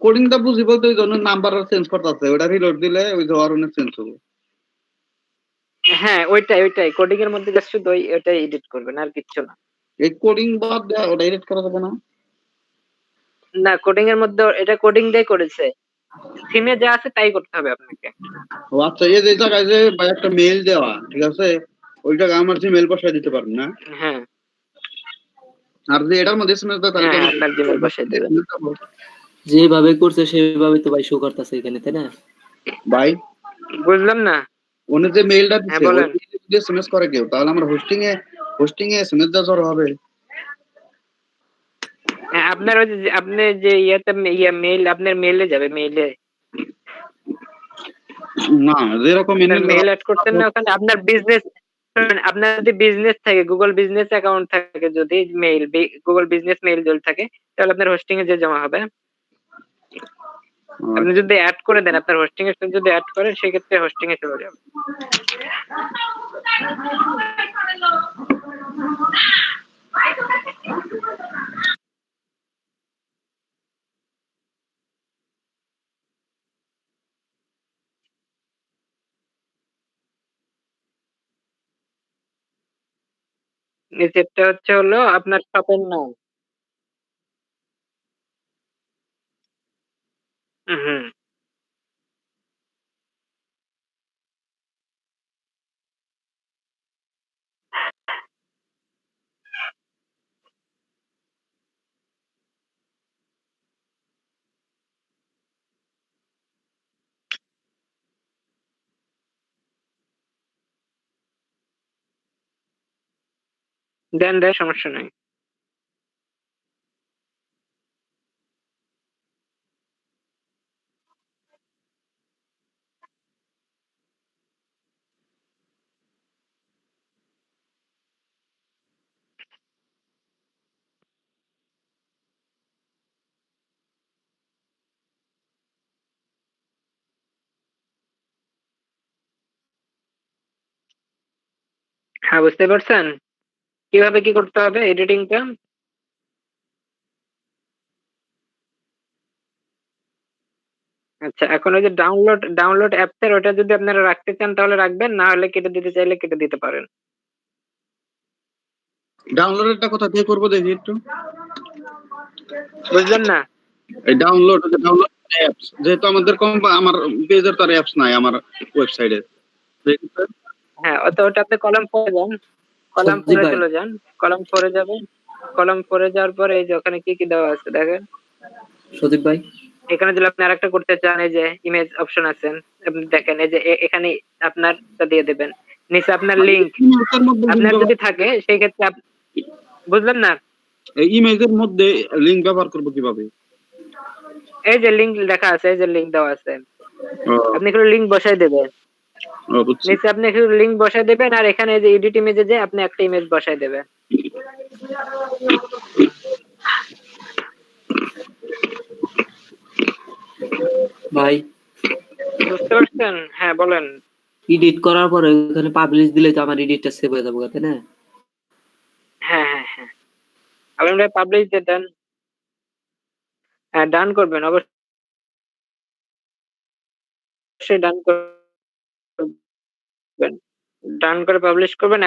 কোডিং দা বুঝি বলতে ওই জন্য নাম্বার চেঞ্জ করতেছে, ওটা রিলোড দিলে ওই যে আর অনেক চেঞ্জ হবে। হ্যাঁ ওইটাই কোডিং এর মধ্যে জাস্ট শুধু ওইটাই এডিট করবেন, আর কিচ্ছু না। এই কোডিং বাদ দেয়া ওটা এডিট করা যাবে না? না, কোডিং এর মধ্যে এটা কোডিং দিয়ে করেছে, থিমে যা আছে তাই করতে হবে আপনাকে। ও আচ্ছা, এই যে জায়গায় যে ভাই একটা মেইল দেওয়া, ঠিক আছে, ওই জায়গায় আমার যে মেইল বসায় দিতে পারেন না? হ্যাঁ আর যে এটার মধ্যে এসএমএস দেওয়া হ্যাঁ, আপনার জিমেল বসাই দেবেন। যেভাবে করছে সেভাবে তো ভাই শো করতেছে এখানে, তাই না? ভাই বুঝলাম না। উনি যে মেইলটা দিছে বলেন। ওই যদি এসএমএস করে কেউ, তাহলে আমার হোস্টিং এ এসএমএস দেওয়া জড়ো হবে? হ্যাঁ, আপনার ওই যে আপনি যে ইয়েতে মেইল, আপনার মেইলে যাবে, মেইলে না, যেরকম মেইল অ্যাড করতেন না ওখানে, আপনার বিজনেস, আপনার যদি বিজনেস থাকে, গুগল বিজনেস অ্যাকাউন্ট থাকে, যদি মেইল গুগল বিজনেস মেইল যদি থাকে, তাহলে আপনার হোস্টিং এ যে জমা হবে। আপনি যদি অ্যাড করে দেন, আপনার হোস্টিং এর সাথে যদি অ্যাড করেন, সেক্ষেত্রে হোস্টিং এ চলে যাবে। নিচেরটা হচ্ছে হলো আপনার শপের নাম। হুম, দেন সমস্যা নাই। হ্যাঁ, বুঝতে পারছেন কিভাবে কি করতে হবে এডিটিংটা? আচ্ছা, এখন ওই যে ডাউনলোড অ্যাপস এর, ওটা যদি আপনারা রাখতে চান তাহলে রাখবেন, না হলে কেটে দিতে চাইলে কেটে দিতে পারেন। ডাউনলোডেরটা কোথা থেকে করবো দেখি একটু। বুঝলেন না? এই ডাউনলোড অ্যাপস, যেহেতু আমাদের আমার পেজের তো আর অ্যাপস নাই আমার ওয়েবসাইটে। হ্যাঁ, ওটা আপনি কলাম 4 যান, কলাম 4 চলে যান, কলাম 4 যাবেন, কলাম 4 যাওয়ার পরে এই যে ওখানে কি কি দেওয়া আছে দেখেন। সদীপ ভাই, এখানে যদি আপনি আরেকটা করতে চান, এই যে ইমেজ অপশন আছে, আপনি দেখেন এই যে এখানে আপনারটা দিয়ে দেবেন, নিচে আপনার লিংক আপনার যদি থাকে সেই ক্ষেত্রে বুঝলেন না? এই ইমেজের মধ্যে লিংক ব্যবহার করব কিভাবে? এই যে লিংক লেখা আছে, এই যে লিংক দেওয়া আছে, আপনি একটু লিংক বসাই দেবেন, নিচে আপনি একটু লিংক বসাই দেবেন, আর এখানে এই যে এডিট ইমেজে যে আপনি একটা ইমেজ বসাই দেবেন। ভাই বুঝতে পারছেন? হ্যাঁ বলেন। এডিট করার পরে ওখানে পাবলিশ দিলে তো আমার এডিটটা সেভ হয়ে যাবে, তাই না? হ্যাঁ হ্যাঁ হ্যাঁ, আপনি পাবলিশ দিয়ে দেন। হ্যাঁ, ডান করবেন, অবশ্যই ডান করবেন। ডান করে পাবলিশ করবেন।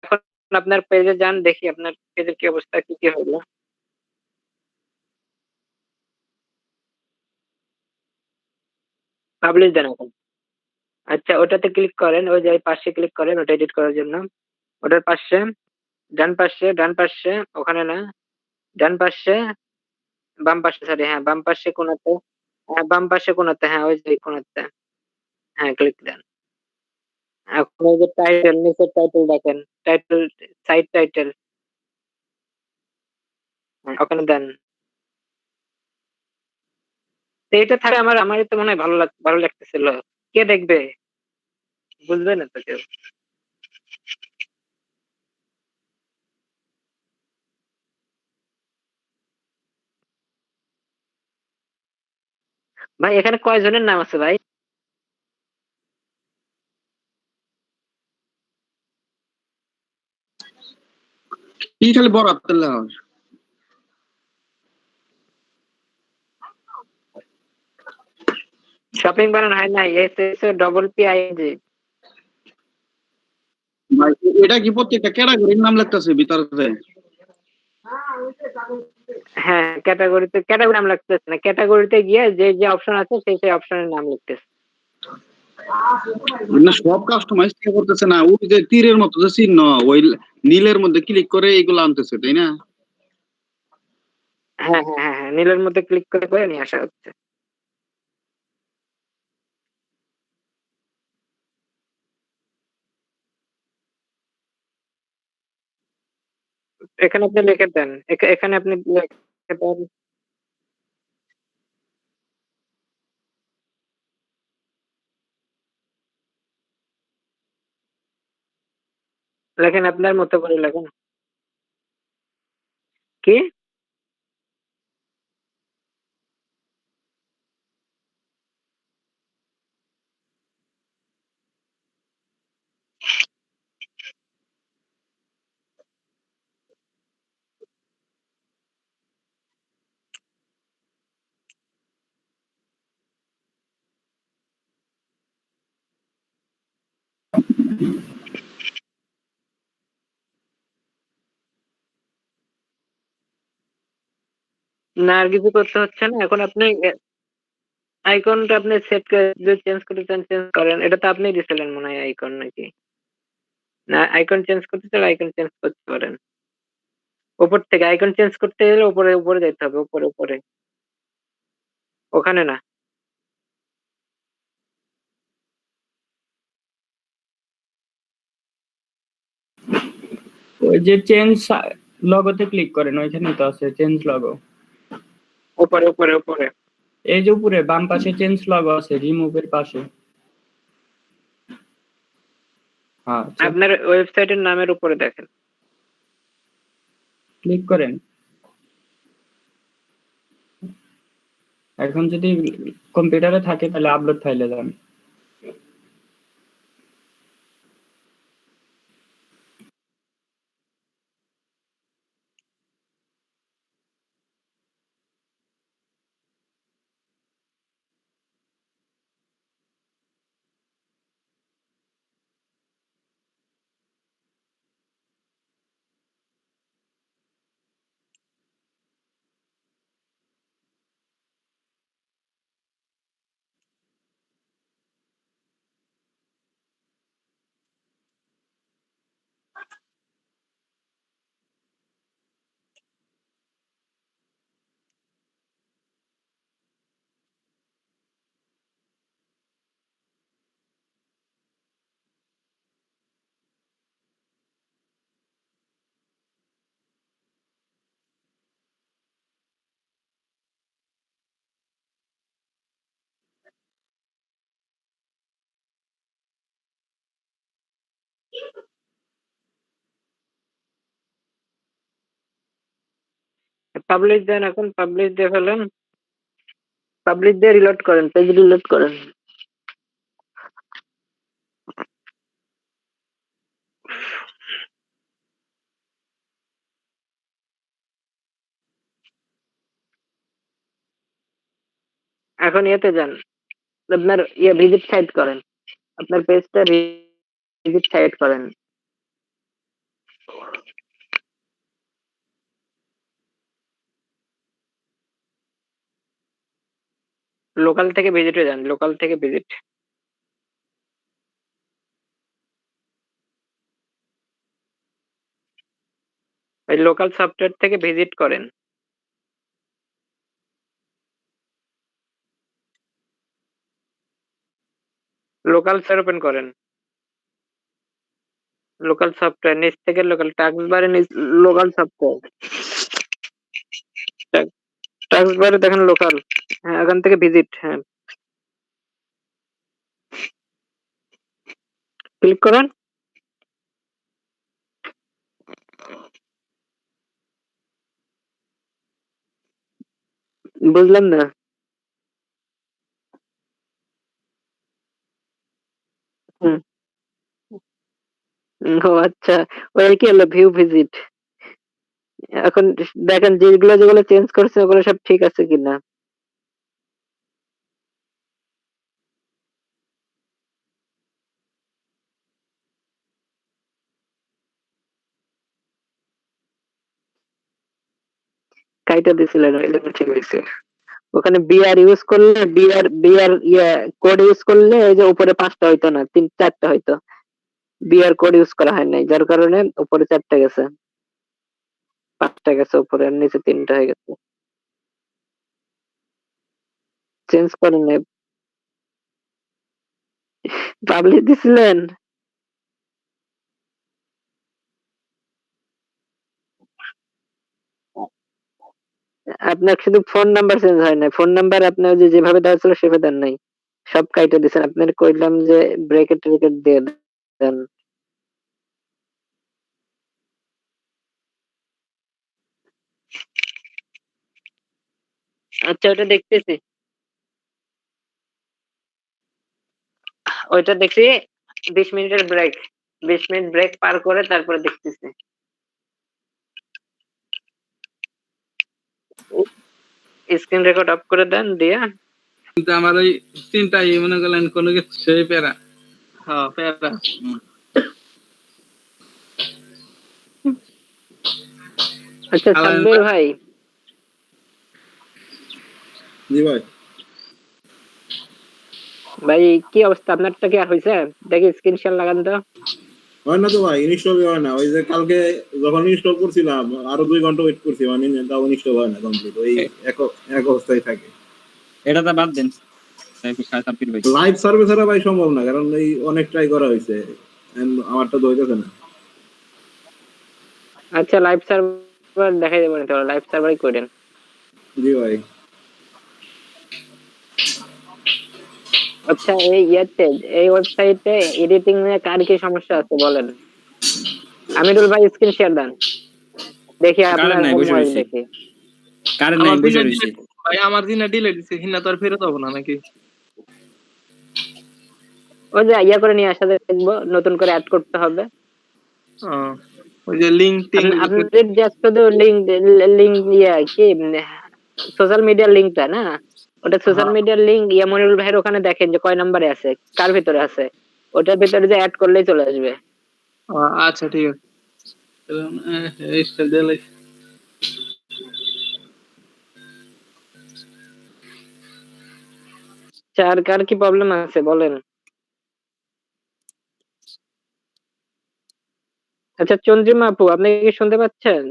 এখন আপনার পেজে যান, দেখি আপনার পেজের কি অবস্থা, কি কি হলো। পাবলিশ দেন এখন। আচ্ছা, ওটাতে ক্লিক করেন, ওই যে পাশে ক্লিক করেন, ওটা এডিট করার জন্য। ওটার পাশে, ডান পাশে, ওখানে না, ডান পাশে, বাম পাশে, সরি, হ্যাঁ বাম পাশে কোনাতে, হ্যাঁ বাম পাশে কোনাতে, হ্যাঁ ওই যে কোনাতে, হ্যাঁ ক্লিক দেন। এখন ওই যে টাইটেল, নিচের টাইটেল দেখেন, টাইটেল, সাইট টাইটেল, ওখানে দেন। তো এটা থাকে আমারই তো মনে হয় ভালো লাগতেছিল। কে দেখবে? বুঝবে না তো কেউ। ভাই এখানে কয়জনের নাম আছে ভাই? কি খালি বড় হাতের লেখা হয়? শপিং বানানো হয় না, SSOPPING। ভাই এটা কি প্রত্যেকটা ক্যাটাগরির নাম লাগতেছে ভিতরে? হ্যাঁ, ক্যাটাগরি নাম লাগতেছে না, ক্যাটাগরিতে গিয়ে যে যে অপশন আছে সেই অপশনের নাম লিখতেছে। না সব কাস্টমাইজ করতেছে না, ওই যে তীরের মতো যে চিহ্ন, ওই নীলের মধ্যে ক্লিক করে এগুলো আনতেছে, তাই না? হ্যাঁ হ্যাঁ হ্যাঁ হ্যাঁ, নীলের মধ্যে ক্লিক করে করে নিয়ে আসা হচ্ছে। এখানে আপনি লিখে দেন, এখানে আপনি লিখে দেন, লেখেন আপনার মতো করে লেখেন। কি? না, আর কিছু করতে হচ্ছে না। এখন আপনি আইকনটা আপনি সেট করে, যদি চেঞ্জ করতে চান চেঞ্জ করেন। এটা তো আপনি দিছিলেন মনে হয় আইকন, নাকি? না, আইকন চেঞ্জ করতে চাইলে আইকন চেঞ্জ করতে পারেন। উপর থেকে আইকন চেঞ্জ করতে গেলে উপরে উপরে যেতে হবে, উপরে উপরে, ওখানে না। ওই যে চেঞ্জ লগোতে ক্লিক করেন, ওইখানে তো আছে চেঞ্জ লগো। উপরে উপরে উপরে। এই যে উপরে বাম পাশে চেঞ্জ লগো আছে, রিমুভের পাশে। হ্যাঁ, আপনার ওয়েবসাইটের নামের উপরে দেখেন। ক্লিক করেন। এখন যদি কম্পিউটারে থাকে তাহলে আপলোড ফাইলে যান। পাবলিশ দেন, এখন পাবলিশ দিয়ে ফেলেন। পাবলিশ দিয়ে রিলোড করেন, পেজ রিলোড করেন। এখন ইয়েতে যান, আপনার ভিজিট সাইট করেন, আপনার পেজটা ভিজিট সাইট করেন। লোকাল থেকে ভিজিটে যান, লোকাল থেকে ভিজিট। ওই লোকাল সফটওয়্যার থেকে ভিজিট করেন। লোকাল স্যার ওপেন করেন, লোকাল সফটওয়্যার নিচ থেকে লোকাল টাস্ক বারে লোকাল সফটওয়্যার টাস্ক বারে দেখেন লোকাল, হ্যাঁ এখান থেকে ভিজিট, হ্যাঁ ক্লিক করেন। বুঝলাম না। হুম, ও আচ্ছা, ওই কি হলো ভিউ ভিজিট। এখন দেখেন যেগুলো যেগুলো চেঞ্জ করছে ওগুলো সব ঠিক আছে কিনা। কাইটা দিছিলেন ওইগুলো ঠিক হয়েছে। ওখানে বিআর ইউজ করলে, বিআর কোড ইউজ করলে এই যে উপরে 5টা হইতো না, 4টা হইতো। বিআর কোড ইউজ করা হয় নাই, যার কারণে উপরে 4টা গেছে, 5টা গেছে উপরে, আর নিচে 3টা হয়ে গেছে। চেঞ্জ করেন নাই, পাবলিশ দিছিলেন। আপনার শুধু ফোন নাম্বার চেঞ্জ হয় না, ফোন নাম্বার আপনার যেভাবে দেওয়া ছিল সেভাবে দেন নাই, সব কাইটা দিছেন। আপনার কইলাম যে ব্রেকেট ট্রেকেট দিয়ে দেন। আচ্ছা ওটা দেখতেছি, ওইটা দেখছি 20 মিনিটের ব্রেক, 20 মিনিট ব্রেক পার করে তারপরে দেখতেছি। স্ক্রিন রেকর্ড অফ করে দেন দিয়া। কিন্তু আমার ওই চিন্তাই মনে করলেন কোনো কিছু সেই প্যারা। হ্যাঁ প্যারা। আচ্ছা সাব্বির ভাই, জি ভাই। ভাই কি অবস্থা আপনারটা, কি হয়েছে দেখি স্ক্রিন শেয়ার লাগান তো। হয় না তো ভাই, ইনস্টল হয় না। ওই যে কালকে যখন ইনস্টল করছিলাম আরো 2 ঘন্টা ওয়েট করছি, মানে তাও ইনস্টল হয় না কমপ্লিট, ওই এক অবস্থায় থাকে। এটা তো বাদ দেন সাব্বির ভাই। লাইভ সার্ভে ছাড়া ভাই সম্ভব না, কারণ এই অনেক ট্রাই করা হয়েছে, আমারটা তো হইতেছে না। আচ্ছা লাইভ সার্ভার দেখাই দেবেন তো, লাইভ সার্ভারই করেন। জি ভাই। আচ্ছা এই এই ওয়েবসাইটে এডিটিং নিয়ে কার কি সমস্যা আছে বলেন। আমিরুল ভাই স্ক্রিন শেয়ার দেন, দেখি আপনার নাই, হোম বসে ওয়াইজ রয়েছি। দেখি। কারেন্ট নাই, বসে রয়েছি। ভাই আমার দিনে ডিলিট দিছে, হিনা তো আর ফেরত হবে না নাকি? ওই যে করে নিয়ে আসা দেখবো, নতুন করে অ্যাড করতে হবে। ওই যে লিংক টিং আপনাদের জাস্ট শুধু লিংক কি সোশ্যাল মিডিয়ার লিংকটা না, ওটা সোশ্যাল মিডিয়ার লিংক মনিরুল ভাইয়ের ওখানে দেখেন যে কয় নম্বরে আছে, কার ভিতরে আছে, ওটার ভিতরে যে অ্যাড করলেই চলে আসবে। আচ্ছা ঠিক আছে। চার কার কি প্রবলেম আছে বলেন। আচ্ছা চন্দ্রিমা আপু, আপনি কি শুনতে পাচ্ছেন?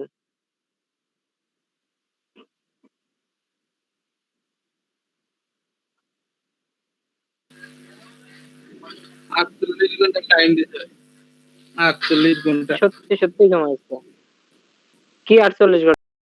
আটচল্লিশ ঘন্টা টাইম দিতে হয়, 48 ঘন্টা। সত্যি সত্যি জমা আছে কি 48 ঘন্টা?